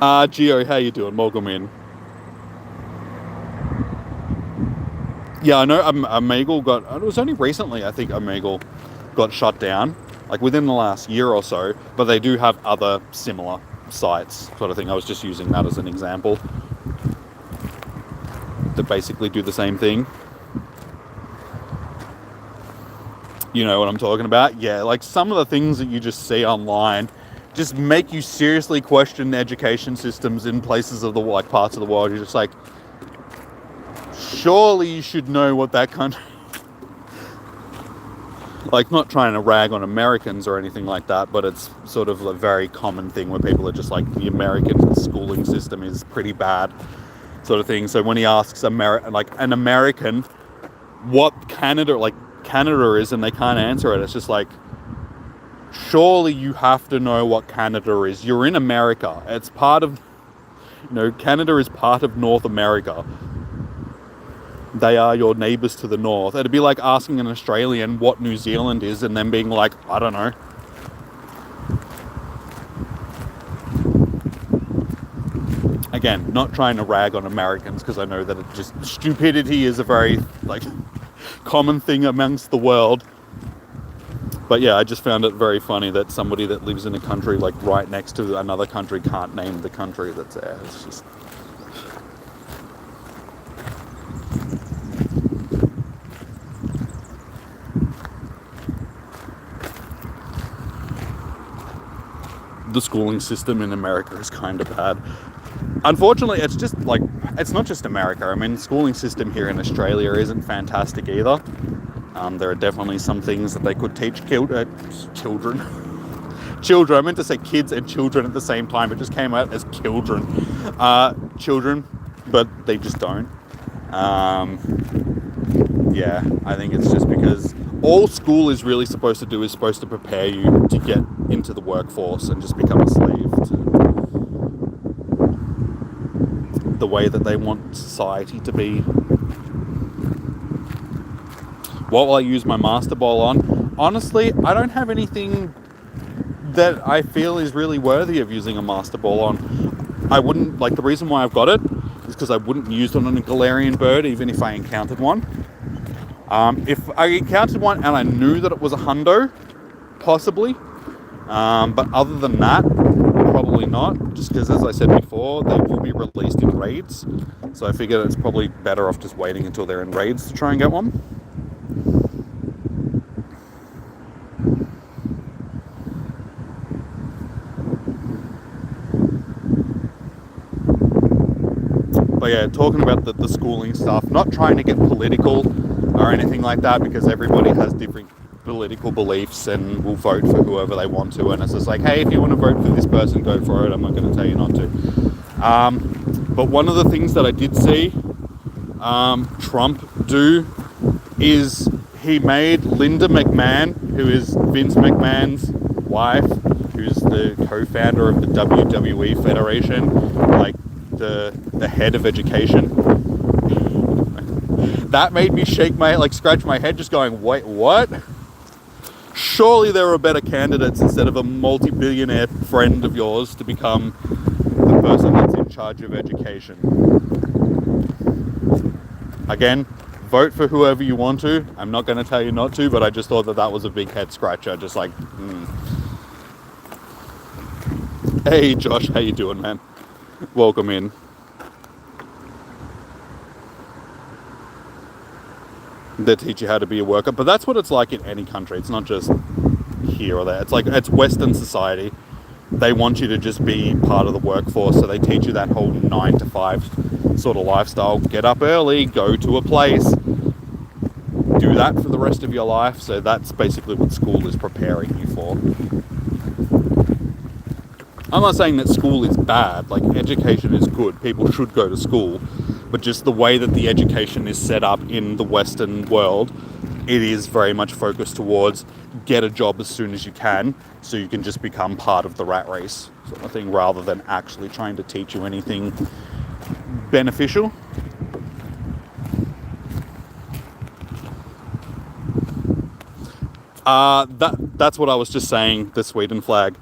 Gio, how you doing? Welcome in. Yeah, I know Omegle got... It was only recently, I think, Omegle got shut down. Like, within the last year or so. But they do have other similar sites, sort of thing. I was just using that as an example. That basically do the same thing. You know what I'm talking about? Yeah, like some of the things that you just see online just make you seriously question education systems in places of the, like, parts of the world. You're just like, surely you should know what that country... Like, not trying to rag on Americans or anything like that, but it's sort of a very common thing where people are just like, the American schooling system is pretty bad, sort of thing. So when he asks an American what Canada is, and they can't answer it, it's just like, surely you have to know what Canada is. You're in America. It's part of, Canada is part of North America. They are your neighbours to the north. It'd be like asking an Australian what New Zealand is and then being like, I don't know. Again, not trying to rag on Americans, because I know that stupidity is a very, like, common thing amongst the world. But yeah, I just found it very funny that somebody that lives in a country, like, right next to another country can't name the country that's there. It's just... The schooling system in America is kind of bad. Unfortunately, it's just like, it's not just America. I mean, the schooling system here in Australia isn't fantastic either. There are definitely some things that they could teach children. Children. I meant to say kids and children at the same time. It just came out as children. Children, but they just don't. Yeah, I think it's just because all school is really supposed to do is supposed to prepare you to get into the workforce and just become a slave to the way that they want society to be. What will I use my Master Ball on? Honestly, I don't have anything that I feel is really worthy of using a Master Ball on. I wouldn't, like, the reason why I've got it is because I wouldn't use it on a Galarian bird even if I encountered one. If I encountered one and I knew that it was a hundo, possibly. But other than that, probably not. Just because, as I said before, they will be released in raids. So I figured it's probably better off just waiting until they're in raids to try and get one. But yeah, talking about the schooling stuff, not trying to get political or anything like that, because everybody has different political beliefs and will vote for whoever they want to, and it's just like, hey, if you want to vote for this person, go for it. I'm not going to tell you not to. But one of the things that I did see Trump do is he made Linda McMahon, who is Vince McMahon's wife, who's the co-founder of the WWE Federation, like the head of education. That made me scratch my head, just going, wait, what? Surely there are better candidates instead of a multi-billionaire friend of yours to become the person that's in charge of education. Again, vote for whoever you want to. I'm not going to tell you not to, but I just thought that was a big head scratcher. Just like, Hey Josh, how you doing, man? Welcome in. They teach you how to be a worker, but that's what it's like in any country. It's not just here or there. It's like, it's Western society. They want you to just be part of the workforce, so they teach you that whole 9 to 5 sort of lifestyle. Get up early, go to a place, do that for the rest of your life. So that's basically what school is preparing you for. I'm not saying that school is bad, like, education is good, people should go to school, but just the way that the education is set up in the Western world, it is very much focused towards get a job as soon as you can, so you can just become part of the rat race sort of thing, rather than actually trying to teach you anything beneficial. That's what I was just saying, the Sweden flag.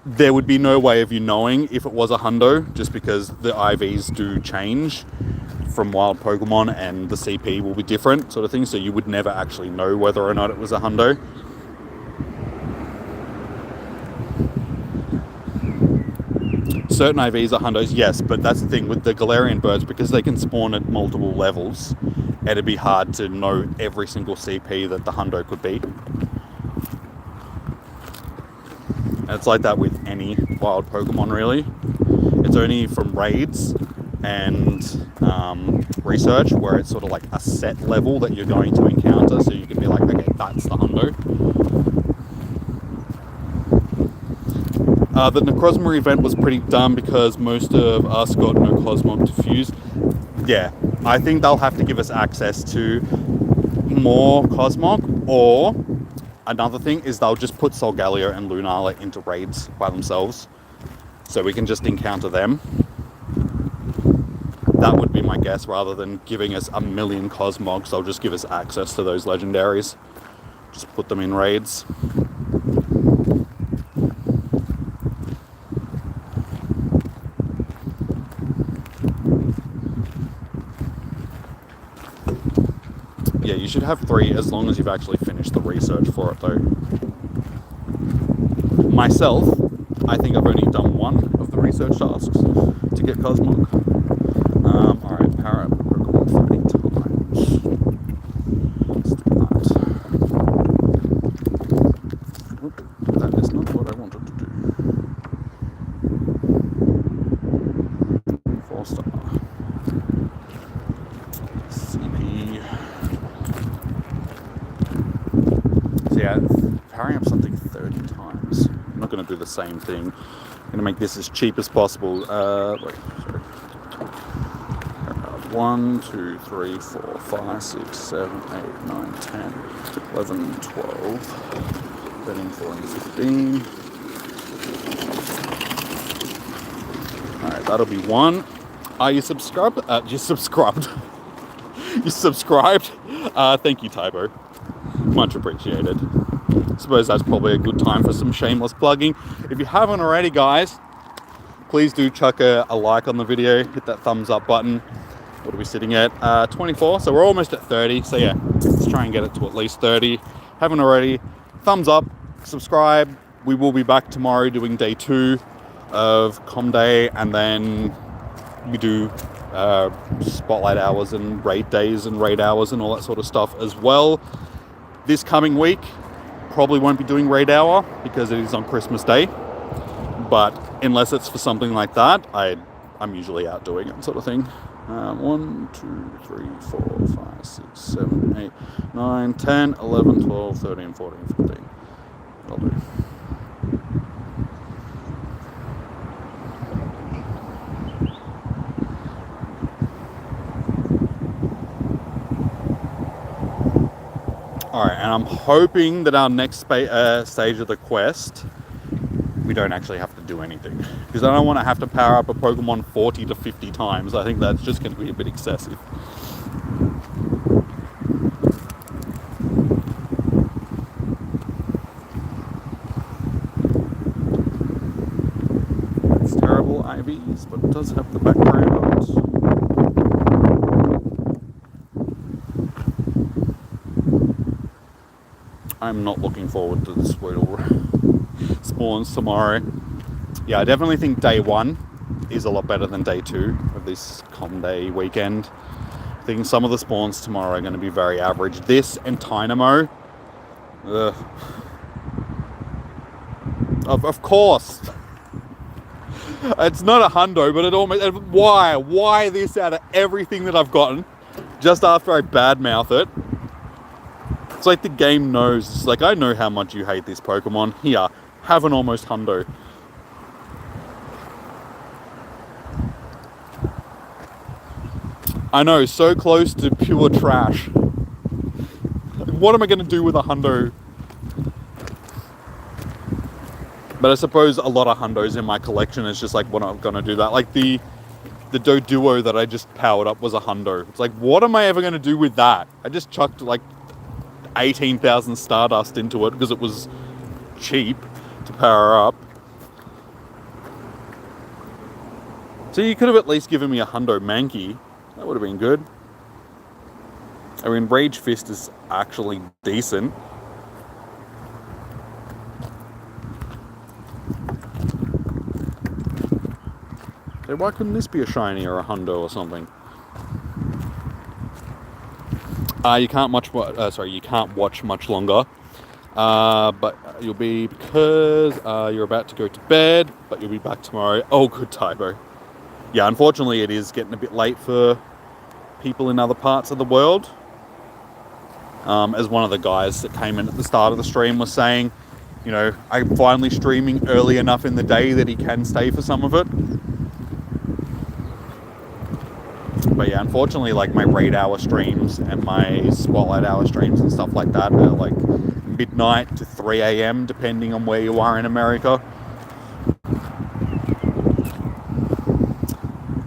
there would be no way of you knowing if it was a hundo, just because the IVs do change from wild Pokemon and the CP will be different, sort of thing, so you would never actually know whether or not it was a hundo. Certain IVs are hundos, yes, but that's the thing with the Galarian birds, because they can spawn at multiple levels, it'd be hard to know every single CP that the hundo could be. And it's like that with any wild Pokemon, really. It's only from raids and research where it's sort of like a set level that you're going to encounter, so you can be like, okay, that's the hundo. The Necrozma event was pretty dumb because most of us got no Cosmog to fuse. Yeah, I think they'll have to give us access to more Cosmog, or another thing is they'll just put Solgaleo and Lunala into raids by themselves, so we can just encounter them. That would be my guess, rather than giving us a million Cosmogs, they'll just give us access to those legendaries. Just put them in raids. Yeah, you should have 3 as long as you've actually finished the research for it, though. Myself, I think I've only done 1 of the research tasks to get Cosmog. Alright, power up Pokemon 30 times. Let's do that. Oop, that is not what I wanted to do. 4-star. CP. So yeah, powering up something 30 times. I'm not going to do the same thing. I'm going to make this as cheap as possible. Wait, sorry. 1, 2, 3, 4, 5, 6, 7, 8, 9, 10, 11, 12, 13, 14, 15. Alright, that'll be 1. Are you subscribed? You subscribed. You subscribed? Thank you, Tybo. Much appreciated. I suppose that's probably a good time for some shameless plugging. If you haven't already, guys, please do chuck a like on the video. Hit that thumbs up button. What are we sitting at? 24, so we're almost at 30. So yeah, let's try and get it to at least 30. Haven't already, thumbs up, subscribe. We will be back tomorrow doing day 2 of Com Day, and then we do spotlight hours and raid days and raid hours and all that sort of stuff as well. This coming week, probably won't be doing raid hour because it is on Christmas Day. But unless it's for something like that, I'm usually out doing it, sort of thing. 1, 2, 3, 4, 5, 6, 7, 8, 9, 10, 11, 12, 13, 14, 15. That'll do. Alright, and I'm hoping that our next stage of the quest, we don't actually have to do anything. Because I don't want to have to power up a Pokemon 40 to 50 times. I think that's just going to be a bit excessive. It's terrible IVs, but it does have the background. I'm not looking forward to the Squirtle spawns tomorrow. Yeah, I definitely think day 1 is a lot better than day 2 of this Com Day weekend. I think some of the spawns tomorrow are going to be very average. This and Tynamo. Of course. It's not a hundo, but it almost... Why this out of everything that I've gotten just after I badmouth it? It's like the game knows. It's like, I know how much you hate this Pokemon. Here, have an almost hundo. I know, so close to pure trash. What am I going to do with a hundo? But I suppose a lot of hundos in my collection is just like, what am I going to do that? Like the Doduo that I just powered up was a hundo. It's like, what am I ever going to do with that? I just chucked like 18,000 Stardust into it because it was cheap to power up. So you could have at least given me a Hundo Mankey. That would have been good. I mean, Rage Fist is actually decent. So why couldn't this be a shiny or a Hundo or something? You can't you can't watch much longer. But you'll be, because you're about to go to bed, but you'll be back tomorrow. Oh, good typo. Yeah, unfortunately it is getting a bit late for people in other parts of the world. As one of the guys that came in at the start of the stream was saying, you know, I'm finally streaming early enough in the day that he can stay for some of it. But yeah, unfortunately, like my raid hour streams and my spotlight hour streams and stuff like that are like midnight to 3 a.m. depending on where you are in America.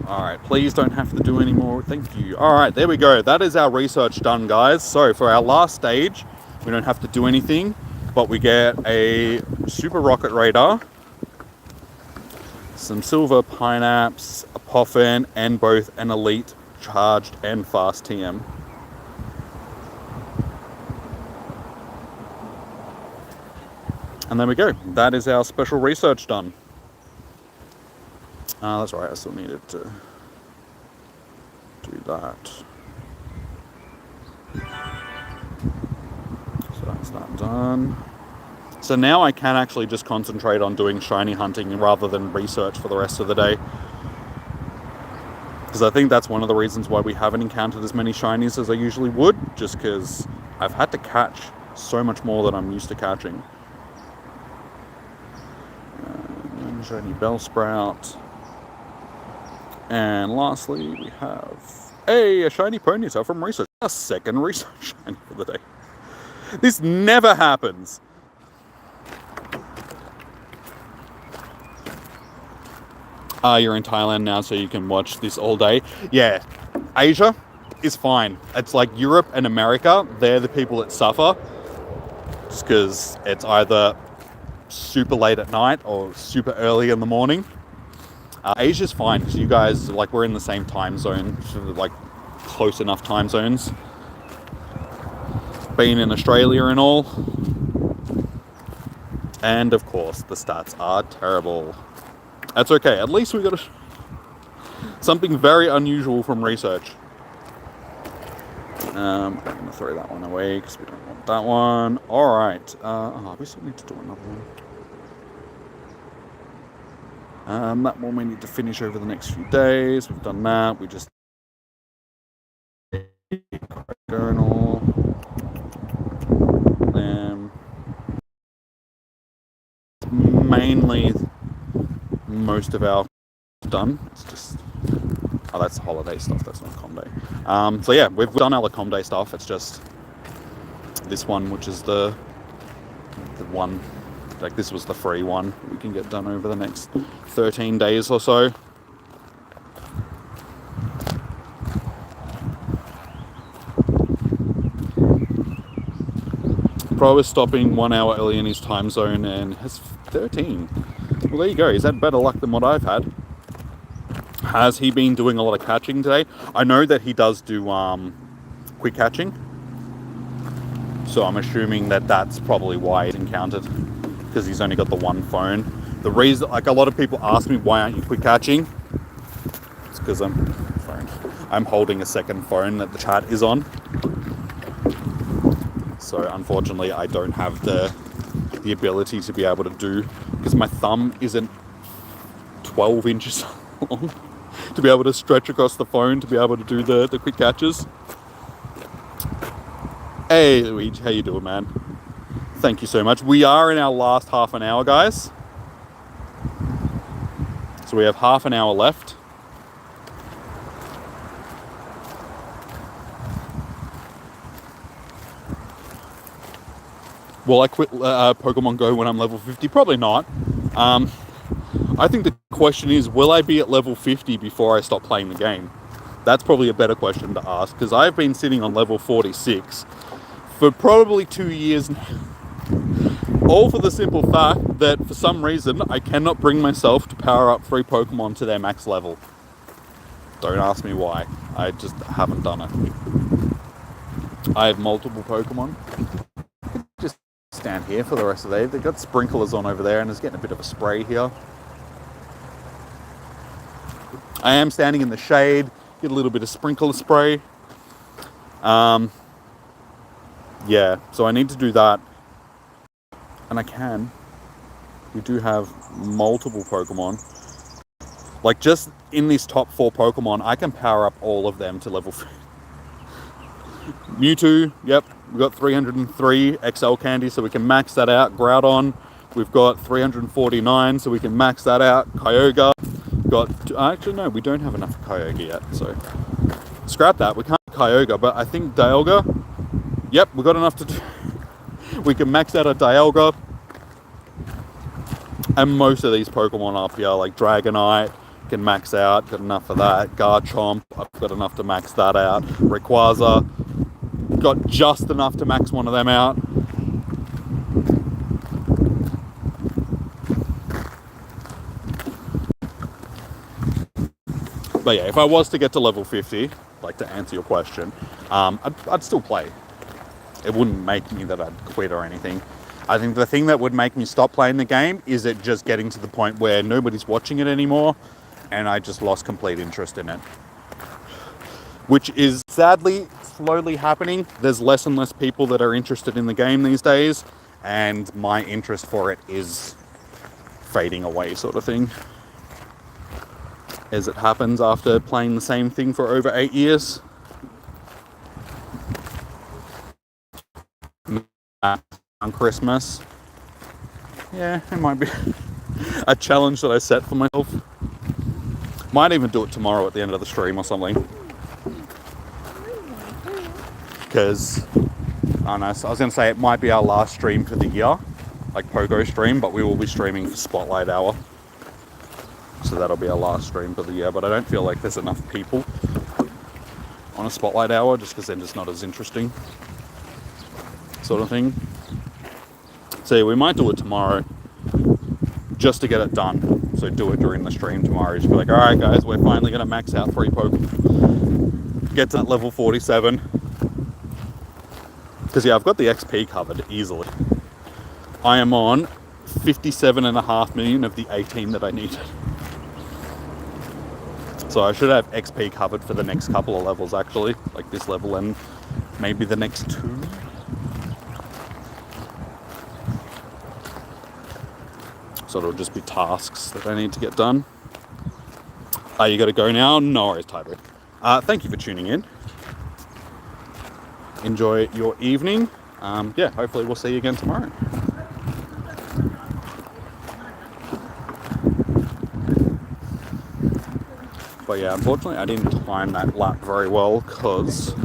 Alright, please don't have to do any more. Thank you. Alright, there we go. That is our research done, guys. So for our last stage, we don't have to do anything, but we get a Super Rocket Radar, some Silver Pineapps, a Poffin, and both an Elite Charged and Fast TM. And there we go. That is our special research done. That's right, I still needed to do that. So that's that done. So now I can actually just concentrate on doing shiny hunting rather than research for the rest of the day. Because I think that's one of the reasons why we haven't encountered as many shinies as I usually would, just because I've had to catch so much more than I'm used to catching. Shiny Bellsprout. And lastly, we have a shiny Ponytail from research. A second research shiny for the day. This never happens. You're in Thailand now, so you can watch this all day. Yeah, Asia is fine. It's like Europe and America. They're the people that suffer. Just because it's either super late at night or super early in the morning. Asia's fine because you guys, like, we're in the same time zone, sort of like close enough time zones. Being in Australia and all. And of course, the stats are terrible. That's okay. At least we got something very unusual from research. I'm going to throw that one away because we don't want that one. All right. We still need to do another one. That one we need to finish over the next few days. We've done that. We just journal. Mainly most of our done. It's just that's holiday stuff. That's not com day. So yeah, we've done our com day stuff. It's just this one, which is the one. Like, this was the free one we can get done over the next 13 days or so. Pro is stopping 1 hour early in his time zone and has 13. Well, there you go. He's had better luck than what I've had. Has he been doing a lot of catching today? I know that he does do quick catching. So I'm assuming that that's probably why he's encountered. Because he's only got the one phone. The reason, like, a lot of people ask me, why aren't you quick catching? It's because I'm holding a second phone that the chat is on. So unfortunately, I don't have the ability to be able to do, because my thumb isn't 12 inches long to be able to stretch across the phone to be able to do the quick catches. Hey Luigi, how you doing, man? Thank you so much. We are in our last half an hour, guys. So we have half an hour left. Will I quit Pokemon Go when I'm level 50? Probably not. I think the question is, will I be at level 50 before I stop playing the game? That's probably a better question to ask, because I've been sitting on level 46 for probably 2 years now. All for the simple fact that for some reason I cannot bring myself to power up 3 Pokemon to their max level. Don't ask me why. I just haven't done it. I have multiple Pokemon. Just stand here for the rest of the day. They've got sprinklers on over there and it's getting a bit of a spray here. I am standing in the shade, get a little bit of sprinkler spray. Yeah, so I need to do that. And I can. We do have multiple Pokemon. Like, just in these top 4 Pokemon, I can power up all of them to level 3. Mewtwo, yep, we've got 303 XL candy, so we can max that out. Groudon, we've got 349, so we can max that out. Kyogre, actually no, we don't have enough Kyogre yet, so scrap that. We can't Kyogre, but I think Dialga, yep, we've got enough to do. We can max out a Dialga. And most of these Pokemon up here, like Dragonite, can max out, got enough of that. Garchomp, I've got enough to max that out. Rayquaza, got just enough to max one of them out. But yeah, if I was to get to level 50, like to answer your question, I'd still play. It wouldn't make me that I'd quit or anything. I think the thing that would make me stop playing the game is it just getting to the point where nobody's watching it anymore and I just lost complete interest in it. Which is sadly slowly happening. There's less and less people that are interested in the game these days and my interest for it is fading away, sort of thing. As it happens after playing the same thing for over 8 years. On Christmas. Yeah, it might be a challenge that I set for myself. Might even do it tomorrow at the end of the stream or something. Because, I don't know, so I was going to say it might be our last stream for the year, like Pogo stream, but we will be streaming for Spotlight Hour. So that'll be our last stream for the year, but I don't feel like there's enough people on a Spotlight Hour just because then it's not as interesting, sort of thing. So yeah, we might do it tomorrow just to get it done. So do it during the stream tomorrow. Just be like, alright guys, we're finally going to max out 3 Pokemon. Get to that level 47. Because yeah, I've got the XP covered easily. I am on 57.5 million of the 18 that I needed. So I should have XP covered for the next couple of levels actually. Like this level and maybe the next 2. So it'll just be tasks that I need to get done. You gotta go now? No worries, Tyler. Thank you for tuning in. Enjoy your evening. Yeah, hopefully we'll see you again tomorrow. But yeah, unfortunately I didn't time that lap very well because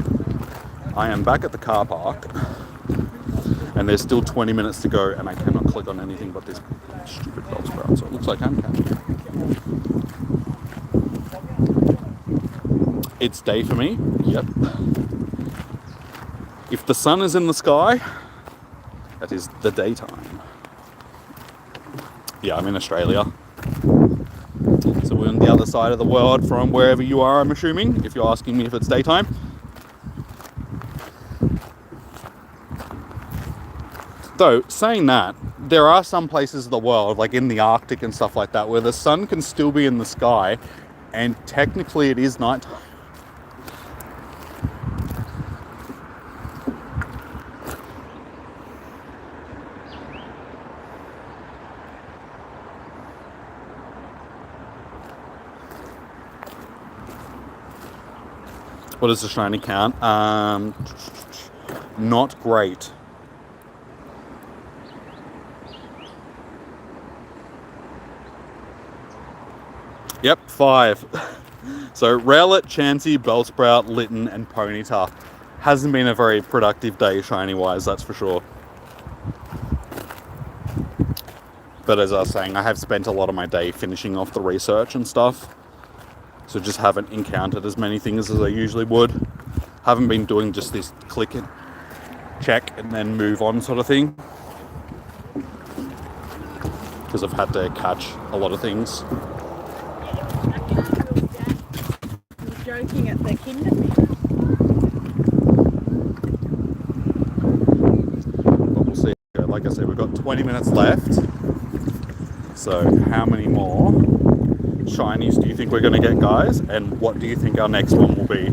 I am back at the car park and there's still 20 minutes to go and I cannot click on anything but this stupid Bellsprout, so it looks like I'm catching it. It's day for me, yep. If the sun is in the sky, that is the daytime. Yeah, I'm in Australia. So we're on the other side of the world from wherever you are, I'm assuming, if you're asking me if it's daytime. Though, saying that, there are some places of the world, like in the Arctic and stuff like that, where the sun can still be in the sky, and technically it is nighttime. What does the shiny count? Not great. Yep, 5. So Rowlet, Chansey, Bellsprout, Litten, and Ponyta. Hasn't been a very productive day shiny-wise, that's for sure. But as I was saying, I have spent a lot of my day finishing off the research and stuff. So just haven't encountered as many things as I usually would. Haven't been doing just this click and check and then move on sort of thing. Because I've had to catch a lot of things. joking at the kinder thing. But we'll see. Like I said, we've got 20 minutes left. So how many more shinies do you think we're going to get, guys? And what do you think our next one will be?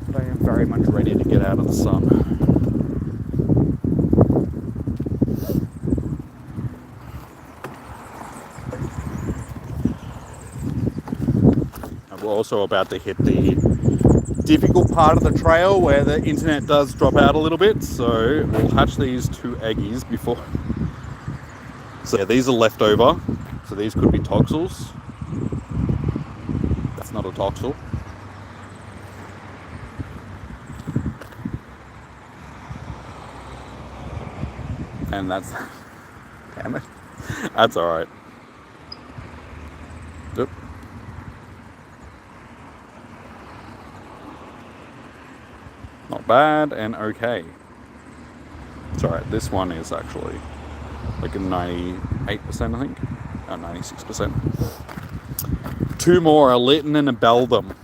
But I am very much ready to get out of the sun. We're also about to hit the difficult part of the trail where the internet does drop out a little bit, so we'll hatch these 2 eggies before. So yeah, these are leftover, so these could be toxels. That's not a toxel. And that's, damn it, that's all right. Yep. Not bad and okay. It's alright, this one is actually like a 98%, I think. 96%. 2 more, a Litten and a Beldum.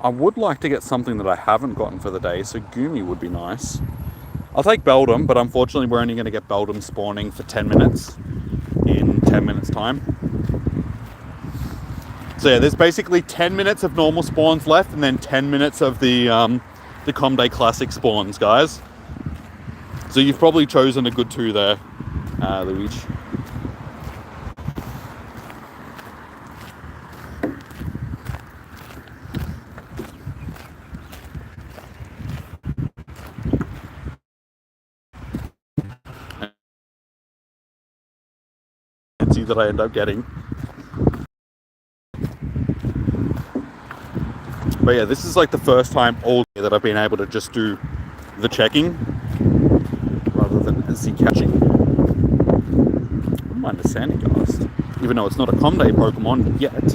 I would like to get something that I haven't gotten for the day, so Goomy would be nice. I'll take Beldum, but unfortunately we're only going to get Beldum spawning for 10 minutes in 10 minutes time. So yeah, there's basically 10 minutes of normal spawns left and then 10 minutes of the Comday Classic spawns, guys. So you've probably chosen a good 2 there, Luigi. That I end up getting. But yeah, this is like the first time all year that I've been able to just do the checking rather than the catching. I wouldn't mind a Sandygast, even though it's not a Comday Pokemon yet.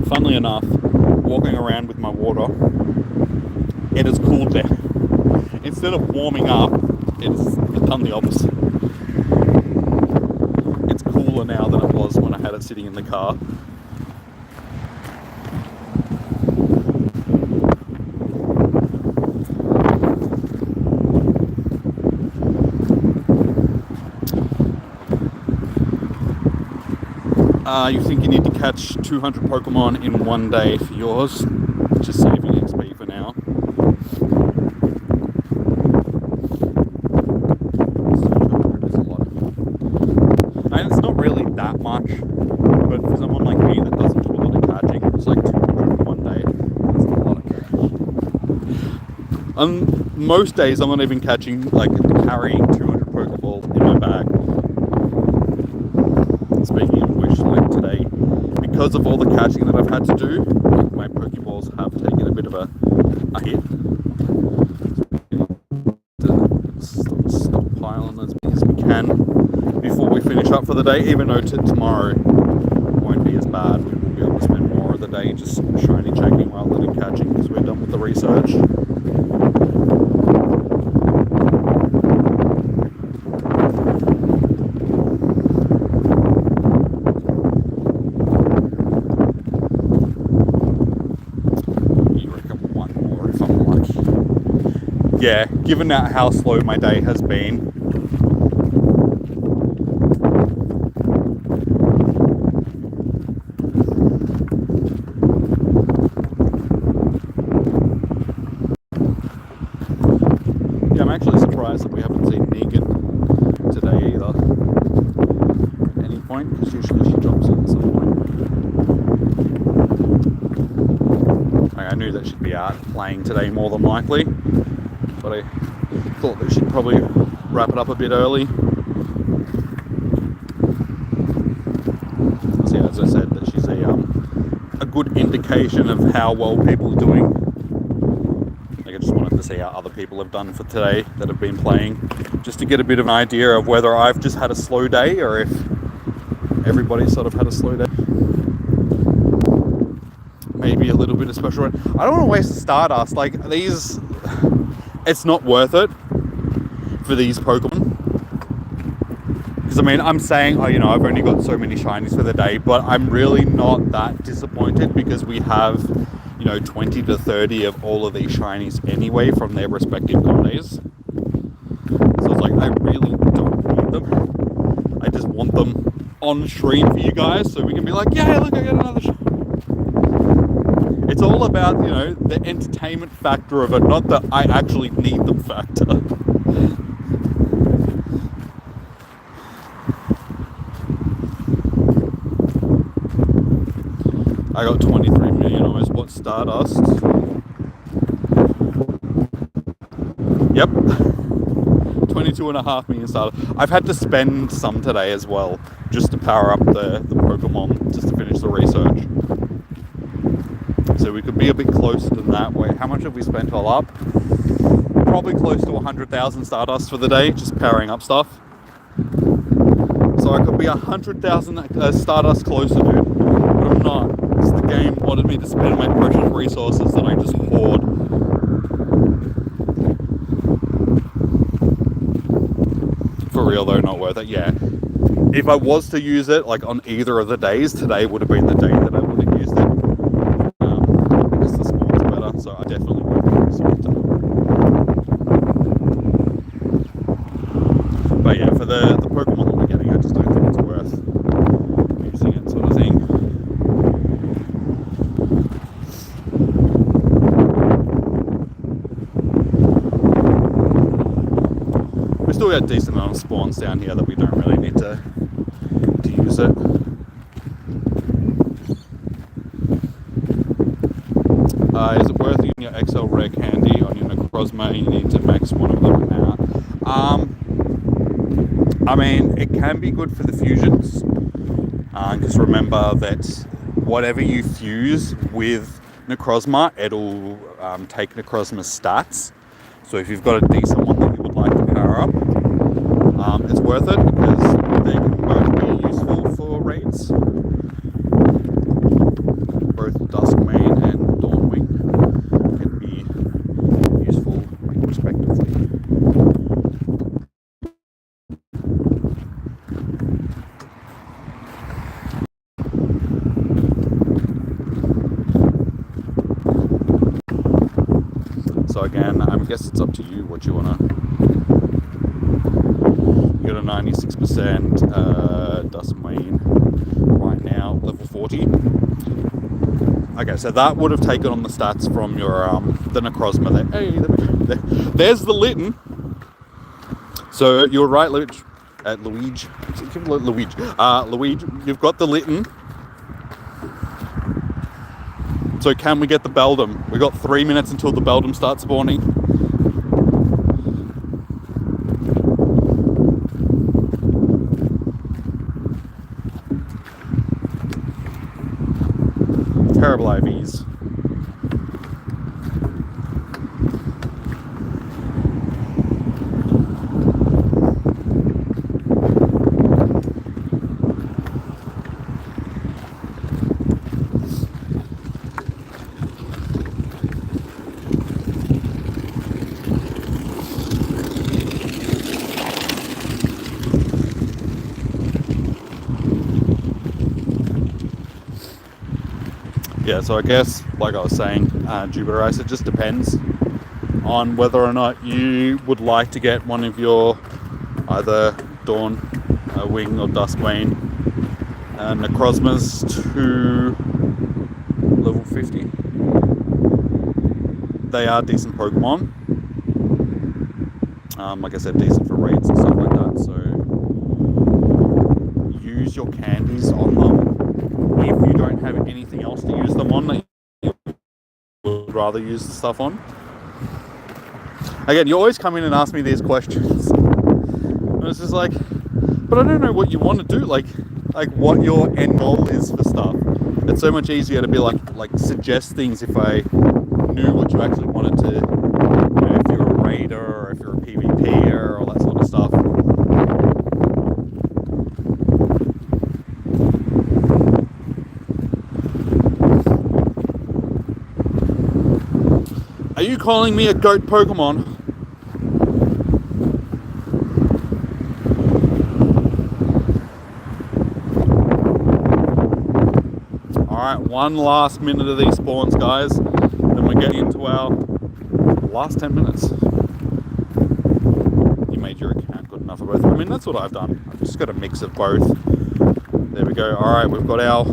Funnily enough, walking around with my water, it has cooled down. Instead of warming up, it's done the opposite. It's cooler now than it was when I had it sitting in the car. You think you need to catch 200 Pokemon in one day for yours, just saving XP for now. Is a lot. And it's not really that much, but for someone like me that doesn't do a lot of catching, it's like 200 in one day. That's a lot of catch. Most days I'm not even catching, like carrying 200 Pokeball in my bag. Speaking of which, like today, because of all the catching that I've had to do, like my Pokeballs have taken a bit of a hit. Stockpiling as big as we can before we finish up for the day, even though tomorrow won't be as bad. We will be able to spend more of the day just shiny checking rather than catching because we're done with the research. Yeah, given that how slow my day has been, surprised that we haven't seen Negan today either. At any point, because usually she drops in at some point. I knew that she'd be out playing today more than likely, but I thought that she'd probably wrap it up a bit early. So yeah, as I said, that she's a good indication of how well people are doing. Like, I just wanted to see how other people have done for today that have been playing, just to get a bit of an idea of whether I've just had a slow day or if everybody sort of had a slow day. Maybe a little bit of special run. I don't want to waste the Stardust. Like, these, it's not worth it for these Pokemon. Because I mean, I'm saying, oh, you know, I've only got so many shinies for the day, but I'm really not that disappointed because we have, you know, 20 to 30 of all of these shinies anyway from their respective days. So it's like, I really don't need them. I just want them on stream for you guys so we can be like, yeah, look, I got another shiny. It's all about, you know, the entertainment factor of it, not the I actually need them factor. I got 23 million almost. What, Stardust? Yep. 22.5 million Stardust. I've had to spend some today as well, just to power up the Pokemon, just to finish the research. So we could be a bit closer than that. Wait, how much have we spent all up? Probably close to 100,000 Stardust for the day, just powering up stuff. So I could be 100,000 Stardust closer, dude. But I'm not. Because the game wanted me to spend my precious resources that I just hoard. For real though, not worth it. Yeah. If I was to use it, like on either of the days, today would have been the day that I would have used it. Because the spawn's better, so I definitely would have used it today. But yeah, for the Pokemon that we're getting, I just don't think it's worth using it, sort of thing. We still got a decent amount of spawns down here that we don't really need to use it. Is it worth using your XL Rare Candy on your Necrozma? You need to max one of them out. I mean, it can be good for the fusions, because remember that whatever you fuse with Necrozma, it'll take Necrozma's stats. So if you've got a decent one that you would like to power up, it's worth it because they can both be useful for raids. Both Duskmane and Dawnwing can be useful respectively. So again, I guess it's up to you what you want to. You got a 96% Duskmane right now, level 40. Okay, so that would have taken on the stats from your the Necrozma there. Hey, there's the Litten. So you're right, Luigi. Luigi, you've got the Litten. So can we get the Beldum? We got 3 minutes until the Beldum starts spawning. Terrible IVs. Yeah, so I guess, like I was saying, Jupiter Ice, it just depends on whether or not you would like to get one of your either Dawn, Wing or Duskmane Necrozmas to level 50. They are decent Pokemon. Like I said, decent for raids and stuff like that. So use your candies on them. If you don't have anything else to use them on, that you would rather use the stuff on. Again, you always come in and ask me these questions. And it's just like, but I don't know what you want to do. Like what your end goal is for stuff. It's so much easier to be like suggest things if I knew what you actually wanted to. You know, if you're a raider or if you're a PvPer, all that sort of stuff. Are you calling me a goat Pokemon? Alright, one last minute of these spawns, guys. Then we're getting into our last 10 minutes. You made your account good enough for both. I mean, that's what I've done. I've just got a mix of both. There we go. Alright, we've got our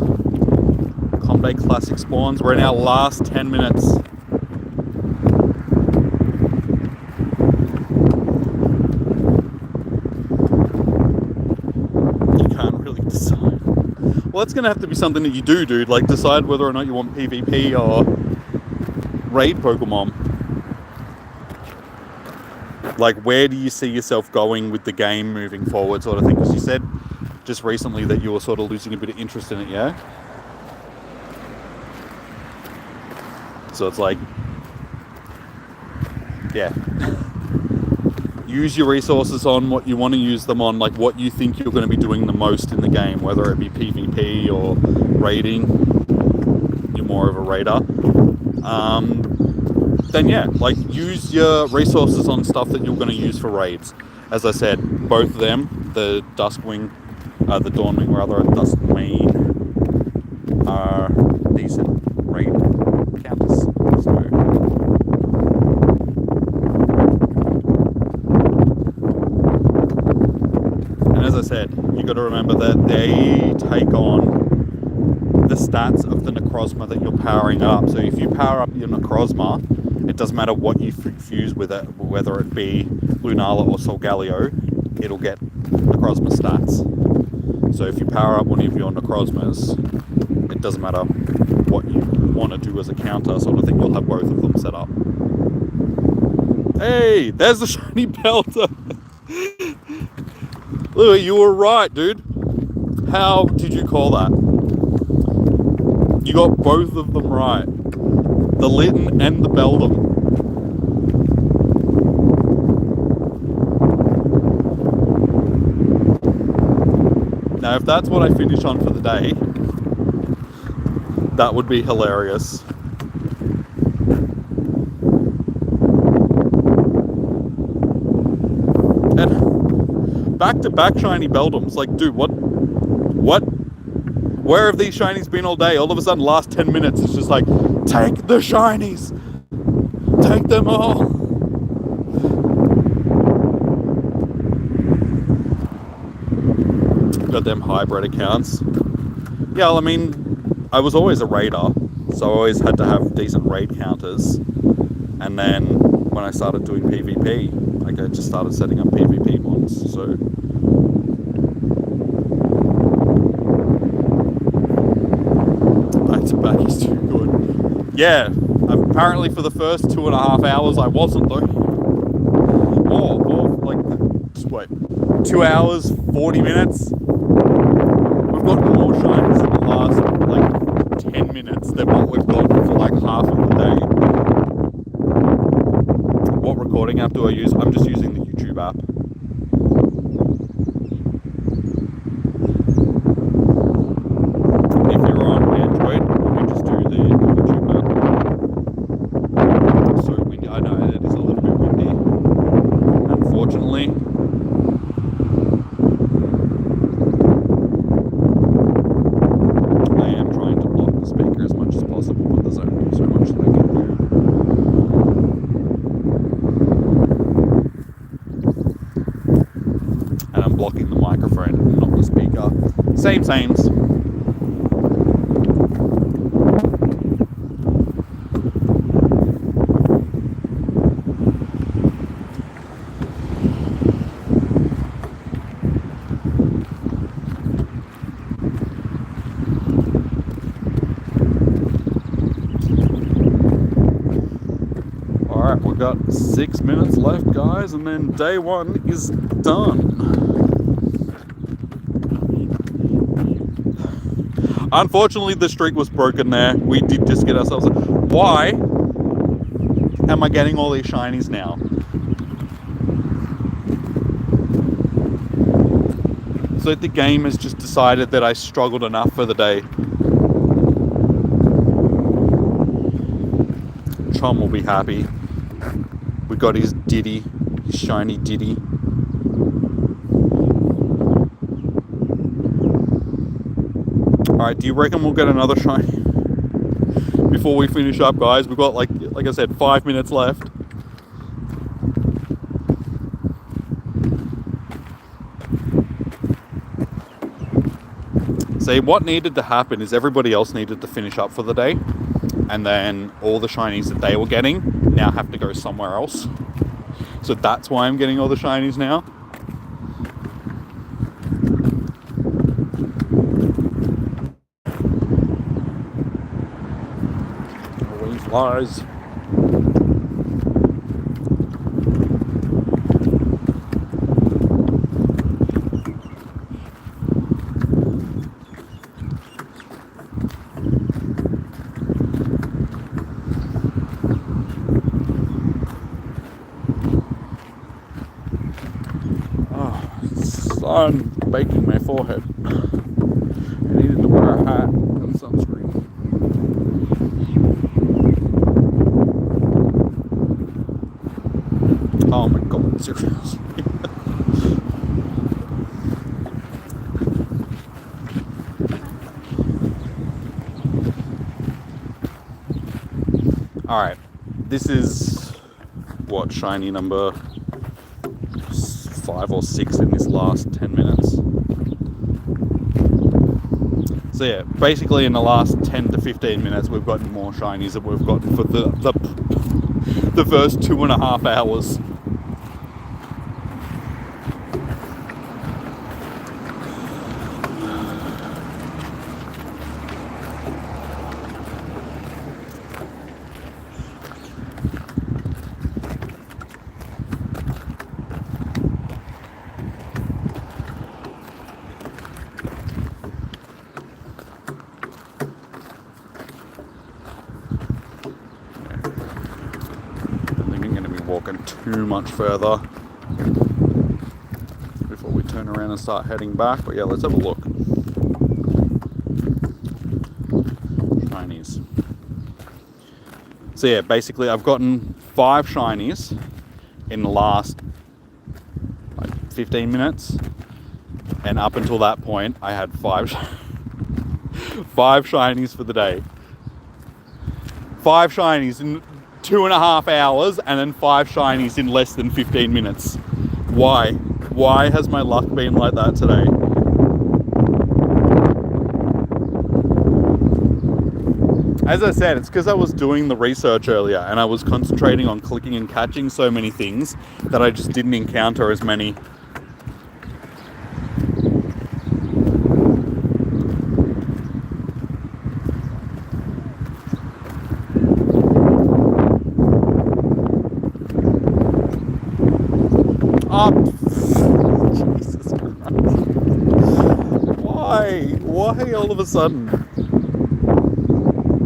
Combat Classic spawns. We're in our last 10 minutes. Well, that's going to have to be something that you do, dude. Like, decide whether or not you want PvP or raid Pokemon. Like, where do you see yourself going with the game moving forward, sort of thing? Because you said just recently that you were sort of losing a bit of interest in it, yeah? So it's like, yeah. Use your resources on what you want to use them on, like what you think you're going to be doing the most in the game, whether it be PvP or raiding. You're more of a raider. Then yeah, like use your resources on stuff that you're going to use for raids. As I said, both of them, the Duskwing, the Dawnwing rather, and Duskmane are decent raid counters. So. As I said, you got to remember that they take on the stats of the Necrozma that you're powering up. So if you power up your Necrozma, it doesn't matter what you fuse with it, whether it be Lunala or Solgaleo, it'll get Necrozma stats. So if you power up one of your Necrozmas, it doesn't matter what you want to do as a counter sort of thing, you'll have both of them set up. Hey, there's the shiny Pelter! Louis, you were right, dude. How did you call that? You got both of them right. The Litten and the Beldum. Now, if that's what I finish on for the day, that would be hilarious. And back-to-back shiny Beldums. Like, dude, what? Where have these shinies been all day? All of a sudden, last 10 minutes, it's just like, take the shinies! Take them all! Got them hybrid accounts. Yeah, well, I mean, I was always a raider, so I always had to have decent raid counters. And then, when I started doing PvP, like, I just started setting up PvP mods, so... Back is too good. Yeah, apparently for the first 2.5 hours I wasn't though. Like, wait, 2 hours, 40 minutes? We've got more shinies in the last, like, 10 minutes than what we've got for, like, half of the day. What recording app do I use? I'm just using the YouTube app. If you're on Android, you just do the YouTube app. So windy. I know it is a little bit windy. Unfortunately. I am trying to block the speaker as much as possible, but there's only so much that I can do. And I'm blocking the microphone, not the speaker. Sames. Alright, we've got 6 minutes left, guys, and then day one is done. Unfortunately, the streak was broken there. We did just get ourselves... Why am I getting all these shinies now? So the game has just decided that I struggled enough for the day. Chom will be happy. We got his Diddy, his shiny Diddy. Alright, do you reckon we'll get another shiny before we finish up, guys? We've got, like I said, 5 minutes left. See, what needed to happen is everybody else needed to finish up for the day, and then all the shinies that they were getting now have to go somewhere else. So that's why I'm getting all the shinies now. Away flies. Sun baking my forehead. I needed to wear a hat and sunscreen. Oh my god, seriously. Alright, this is what, shiny number 5 or 6 in this last 10 minutes. So yeah, basically in the last 10 to 15 minutes we've gotten more shinies than we've gotten for the first 2.5 hours. Walking too much further before we turn around and start heading back, but yeah, let's have a look. Shinies. So yeah, basically I've gotten 5 shinies in the last 15 minutes, and up until that point I had 5 shinies for the day. 5 shinies in 2.5 hours, and then 5 shinies in less than 15 minutes. Why? Why has my luck been like that today? As I said, it's because I was doing the research earlier and I was concentrating on clicking and catching so many things that I just didn't encounter as many. Jesus Christ. Why all of a sudden?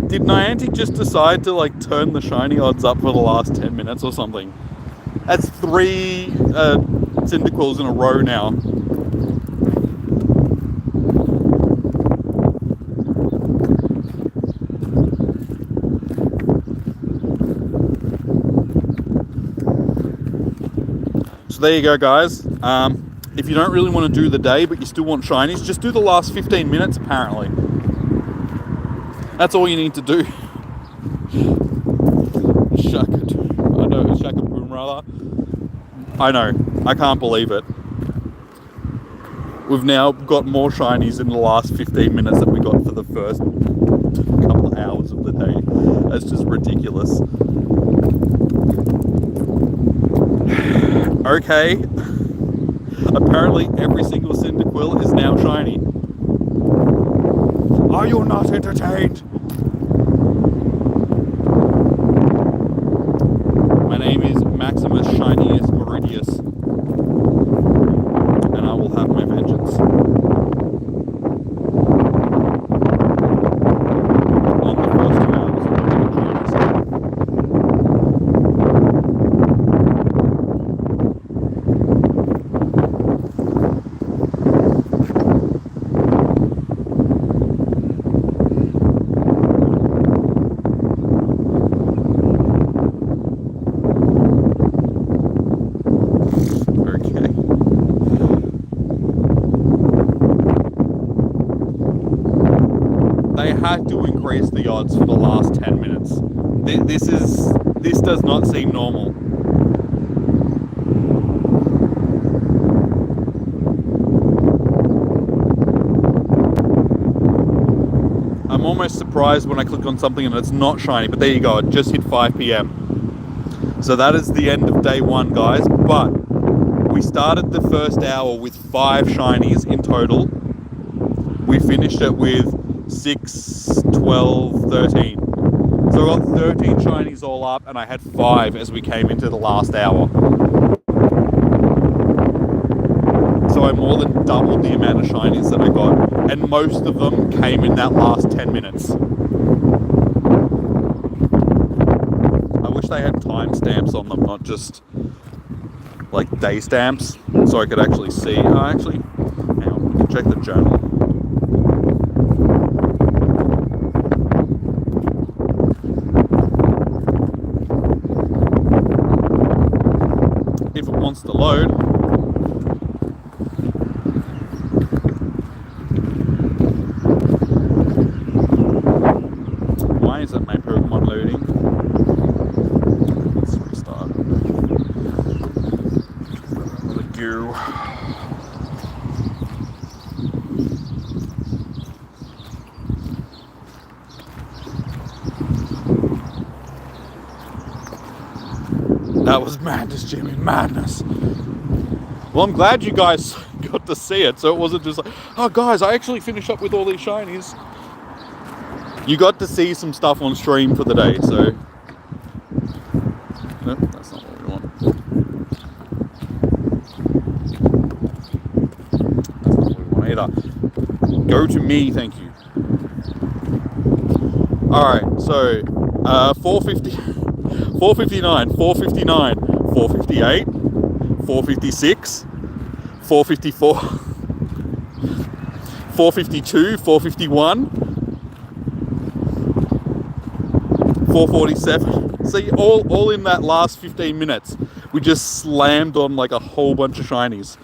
Did Niantic just decide to like turn the shiny odds up for the last 10 minutes or something? That's 3 Cyndaquils in a row now. So there you go, guys. If you don't really want to do the day, but you still want shinies, just do the last 15 minutes, apparently. That's all you need to do. I know, Shaka Boom, rather. I know, I can't believe it. We've now got more shinies in the last 15 minutes than we got for the first couple of hours of the day. That's just ridiculous. Okay, apparently every single Cyndaquil is now shiny. Are you not entertained? My had to increase the odds for the last 10 minutes. This does not seem normal. I'm almost surprised when I click on something and it's not shiny, but there you go, it just hit 5 p.m. So that is the end of day one, guys, but we started the first hour with 5 shinies in total. We finished it with 6, 12, 13. So I got 13 shinies all up, and I had 5 as we came into the last hour. So I more than doubled the amount of shinies that I got, and most of them came in that last 10 minutes. I wish they had timestamps on them, not just like day stamps, so I could actually see. Actually, hang on, we can check the journal. If it wants to load. Why is it my Pokemon loading? Let's restart. Another goo. That was madness, Jimmy, madness. Well, I'm glad you guys got to see it, so it wasn't just like, oh guys, I actually finished up with all these shinies. You got to see some stuff on stream for the day, so... Nope, that's not what we want. That's not what we want either. Go to me, thank you. Alright, so, 450... 459, 459, 458, 456, 454, 452, 451, 447. See, all in that last 15 minutes, we just slammed on like a whole bunch of shinies.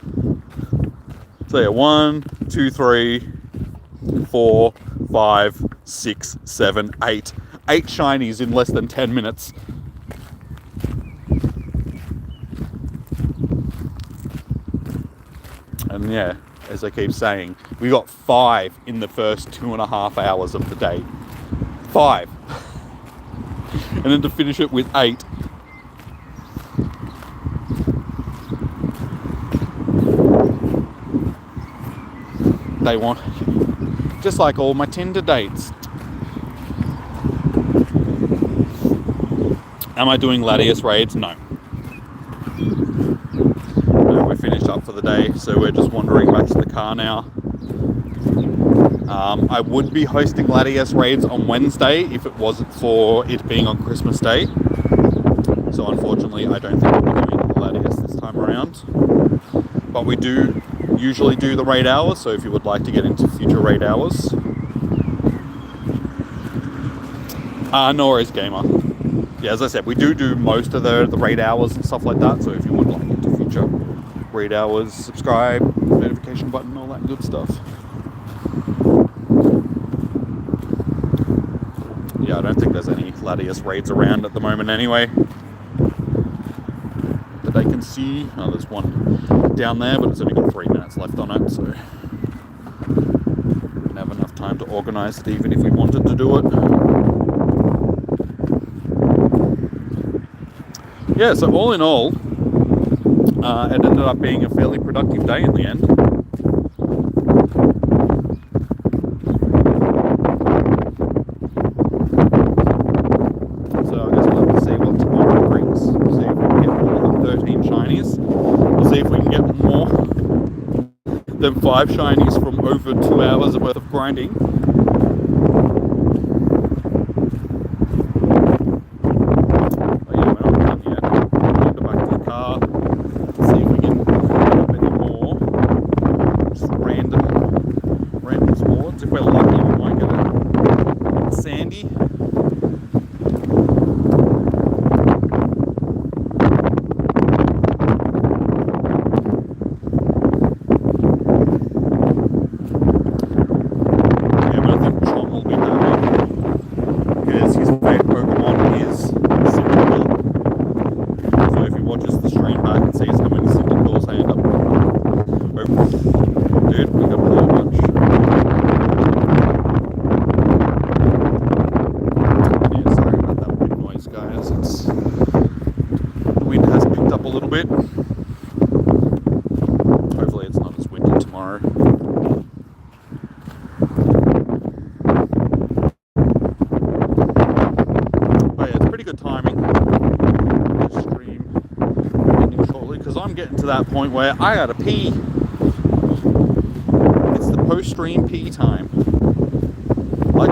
So yeah, 1, 2, 3, 4, 5, 6, 7, 8. 8 shinies in less than 10 minutes. And yeah, as I keep saying, we got 5 in the first 2.5 hours of the day. 5. And then to finish it with 8. They want, just like all my Tinder dates. Am I doing Latias raids? No. We're finished up for the day, so we're just wandering back to the car now. I would be hosting Latias raids on Wednesday if it wasn't for it being on Christmas Day. So unfortunately, I don't think we'll be doing Latias this time around. But we do usually do the raid hours, so if you would like to get into future raid hours. No worries, gamer. Yeah, as I said, we do most of the raid hours and stuff like that, so if you would like into future raid hours, subscribe, notification button, all that good stuff. Yeah, I don't think there's any Latias raids around at the moment anyway. That I can see. Oh, there's one down there, but it's only got 3 minutes left on it, so we wouldn't have enough time to organise it even if we wanted to do it. Yeah, so all in all, it ended up being a fairly productive day in the end. So I guess we'll have to see what tomorrow brings. See if we can get more than 13 shinies. We'll see if we can get more than 5 shinies from over 2 hours worth of grinding. bit. Hopefully it's not as windy tomorrow. But yeah, it's pretty good timing. Stream ending shortly because I'm getting to that point where I gotta pee. It's the post-stream pee time. Like,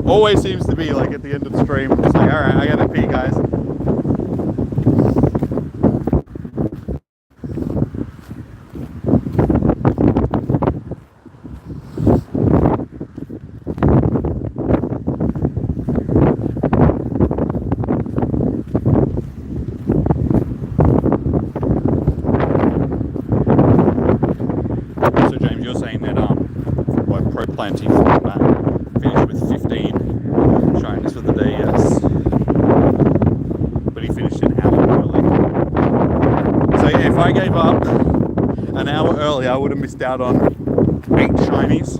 always seems to be like at the end of the stream, I'm just like, alright, I gotta pee, guys. So James, you're saying that what Pro Planty finished with 15 shinies for the day, yes. But he finished an hour early. So yeah, if I gave up an hour early, I would have missed out on 8 shinies.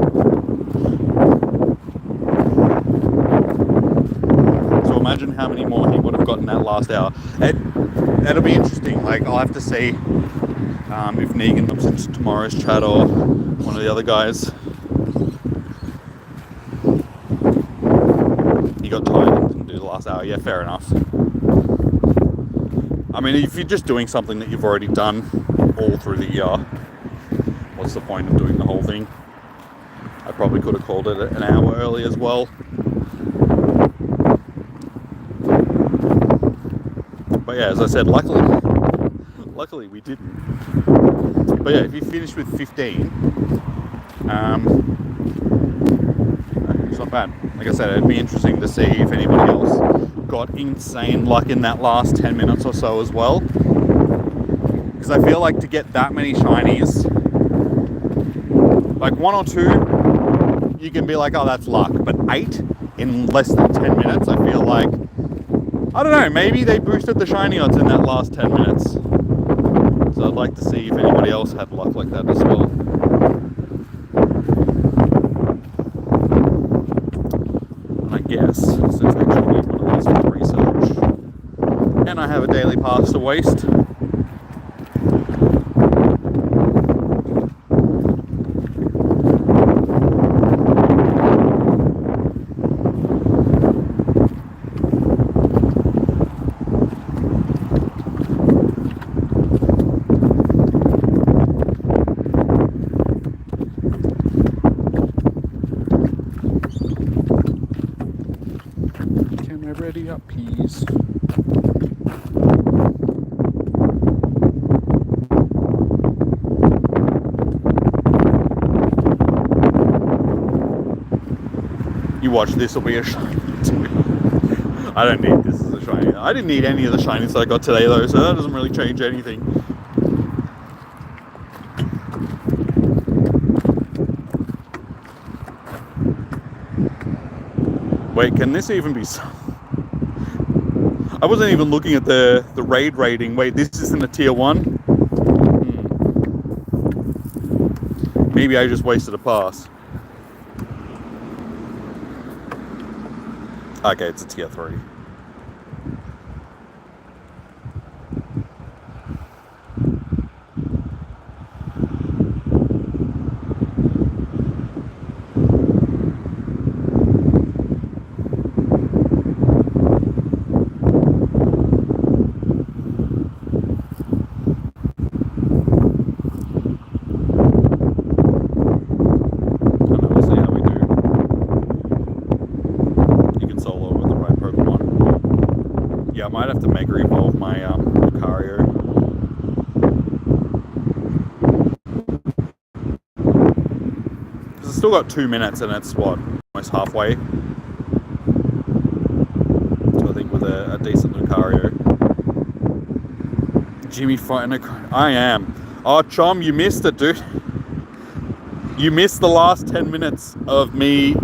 So imagine how many more he would have gotten that last hour. That'll be interesting. Like, I'll have to see if Negan comes into tomorrow's chat or one of the other guys. He got tired and didn't do the last hour. Yeah, fair enough. I mean, if you're just doing something that you've already done all through the year, what's the point of doing the whole thing? I probably could have called it an hour early as well. But yeah, as I said, luckily we didn't. But yeah, if you finish with 15, it's not bad. Like I said, it'd be interesting to see if anybody else got insane luck in that last 10 minutes or so as well. Because I feel like to get that many shinies, like 1 or 2, you can be like, oh, that's luck. But 8 in less than 10 minutes, I feel like, I don't know, maybe they boosted the shiny odds in that last 10 minutes. So I'd like to see if anybody else had luck like that as well. And I guess, since I actually need one of these for research, and I have a daily pass to waste, ready up, peas. You watch, this will be a shiny. I don't need this as a shiny. I didn't need any of the shinies that I got today though, so that doesn't really change anything. Wait, can this even be... I wasn't even looking at the raid rating. Wait, this isn't a tier 1? Maybe I just wasted a pass. Okay, it's a tier 3. I might have to mega evolve my Lucario. Because it's still got 2 minutes and it's what, almost halfway. So I think with a decent Lucario. Jimmy fighting a... I am. Oh, Chom, you missed it, dude. You missed the last 10 minutes of me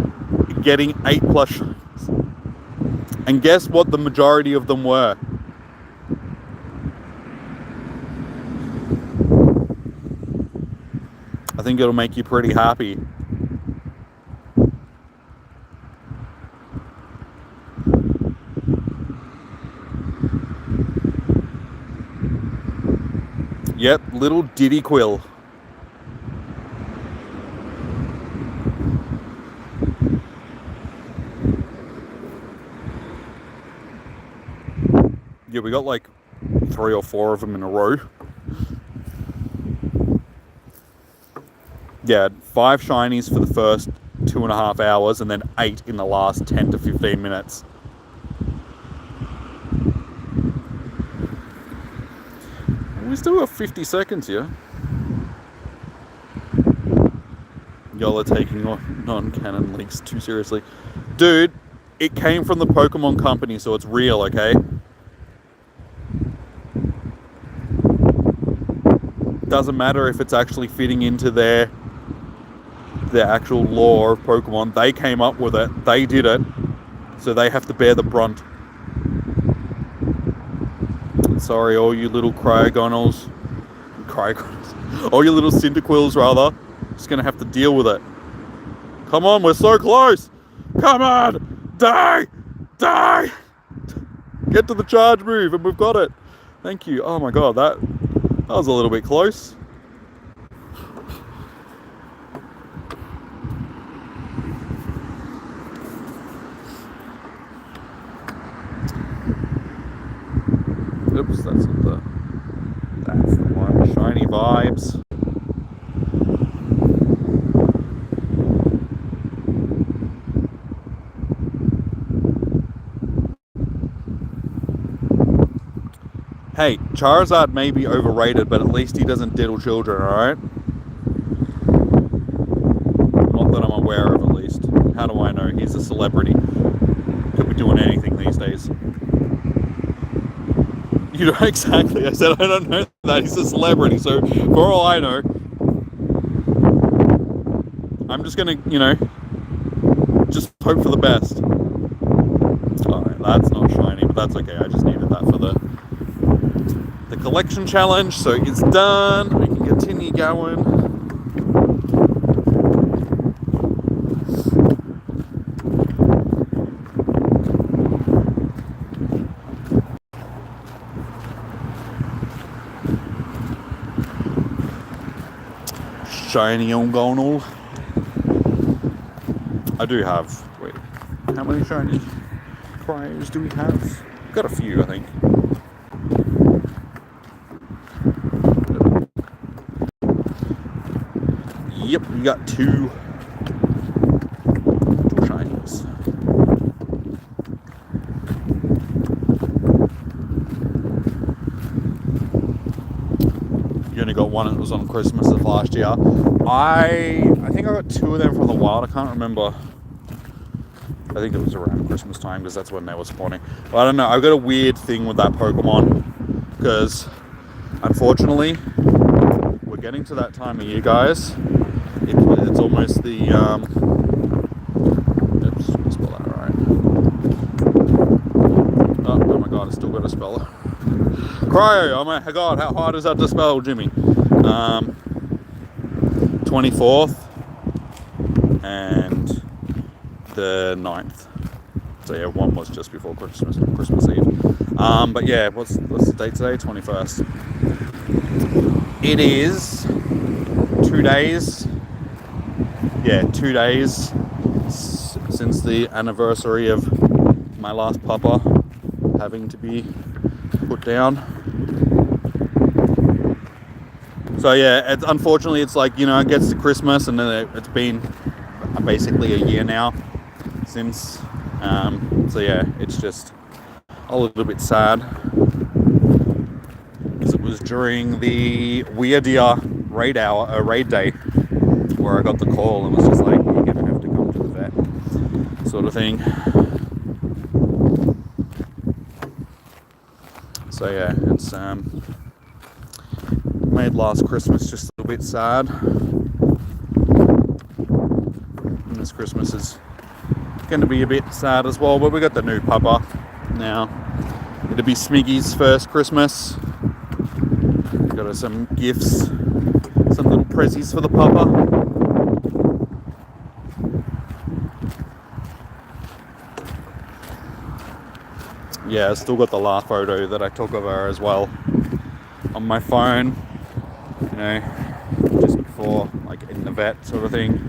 getting 8+ shines. And guess what the majority of them were? I think it'll make you pretty happy. Yep, little Diddy Quill. Yeah, we got like 3 or 4 of them in a row. Yeah, 5 shinies for the first 2.5 hours, and then 8 in the last 10 to 15 minutes. We still have 50 seconds here. Y'all are taking non-canon leaks too seriously. Dude, it came from the Pokemon company, so it's real, okay? Doesn't matter if it's actually fitting into their actual lore of Pokemon. They came up with it. They did it. So they have to bear the brunt. Sorry, all you little Cryogonals. All you little Cyndaquils, rather. Just going to have to deal with it. Come on, we're so close. Come on. Die. Die. Get to the charge move, and we've got it. Thank you. Oh my god, that was a little bit close. Oops, that's the one. Shiny vibes. Hey, Charizard may be overrated, but at least he doesn't diddle children, alright? Not that I'm aware of, at least. How do I know? He's a celebrity. Could be doing anything these days. You know, exactly. I said I don't know that. He's a celebrity, so for all I know, I'm just gonna, just hope for the best. Alright, that's not shiny, but that's okay. I just needed that for the collection challenge, so it's done. We can continue going. Shiny Ongonal. I do have. Wait, how many shiny cryos do we have? We've got a few, I think. Yep, we got 2 shinies. You only got one, and it was on Christmas of last year. I think I got 2 of them from the wild. I can't remember. I think it was around Christmas time, because that's when they were spawning. But I don't know. I've got a weird thing with that Pokemon, because unfortunately, we're getting to that time of year, guys. It's almost the oops, let me spell that right. Oh my god, I still got to spell it. Cryo. Oh my god, how hard is that to spell, Jimmy? 24th and the 9th. So yeah, one was just before Christmas Eve. But yeah, what's the date today? 21st. It is 2 days. Yeah, 2 days since the anniversary of my last pupper having to be put down. So yeah, unfortunately it's like, it gets to Christmas, and then it's been basically a year now since. So yeah, it's just a little bit sad, because it was during the weirdier raid day where I got the call and was just like, you're gonna have to come to the vet, sort of thing. So yeah, it's made last Christmas just a little bit sad, and this Christmas is going to be a bit sad as well. But we got the new pupper now. It'll be Smiggy's first Christmas. Got her some gifts, some little prezzies for the pupper. Yeah, I still got the last photo that I took of her as well on my phone. you know, just before, like in the vet sort of thing.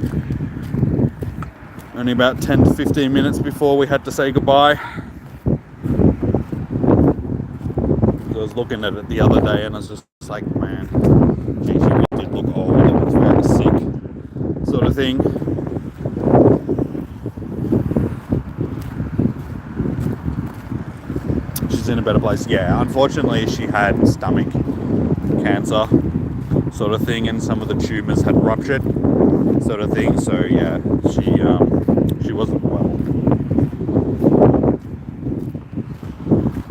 Only about 10 to 15 minutes before we had to say goodbye. I was looking at it the other day and I was just like, man, she really did look old and was very sick, sort of thing. She's in a better place. Yeah, unfortunately she had stomach cancer, sort of thing, and some of the tumours had ruptured, sort of thing. So yeah, she wasn't well,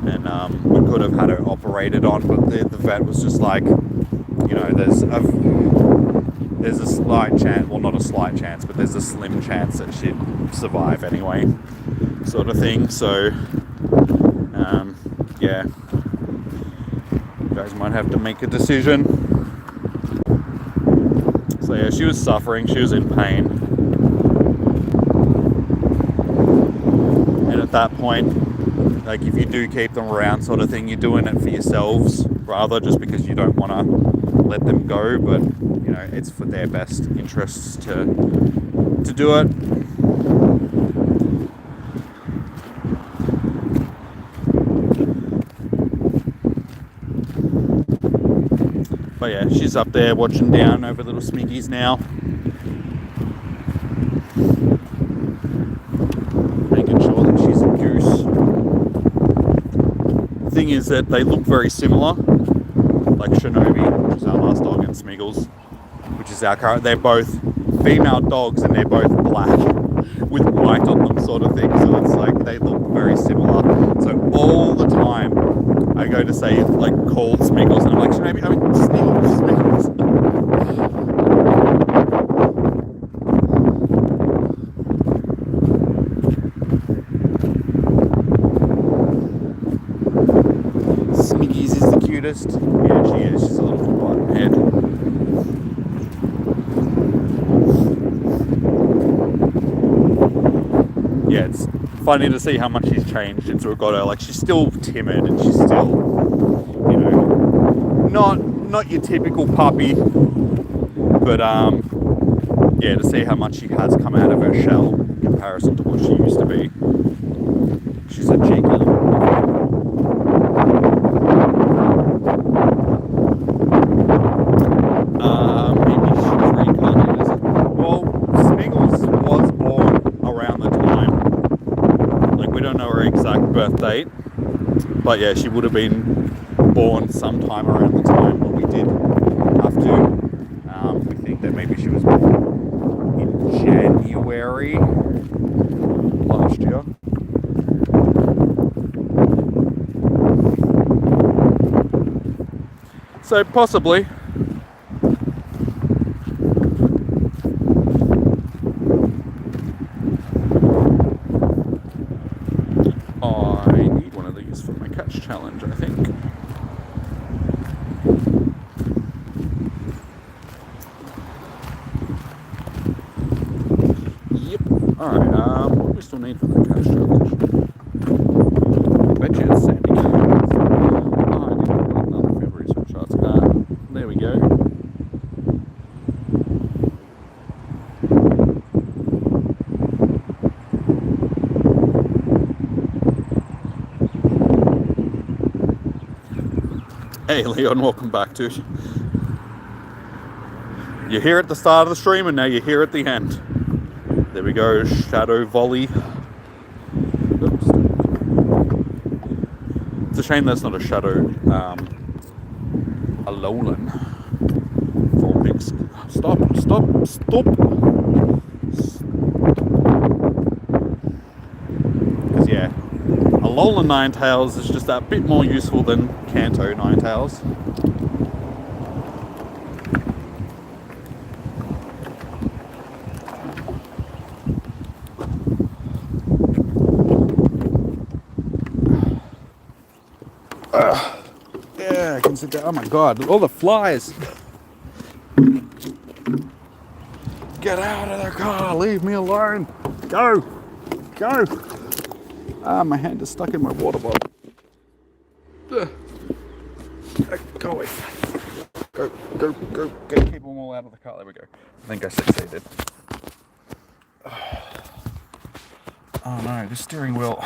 and we could have had her operated on, but the vet was just like, you know, there's a slight chance, well, not a slight chance, but there's a slim chance that she'd survive anyway, sort of thing. So yeah, you guys might have to make a decision. So yeah, she was suffering, she was in pain, and at that point, like, if you do keep them around, sort of thing, you're doing it for yourselves rather, just because you don't want to let them go, but you know, it's for their best interests to do it. But yeah, she's up there watching down over little Smiggies now, making sure that she's a goose. The thing is that they look very similar, like Shinobi, which is our last dog, and Smiggles, which is our current. They're both female dogs and they're both black with white on them, sort of thing. So it's like they look very similar. So all the time I go to say, like, call Smiggles, and I'm like, Shinobi, I mean, Smiggles. Smiggies is the cutest. Yeah, she is. She's a little bottom head. Yeah, it's funny to see how much she's changed since we got her. Like, she's still timid and she's still, you know, not your typical puppy, but yeah, to see how much she has come out of her shell in comparison to what she used to be. She's a cheeky little puppy. Maybe she's reincarnated as it. Well, Smiggles was born around the time. Like, we don't know her exact birth date, but yeah, she would have been born sometime around the time that we did have to. We think that maybe she was born in January last year. So possibly. I need one of these for my catch challenge, I think. Yep. Alright, what do we still need for the catch challenge? I bet you it's sandy. Oh, I didn't put another February screenshots. There we go. Hey Leon, welcome back, dude. You're here at the start of the stream and now you're here at the end. There we go, shadow volley. Oops. It's a shame that's not a shadow, a lowland. For big. Stop. Because yeah, a lowland ninetails is just that bit more useful than Kanto ninetails. Yeah, I can sit down. Oh my god, all the flies. Get out of the car, leave me alone. Go. Ah, my hand is stuck in my water bottle. Go away. Go. Keep them all out of the car. There we go. I think I succeeded. Oh no, the steering wheel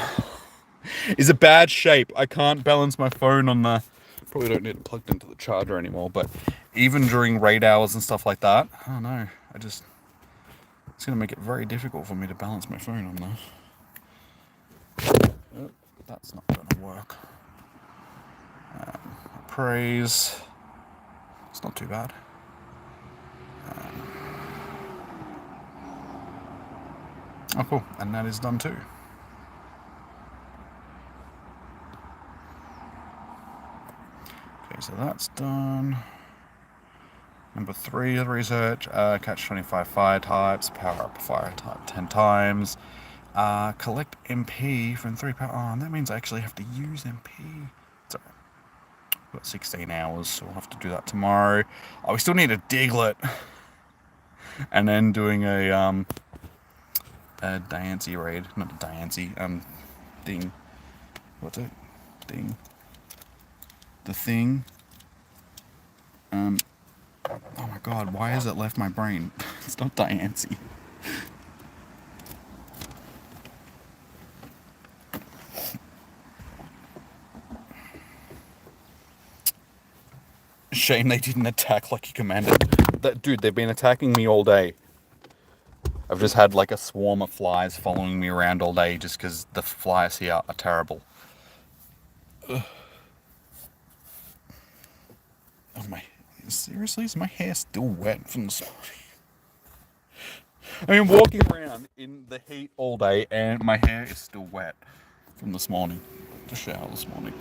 is a bad shape. I can't balance my phone on the... Probably don't need it plugged into the charger anymore, but even during raid hours and stuff like that, I don't know, it's going to make it very difficult for me to balance my phone on that. Oh, that's not going to work. Praise. It's not too bad. Oh cool, and that is done too. Okay, so that's done. Number 3, the research, catch 25 fire types, power up fire type 10 times, collect MP from 3 power... Oh, and that means I actually have to use MP. So, I've got 16 hours, so we'll have to do that tomorrow. Oh, we still need a Diglett. And then doing a Diancie raid. Not a Diancie, thing. What's it? Thing. The thing. Oh my god, why has it left my brain? It's not Diancie. Shame they didn't attack like you commanded. Dude, they've been attacking me all day. I've just had like a swarm of flies following me around all day just because the flies here are terrible. Ugh. Oh my... Seriously? Is my hair still wet from this morning? I mean, walking around in the heat all day and my hair is still wet from this morning. The shower this morning.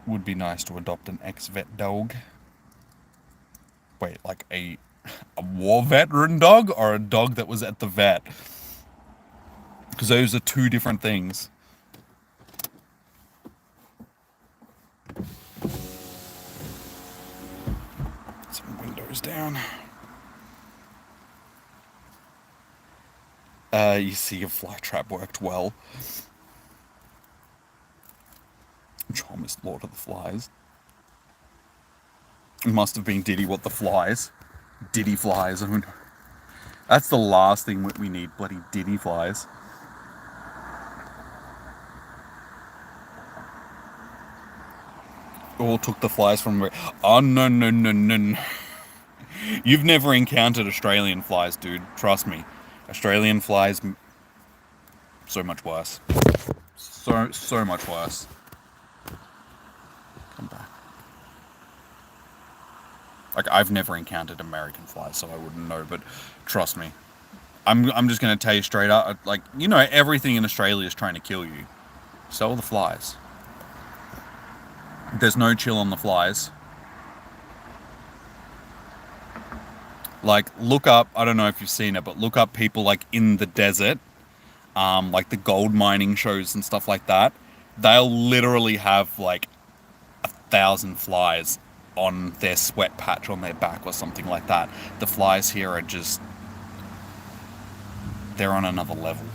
Would be nice to adopt an ex-vet dog. Wait, like a war veteran dog or a dog that was at the vet? Because those are two different things. Some windows down. You see your fly trap worked well. Chom is Lord of the Flies. It must have been Diddy what the flies. Diddy flies. I mean, that's the last thing we need, bloody Diddy flies. All took the flies from... Oh, no. You've never encountered Australian flies, dude. Trust me. Australian flies... So much worse. So much worse. Come back. Like, I've never encountered American flies, so I wouldn't know, but trust me. I'm just going to tell you straight up, like, you know, everything in Australia is trying to kill you. So are the flies. There's no chill on the flies. Like, look up, I don't know if you've seen it, but look up people, like, in the desert, like the gold mining shows and stuff like that. They'll literally have, like, 1,000 flies on their sweat patch on their back or something like that. The flies here are just... They're on another level.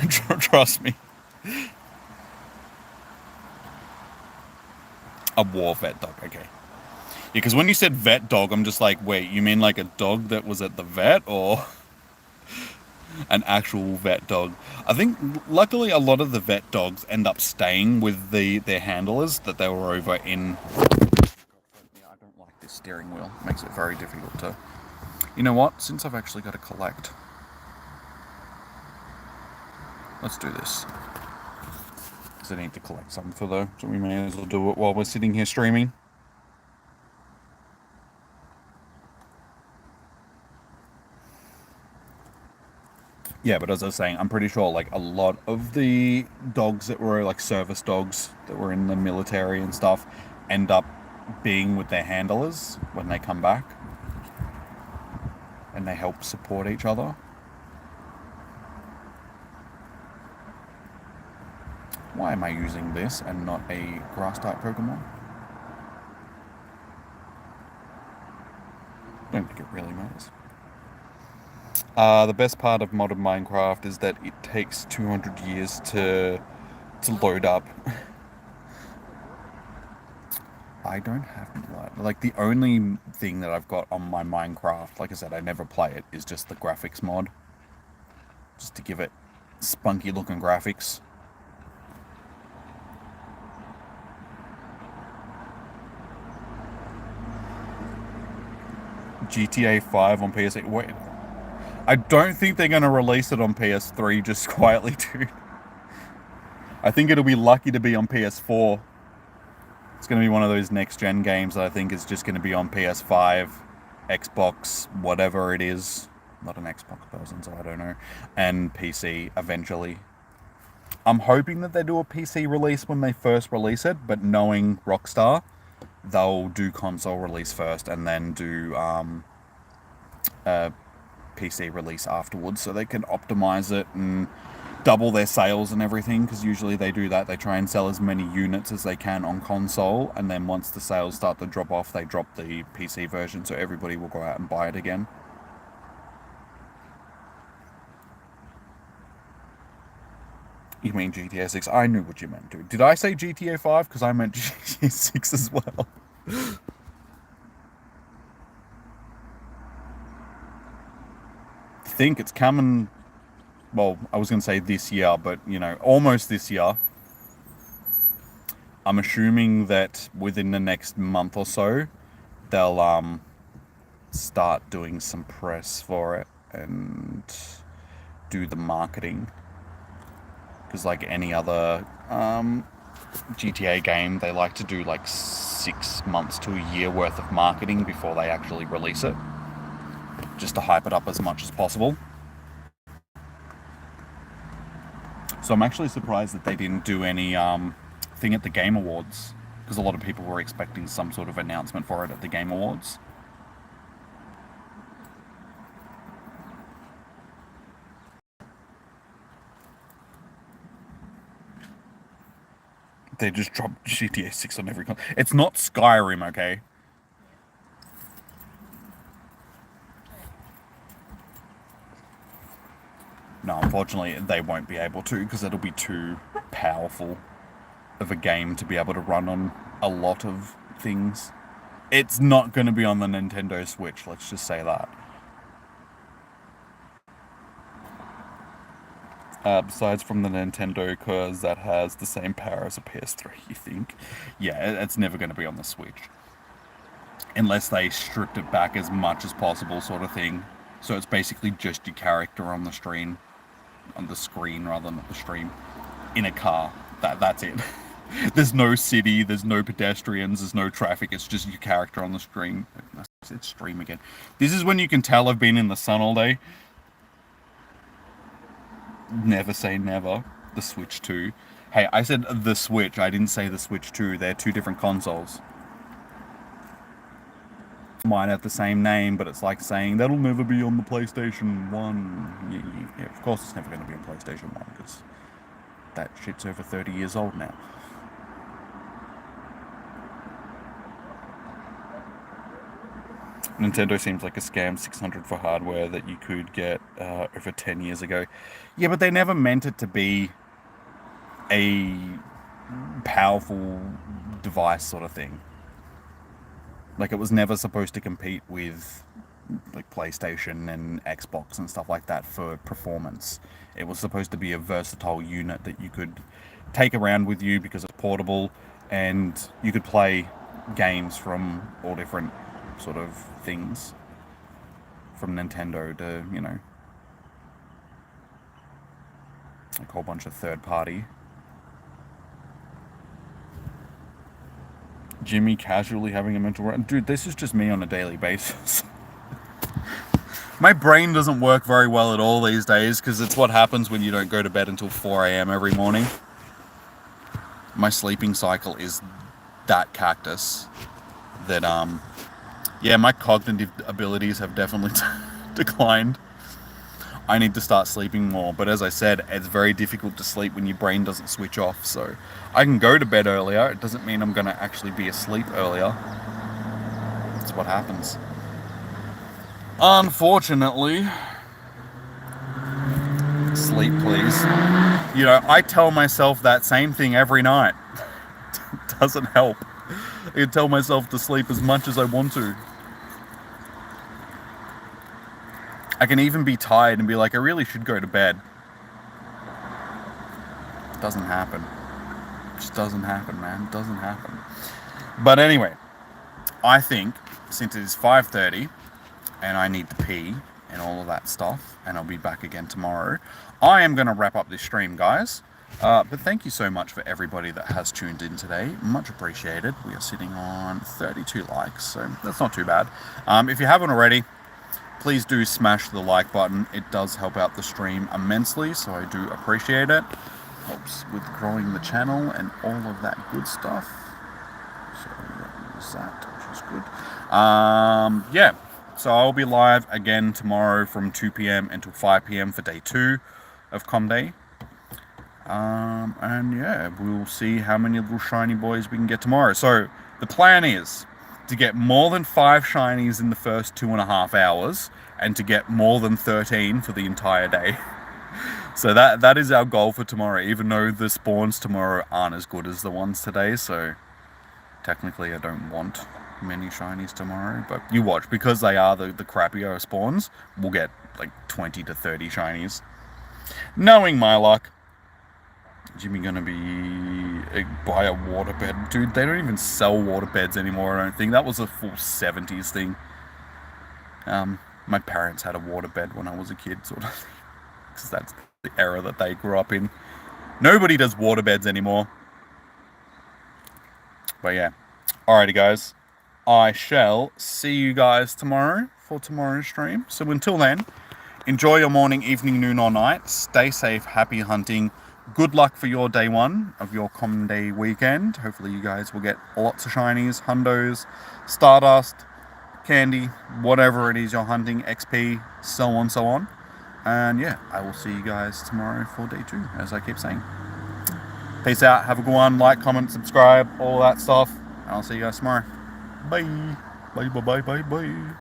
Trust me. A war vet dog, okay. Yeah, because when you said vet dog, I'm just like, wait, you mean like a dog that was at the vet, or an actual vet dog? I think, luckily, a lot of the vet dogs end up staying with their handlers that they were over in... Yeah, I don't like this steering wheel. It makes it very difficult to... You know what? Since I've actually got to collect... Let's do this. Because I need to collect some for though, so we may as well do it while we're sitting here streaming. Yeah, but as I was saying, I'm pretty sure like a lot of the dogs that were like service dogs that were in the military and stuff end up being with their handlers when they come back. And they help support each other. Why am I using this and not a grass type Pokemon? Don't think it really matters. The best part of modern Minecraft is that it takes 200 years to load up. I don't have like the only thing that I've got on my Minecraft, like I said, I never play it, is just the graphics mod. Just to give it spunky looking graphics. GTA 5 on PS8. Wait, I don't think they're going to release it on PS3 just quietly, dude. I think it'll be lucky to be on PS4. It's going to be one of those next-gen games that I think is just going to be on PS5, Xbox, whatever it is. Not an Xbox person, so I don't know. And PC, eventually. I'm hoping that they do a PC release when they first release it, but knowing Rockstar, they'll do console release first and then do a PC release afterwards, so they can optimize it and double their sales and everything, because usually they do that. They try and sell as many units as they can on console, and then once the sales start to drop off, they drop the PC version, so everybody will go out and buy it again. You mean GTA 6? I knew what you meant, dude. Did I say GTA 5? Because I meant GTA 6 as well. I think it's coming. Well, I was going to say this year, but, you know, almost this year. I'm assuming that within the next month or so, they'll start doing some press for it and do the marketing. Because like any other GTA game, they like to do like 6 months to a year worth of marketing before they actually release it, just to hype it up as much as possible. So I'm actually surprised that they didn't do any thing at the Game Awards, because a lot of people were expecting some sort of announcement for it at the Game Awards. They just dropped GTA 6 on every console. It's not Skyrim, okay? No, unfortunately, they won't be able to, because it'll be too powerful of a game to be able to run on a lot of things. It's not going to be on the Nintendo Switch, let's just say that. Besides from the Nintendo, because that has the same power as a PS3, you think? Yeah, it's never going to be on the Switch. Unless they stripped it back as much as possible, sort of thing. So it's basically just your character on the screen rather than the stream, in a car. That's it. There's no city, there's no pedestrians, there's no traffic, it's just your character on the screen. It's stream again. This is when you can tell I've been in the sun all day. Never say never. The Switch 2. Hey, I said the Switch, I didn't say the Switch 2. They're two different consoles. Might have the same name, but it's like saying that'll never be on the PlayStation 1. Yeah, of course it's never going to be on PlayStation 1, because that shit's over 30 years old now. Nintendo seems like a scam. 600 for hardware that you could get over 10 years ago. Yeah, but they never meant it to be a powerful device sort of thing. Like, it was never supposed to compete with like PlayStation and Xbox and stuff like that for performance. It was supposed to be a versatile unit that you could take around with you because it's portable, and you could play games from all different sort of things, from Nintendo to, you know, like a whole bunch of third party. Jimmy casually having a mental run. Dude, this is just me on a daily basis. My brain doesn't work very well at all these days, because it's what happens when you don't go to bed until 4 a.m. every morning. My sleeping cycle is that cactus that, yeah, my cognitive abilities have definitely declined. I need to start sleeping more, but as I said, it's very difficult to sleep when your brain doesn't switch off, so I can go to bed earlier. It doesn't mean I'm going to actually be asleep earlier. That's what happens. Unfortunately, sleep, please. You know, I tell myself that same thing every night. It doesn't help. I can tell myself to sleep as much as I want to. I can even be tired and be like, I really should go to bed. It doesn't happen. It just doesn't happen, man. It doesn't happen. But anyway, I think since it is 5:30 and I need to pee and all of that stuff, and I'll be back again tomorrow, I am going to wrap up this stream, guys. But thank you so much for everybody that has tuned in today. Much appreciated. We are sitting on 32 likes, so that's not too bad. If you haven't already, please do smash the like button. It does help out the stream immensely, so I do appreciate it. Helps with growing the channel and all of that good stuff. So that was that, which is good. Yeah, so I'll be live again tomorrow from 2 p.m. until 5 p.m. for day 2 of Com Day. And yeah, we'll see how many little shiny boys we can get tomorrow. So the plan is to get more than 5 shinies in the first 2.5 hours, and to get more than 13 for the entire day. So that is our goal for tomorrow, even though the spawns tomorrow aren't as good as the ones today. So technically I don't want many shinies tomorrow, but you watch, because they are the crappier spawns, we'll get like 20 to 30 shinies. Knowing my luck. Jimmy gonna be buy a waterbed. Dude, they don't even sell waterbeds anymore, I don't think. That was a full 70s thing. My parents had a waterbed when I was a kid, sort of thing. Because that's the era that they grew up in. Nobody does waterbeds anymore. But yeah. Alrighty, guys. I shall see you guys tomorrow for tomorrow's stream. So until then, enjoy your morning, evening, noon, or night. Stay safe, happy hunting. Good luck for your day 1 of your Common Day weekend. Hopefully you guys will get lots of shinies, hundos, stardust, candy, whatever it is you're hunting, XP, so on, so on. And yeah, I will see you guys tomorrow for day 2, as I keep saying. Peace out, have a good one, like, comment, subscribe, all that stuff. And I'll see you guys tomorrow. Bye. Bye, bye, bye, bye, bye.